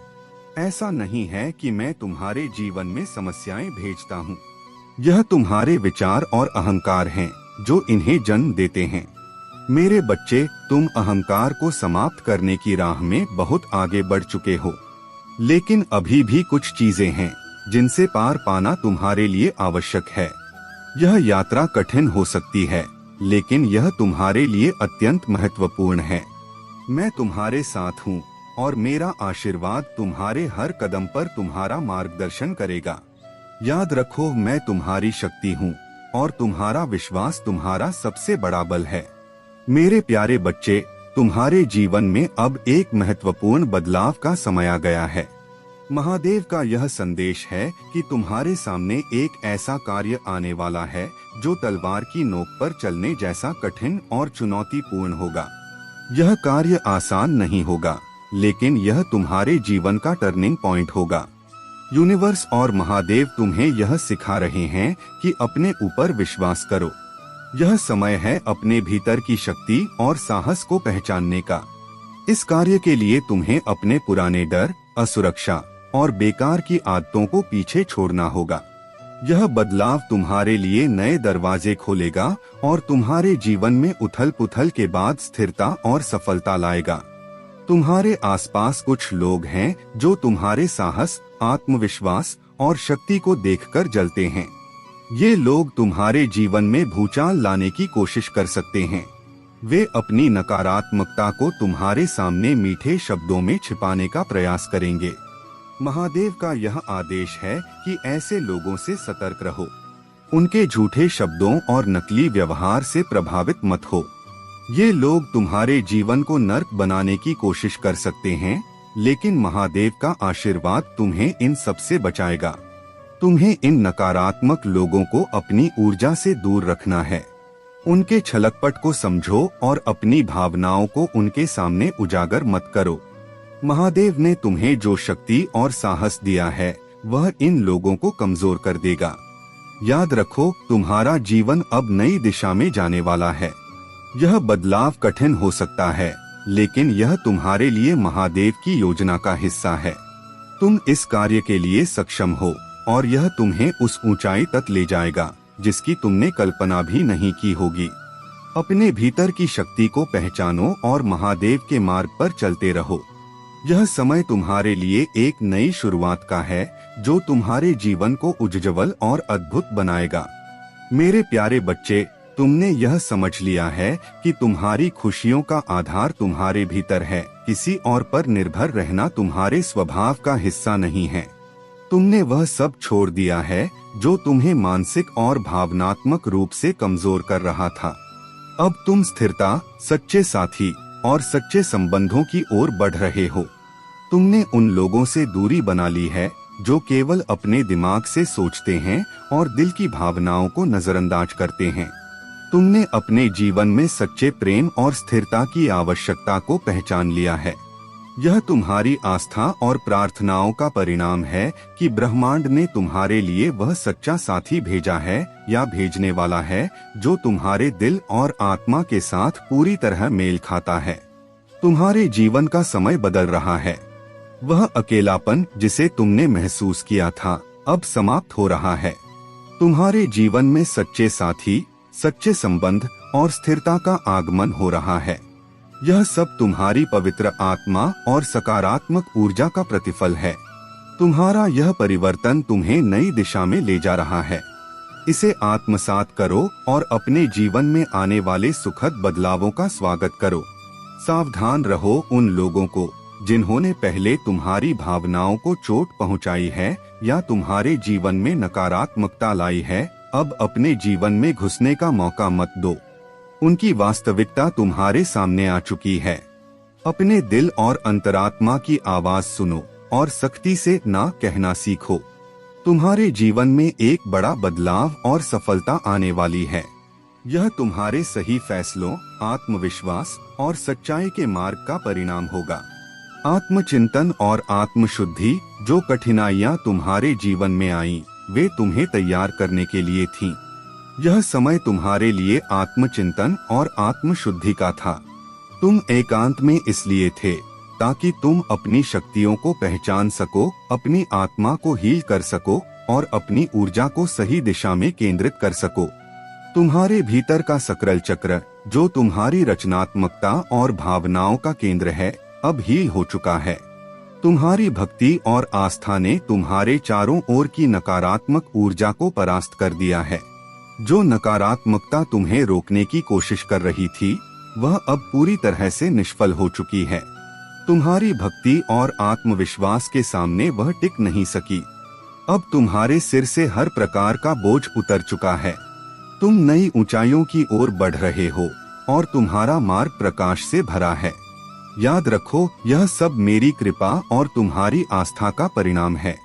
ऐसा नहीं है कि मैं तुम्हारे जीवन में समस्याएं भेजता हूँ। यह तुम्हारे विचार और अहंकार हैं जो इन्हें जन्म देते हैं। मेरे बच्चे, तुम अहंकार को समाप्त करने की राह में बहुत आगे बढ़ चुके हो, लेकिन अभी भी कुछ चीजें हैं जिनसे पार पाना तुम्हारे लिए आवश्यक है। यह यात्रा कठिन हो सकती है, लेकिन यह तुम्हारे लिए अत्यंत महत्वपूर्ण है। मैं तुम्हारे साथ हूँ और मेरा आशीर्वाद तुम्हारे हर कदम पर तुम्हारा मार्गदर्शन करेगा। याद रखो, मैं तुम्हारी शक्ति हूँ और तुम्हारा विश्वास तुम्हारा सबसे बड़ा बल है। मेरे प्यारे बच्चे, तुम्हारे जीवन में अब एक महत्वपूर्ण बदलाव का समय आ गया है। महादेव का यह संदेश है कि तुम्हारे सामने एक ऐसा कार्य आने वाला है जो तलवार की नोक पर चलने जैसा कठिन और चुनौतीपूर्ण होगा। यह कार्य आसान नहीं होगा, लेकिन यह तुम्हारे जीवन का टर्निंग पॉइंट होगा। यूनिवर्स और महादेव तुम्हें यह सिखा रहे हैं कि अपने ऊपर विश्वास करो। यह समय है अपने भीतर की शक्ति और साहस को पहचानने का। इस कार्य के लिए तुम्हें अपने पुराने डर, असुरक्षा और बेकार की आदतों को पीछे छोड़ना होगा। यह बदलाव तुम्हारे लिए नए दरवाजे खोलेगा और तुम्हारे जीवन में उथल-पुथल के बाद स्थिरता और सफलता लाएगा। तुम्हारे आसपास कुछ लोग हैं जो तुम्हारे साहस, आत्मविश्वास और शक्ति को देखकर जलते हैं। ये लोग तुम्हारे जीवन में भूचाल लाने की कोशिश कर सकते हैं। वे अपनी नकारात्मकता को तुम्हारे सामने मीठे शब्दों में छिपाने का प्रयास करेंगे। महादेव का यह आदेश है कि ऐसे लोगों से सतर्क रहो। उनके झूठे शब्दों और नकली व्यवहार से प्रभावित मत हो। ये लोग तुम्हारे जीवन को नर्क बनाने की कोशिश कर सकते हैं, लेकिन महादेव का आशीर्वाद तुम्हें इन सब से बचाएगा। तुम्हें इन नकारात्मक लोगों को अपनी ऊर्जा से दूर रखना है। उनके छलकपट को समझो और अपनी भावनाओं को उनके सामने उजागर मत करो। महादेव ने तुम्हें जो शक्ति और साहस दिया है, वह इन लोगों को कमजोर कर देगा। याद रखो, तुम्हारा जीवन अब नई दिशा में जाने वाला है। यह बदलाव कठिन हो सकता है, लेकिन यह तुम्हारे लिए महादेव की योजना का हिस्सा है। तुम इस कार्य के लिए सक्षम हो और यह तुम्हें उस ऊंचाई तक ले जाएगा जिसकी तुमने कल्पना भी नहीं की होगी। अपने भीतर की शक्ति को पहचानो और महादेव के मार्ग पर चलते रहो। यह समय तुम्हारे लिए एक नई शुरुआत का है, जो तुम्हारे जीवन को उज्ज्वल और अद्भुत बनाएगा। मेरे प्यारे बच्चे, तुमने यह समझ लिया है कि तुम्हारी खुशियों का आधार तुम्हारे भीतर है। किसी और पर निर्भर रहना तुम्हारे स्वभाव का हिस्सा नहीं है। तुमने वह सब छोड़ दिया है जो तुम्हें मानसिक और भावनात्मक रूप से कमजोर कर रहा था। अब तुम स्थिरता, सच्चे साथी और सच्चे संबंधों की ओर बढ़ रहे हो। तुमने उन लोगों से दूरी बना ली है जो केवल अपने दिमाग से सोचते हैं और दिल की भावनाओं को नजरअंदाज करते हैं। तुमने अपने जीवन में सच्चे प्रेम और स्थिरता की आवश्यकता को पहचान लिया है। यह तुम्हारी आस्था और प्रार्थनाओं का परिणाम है कि ब्रह्मांड ने तुम्हारे लिए वह सच्चा साथी भेजा है या भेजने वाला है जो तुम्हारे दिल और आत्मा के साथ पूरी तरह मेल खाता है। तुम्हारे जीवन का समय बदल रहा है। वह अकेलापन जिसे तुमने महसूस किया था, अब समाप्त हो रहा है। तुम्हारे जीवन में सच्चे साथी, सच्चे संबंध और स्थिरता का आगमन हो रहा है। यह सब तुम्हारी पवित्र आत्मा और सकारात्मक ऊर्जा का प्रतिफल है। तुम्हारा यह परिवर्तन तुम्हें नई दिशा में ले जा रहा है। इसे आत्मसात करो और अपने जीवन में आने वाले सुखद बदलावों का स्वागत करो। सावधान रहो उन लोगों को जिन्होंने पहले तुम्हारी भावनाओं को चोट पहुंचाई है या तुम्हारे जीवन में नकारात्मकता लाई है। अब अपने जीवन में घुसने का मौका मत दो। उनकी वास्तविकता तुम्हारे सामने आ चुकी है। अपने दिल और अंतरात्मा की आवाज सुनो और सख्ती से ना कहना सीखो। तुम्हारे जीवन में एक बड़ा बदलाव और सफलता आने वाली है। यह तुम्हारे सही फैसलों, आत्मविश्वास और सच्चाई के मार्ग का परिणाम होगा। आत्मचिंतन और आत्मशुद्धि, जो कठिनाइयाँ तुम्हारे जीवन में आईं, वे तुम्हें तैयार करने के लिए थीं। यह समय तुम्हारे लिए आत्मचिंतन और आत्मशुद्धि का था। तुम एकांत में इसलिए थे ताकि तुम अपनी शक्तियों को पहचान सको, अपनी आत्मा को हील कर सको और अपनी ऊर्जा को सही दिशा में केंद्रित कर सको। तुम्हारे भीतर का सक्रिय चक्र, जो तुम्हारी रचनात्मकता और भावनाओं का केंद्र है, अब हील हो चुका है। तुम्हारी भक्ति और आस्था ने तुम्हारे चारों ओर की नकारात्मक ऊर्जा को परास्त कर दिया है। जो नकारात्मकता तुम्हें रोकने की कोशिश कर रही थी, वह अब पूरी तरह से निष्फल हो चुकी है। तुम्हारी भक्ति और आत्मविश्वास के सामने वह टिक नहीं सकी। अब तुम्हारे सिर से हर प्रकार का बोझ उतर चुका है। तुम नई ऊंचाइयों की ओर बढ़ रहे हो और तुम्हारा मार्ग प्रकाश से भरा है। याद रखो, यह सब मेरी कृपा और तुम्हारी आस्था का परिणाम है।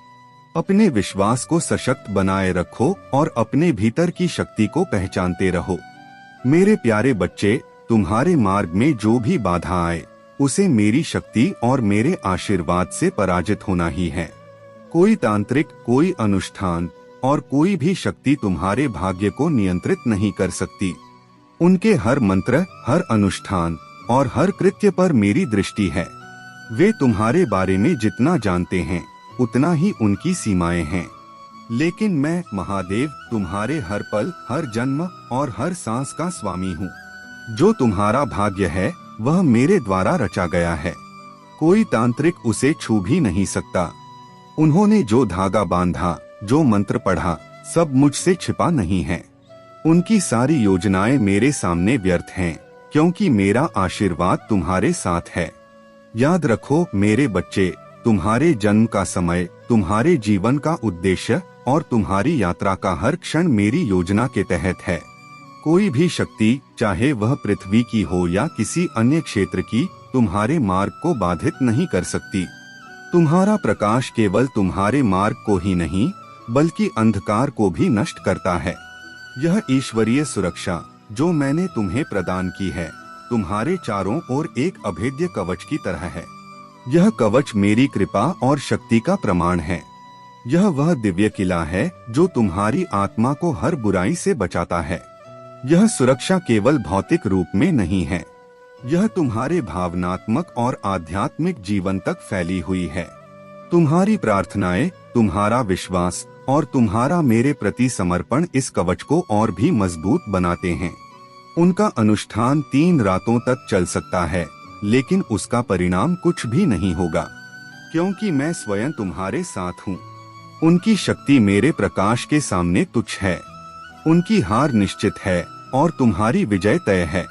अपने विश्वास को सशक्त बनाए रखो और अपने भीतर की शक्ति को पहचानते रहो। मेरे प्यारे बच्चे, तुम्हारे मार्ग में जो भी बाधा आए, उसे मेरी शक्ति और मेरे आशीर्वाद से पराजित होना ही है। कोई तांत्रिक, कोई अनुष्ठान और कोई भी शक्ति तुम्हारे भाग्य को नियंत्रित नहीं कर सकती। उनके हर मंत्र, हर अनुष्ठान और हर कृत्य पर मेरी दृष्टि है। वे तुम्हारे बारे में जितना जानते हैं, उतना ही उनकी सीमाएं हैं। लेकिन मैं महादेव तुम्हारे हर पल, हर जन्म और हर सांस का स्वामी हूँ। जो तुम्हारा भाग्य है, वह मेरे द्वारा रचा गया है। कोई तांत्रिक उसे छू भी नहीं सकता। उन्होंने जो धागा बांधा, जो मंत्र पढ़ा, सब मुझसे छिपा नहीं है। उनकी सारी योजनाएं मेरे सामने व्यर्थ हैं, क्योंकि मेरा आशीर्वाद तुम्हारे साथ है। याद रखो मेरे बच्चे, तुम्हारे जन्म का समय, तुम्हारे जीवन का उद्देश्य और तुम्हारी यात्रा का हर क्षण मेरी योजना के तहत है। कोई भी शक्ति, चाहे वह पृथ्वी की हो या किसी अन्य क्षेत्र की, तुम्हारे मार्ग को बाधित नहीं कर सकती। तुम्हारा प्रकाश केवल तुम्हारे मार्ग को ही नहीं, बल्कि अंधकार को भी नष्ट करता है। यह ईश्वरीय सुरक्षा जो मैंने तुम्हें प्रदान की है, तुम्हारे चारों ओर एक अभेद्य कवच की तरह है। यह कवच मेरी कृपा और शक्ति का प्रमाण है। यह वह दिव्य किला है जो तुम्हारी आत्मा को हर बुराई से बचाता है। यह सुरक्षा केवल भौतिक रूप में नहीं है, यह तुम्हारे भावनात्मक और आध्यात्मिक जीवन तक फैली हुई है। तुम्हारी प्रार्थनाएं, तुम्हारा विश्वास और तुम्हारा मेरे प्रति समर्पण इस कवच को और भी मजबूत बनाते हैं। उनका अनुष्ठान 3 रातों तक चल सकता है, लेकिन उसका परिणाम कुछ भी नहीं होगा, क्योंकि मैं स्वयं तुम्हारे साथ हूँ। उनकी शक्ति मेरे प्रकाश के सामने तुच्छ है। उनकी हार निश्चित है और तुम्हारी विजय तय है।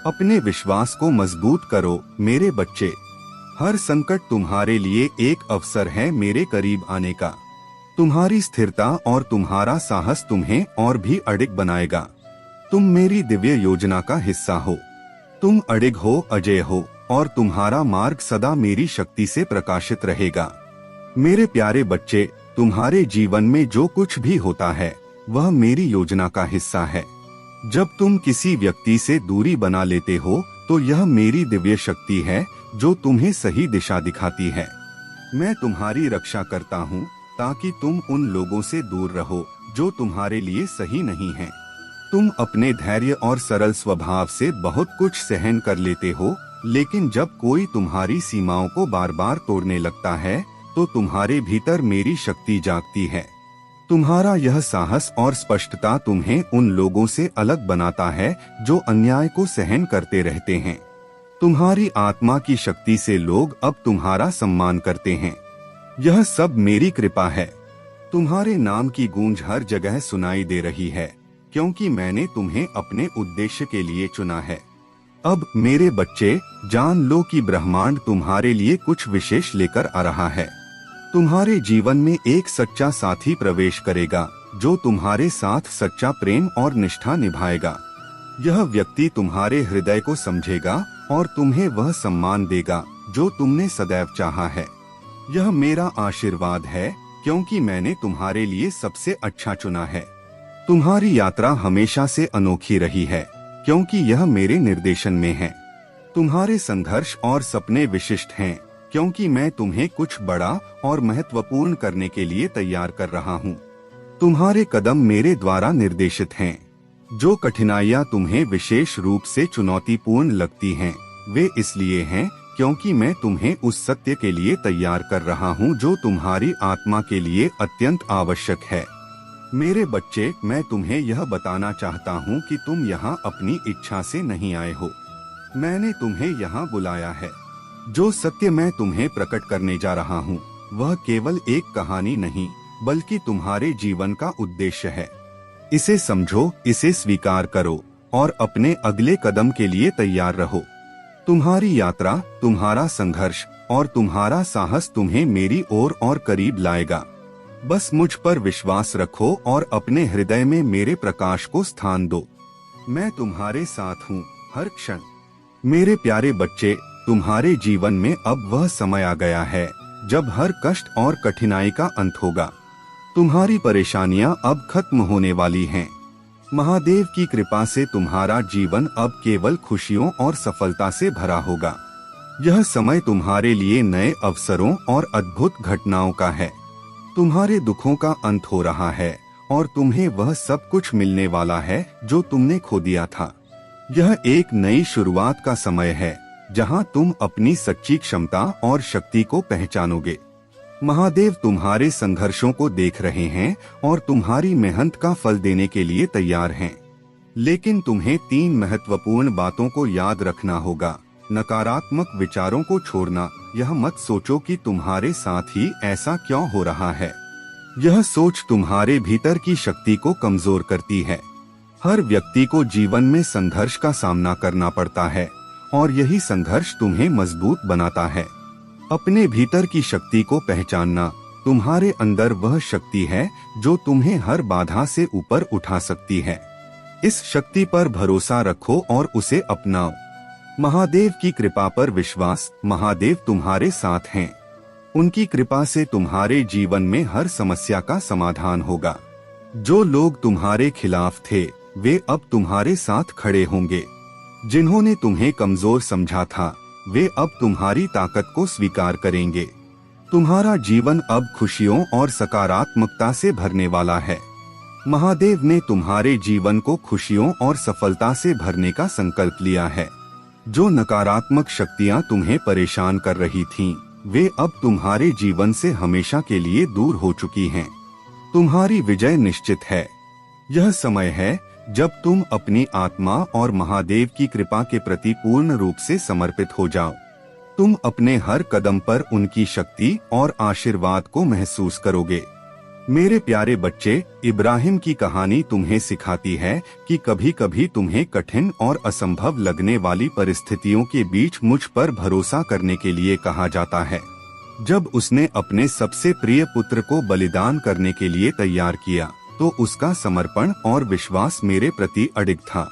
अपने विश्वास को मजबूत करो मेरे बच्चे। हर संकट तुम्हारे लिए एक अवसर है मेरे करीब आने का। तुम्हारी स्थिरता और तुम्हारा साहस तुम्हें और भी अडिग बनाएगा। तुम मेरी दिव्य योजना का हिस्सा हो। तुम अडिग हो, अजय हो और तुम्हारा मार्ग सदा मेरी शक्ति से प्रकाशित रहेगा। मेरे प्यारे बच्चे, तुम्हारे जीवन में जो कुछ भी होता है वह मेरी योजना का हिस्सा है। जब तुम किसी व्यक्ति से दूरी बना लेते हो तो यह मेरी दिव्य शक्ति है जो तुम्हें सही दिशा दिखाती है। मैं तुम्हारी रक्षा करता हूँ ताकि तुम उन लोगों से दूर रहो जो तुम्हारे लिए सही नहीं है। तुम अपने धैर्य और सरल स्वभाव से बहुत कुछ सहन कर लेते हो, लेकिन जब कोई तुम्हारी सीमाओं को बार बार तोड़ने लगता है तो तुम्हारे भीतर मेरी शक्ति जागती है। तुम्हारा यह साहस और स्पष्टता तुम्हें उन लोगों से अलग बनाता है जो अन्याय को सहन करते रहते हैं। तुम्हारी आत्मा की शक्ति से लोग अब तुम्हारा सम्मान करते हैं। यह सब मेरी कृपा है। तुम्हारे नाम की गूंज हर जगह सुनाई दे रही है, क्योंकि मैंने तुम्हें अपने उद्देश्य के लिए चुना है। अब मेरे बच्चे, जान लो कि ब्रह्मांड तुम्हारे लिए कुछ विशेष लेकर आ रहा है। तुम्हारे जीवन में एक सच्चा साथी प्रवेश करेगा जो तुम्हारे साथ सच्चा प्रेम और निष्ठा निभाएगा। यह व्यक्ति तुम्हारे हृदय को समझेगा और तुम्हें वह सम्मान देगा जो तुमने सदैव चाहा है। यह मेरा आशीर्वाद है, क्योंकि मैंने तुम्हारे लिए सबसे अच्छा चुना है। तुम्हारी यात्रा हमेशा से अनोखी रही है, क्योंकि यह मेरे निर्देशन में है। तुम्हारे संघर्ष और सपने विशिष्ट हैं, क्योंकि मैं तुम्हें कुछ बड़ा और महत्वपूर्ण करने के लिए तैयार कर रहा हूँ। तुम्हारे कदम मेरे द्वारा निर्देशित हैं। जो कठिनाइयाँ तुम्हें विशेष रूप से चुनौतीपूर्ण लगती हैं, वे इसलिए हैं क्योंकि मैं तुम्हें उस सत्य के लिए तैयार कर रहा हूँ जो तुम्हारी आत्मा के लिए अत्यंत आवश्यक है। मेरे बच्चे, मैं तुम्हें यह बताना चाहता हूँ कि तुम यहाँ अपनी इच्छा से नहीं आए हो। मैंने तुम्हें यहाँ बुलाया है। जो सत्य मैं तुम्हें प्रकट करने जा रहा हूँ वह केवल एक कहानी नहीं, बल्कि तुम्हारे जीवन का उद्देश्य है। इसे समझो, इसे स्वीकार करो और अपने अगले कदम के लिए तैयार रहो। तुम्हारी यात्रा, तुम्हारा संघर्ष और तुम्हारा साहस तुम्हें मेरी ओर और करीब लाएगा। बस मुझ पर विश्वास रखो और अपने हृदय में मेरे प्रकाश को स्थान दो। मैं तुम्हारे साथ हूँ हर क्षण। मेरे प्यारे बच्चे, तुम्हारे जीवन में अब वह समय आ गया है जब हर कष्ट और कठिनाई का अंत होगा। तुम्हारी परेशानियां अब खत्म होने वाली हैं। महादेव की कृपा से तुम्हारा जीवन अब केवल खुशियों और सफलता से भरा होगा। यह समय तुम्हारे लिए नए अवसरों और अद्भुत घटनाओं का है। तुम्हारे दुखों का अंत हो रहा है और तुम्हें वह सब कुछ मिलने वाला है जो तुमने खो दिया था। यह एक नई शुरुआत का समय है जहां तुम अपनी सच्ची क्षमता और शक्ति को पहचानोगे। महादेव तुम्हारे संघर्षों को देख रहे हैं और तुम्हारी मेहनत का फल देने के लिए तैयार हैं। लेकिन तुम्हें 3 महत्वपूर्ण बातों को याद रखना होगा। नकारात्मक विचारों को छोड़ना। यह मत सोचो कि तुम्हारे साथ ही ऐसा क्यों हो रहा है। यह सोच तुम्हारे भीतर की शक्ति को कमजोर करती है। हर व्यक्ति को जीवन में संघर्ष का सामना करना पड़ता है और यही संघर्ष तुम्हें मजबूत बनाता है। अपने भीतर की शक्ति को पहचानना, तुम्हारे अंदर वह शक्ति है जो तुम्हें हर बाधा से ऊपर उठा सकती है। इस शक्ति पर भरोसा रखो और उसे अपनाओ। महादेव की कृपा पर विश्वास। महादेव तुम्हारे साथ हैं। उनकी कृपा से तुम्हारे जीवन में हर समस्या का समाधान होगा। जो लोग तुम्हारे खिलाफ थे वे अब तुम्हारे साथ खड़े होंगे। जिन्होंने तुम्हें कमजोर समझा था वे अब तुम्हारी ताकत को स्वीकार करेंगे। तुम्हारा जीवन अब खुशियों और सकारात्मकता से भरने वाला है। महादेव ने तुम्हारे जीवन को खुशियों और सफलता से भरने का संकल्प लिया है। जो नकारात्मक शक्तियां तुम्हें परेशान कर रही थीं, वे अब तुम्हारे जीवन से हमेशा के लिए दूर हो चुकी हैं। तुम्हारी विजय निश्चित है। यह समय है जब तुम अपनी आत्मा और महादेव की कृपा के प्रति पूर्ण रूप से समर्पित हो जाओ। तुम अपने हर कदम पर उनकी शक्ति और आशीर्वाद को महसूस करोगे। मेरे प्यारे बच्चे, इब्राहिम की कहानी तुम्हें सिखाती है कि कभी कभी तुम्हें कठिन और असंभव लगने वाली परिस्थितियों के बीच मुझ पर भरोसा करने के लिए कहा जाता है। जब उसने अपने सबसे प्रिय पुत्र को बलिदान करने के लिए तैयार किया तो उसका समर्पण और विश्वास मेरे प्रति अडिग था,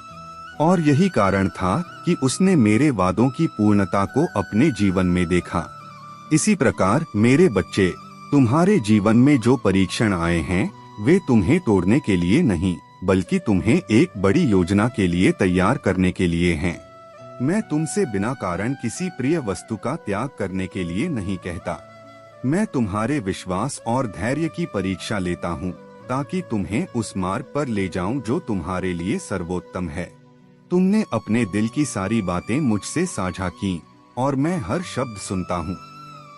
और यही कारण था कि उसने मेरे वादों की पूर्णता को अपने जीवन में देखा। इसी प्रकार मेरे बच्चे, तुम्हारे जीवन में जो परीक्षण आए हैं वे तुम्हें तोड़ने के लिए नहीं बल्कि तुम्हें एक बड़ी योजना के लिए तैयार करने के लिए हैं। मैं तुमसे बिना कारण किसी प्रिय वस्तु का त्याग करने के लिए नहीं कहता। मैं तुम्हारे विश्वास और धैर्य की परीक्षा लेता हूँ ताकि तुम्हें उस मार्ग पर ले जाऊं जो तुम्हारे लिए सर्वोत्तम है। तुमने अपने दिल की सारी बातें मुझसे साझा की और मैं हर शब्द सुनता हूँ।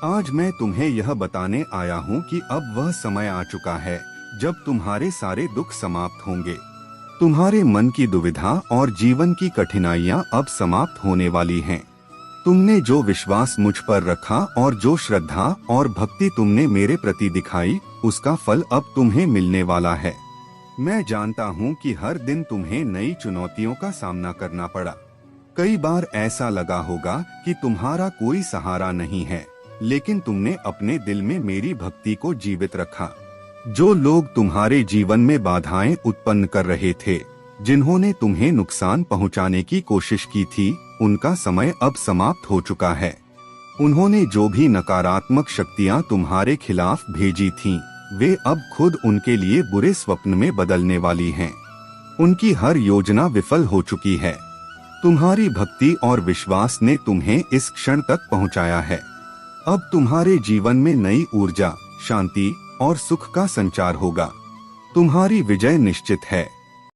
आज मैं तुम्हें यह बताने आया हूँ कि अब वह समय आ चुका है जब तुम्हारे सारे दुख समाप्त होंगे। तुम्हारे मन की दुविधा और जीवन की कठिनाइयाँ अब समाप्त होने वाली हैं। तुमने जो विश्वास मुझ पर रखा और जो श्रद्धा और भक्ति तुमने मेरे प्रति दिखाई, उसका फल अब तुम्हें मिलने वाला है। मैं जानता हूँ कि हर दिन तुम्हें नई चुनौतियों का सामना करना पड़ा। कई बार ऐसा लगा होगा कि तुम्हारा कोई सहारा नहीं है, लेकिन तुमने अपने दिल में मेरी भक्ति को जीवित रखा। जो लोग तुम्हारे जीवन में बाधाएं उत्पन्न कर रहे थे, जिन्होंने तुम्हें नुकसान पहुंचाने की कोशिश की थी, उनका समय अब समाप्त हो चुका है। उन्होंने जो भी नकारात्मक शक्तियां तुम्हारे खिलाफ भेजी थीं, वे अब खुद उनके लिए बुरे स्वप्न में बदलने वाली हैं। उनकी हर योजना विफल हो चुकी है। तुम्हारी भक्ति और विश्वास ने तुम्हें इस क्षण तक पहुंचाया है। अब तुम्हारे जीवन में नई ऊर्जा, शांति और सुख का संचार होगा। तुम्हारी विजय निश्चित है।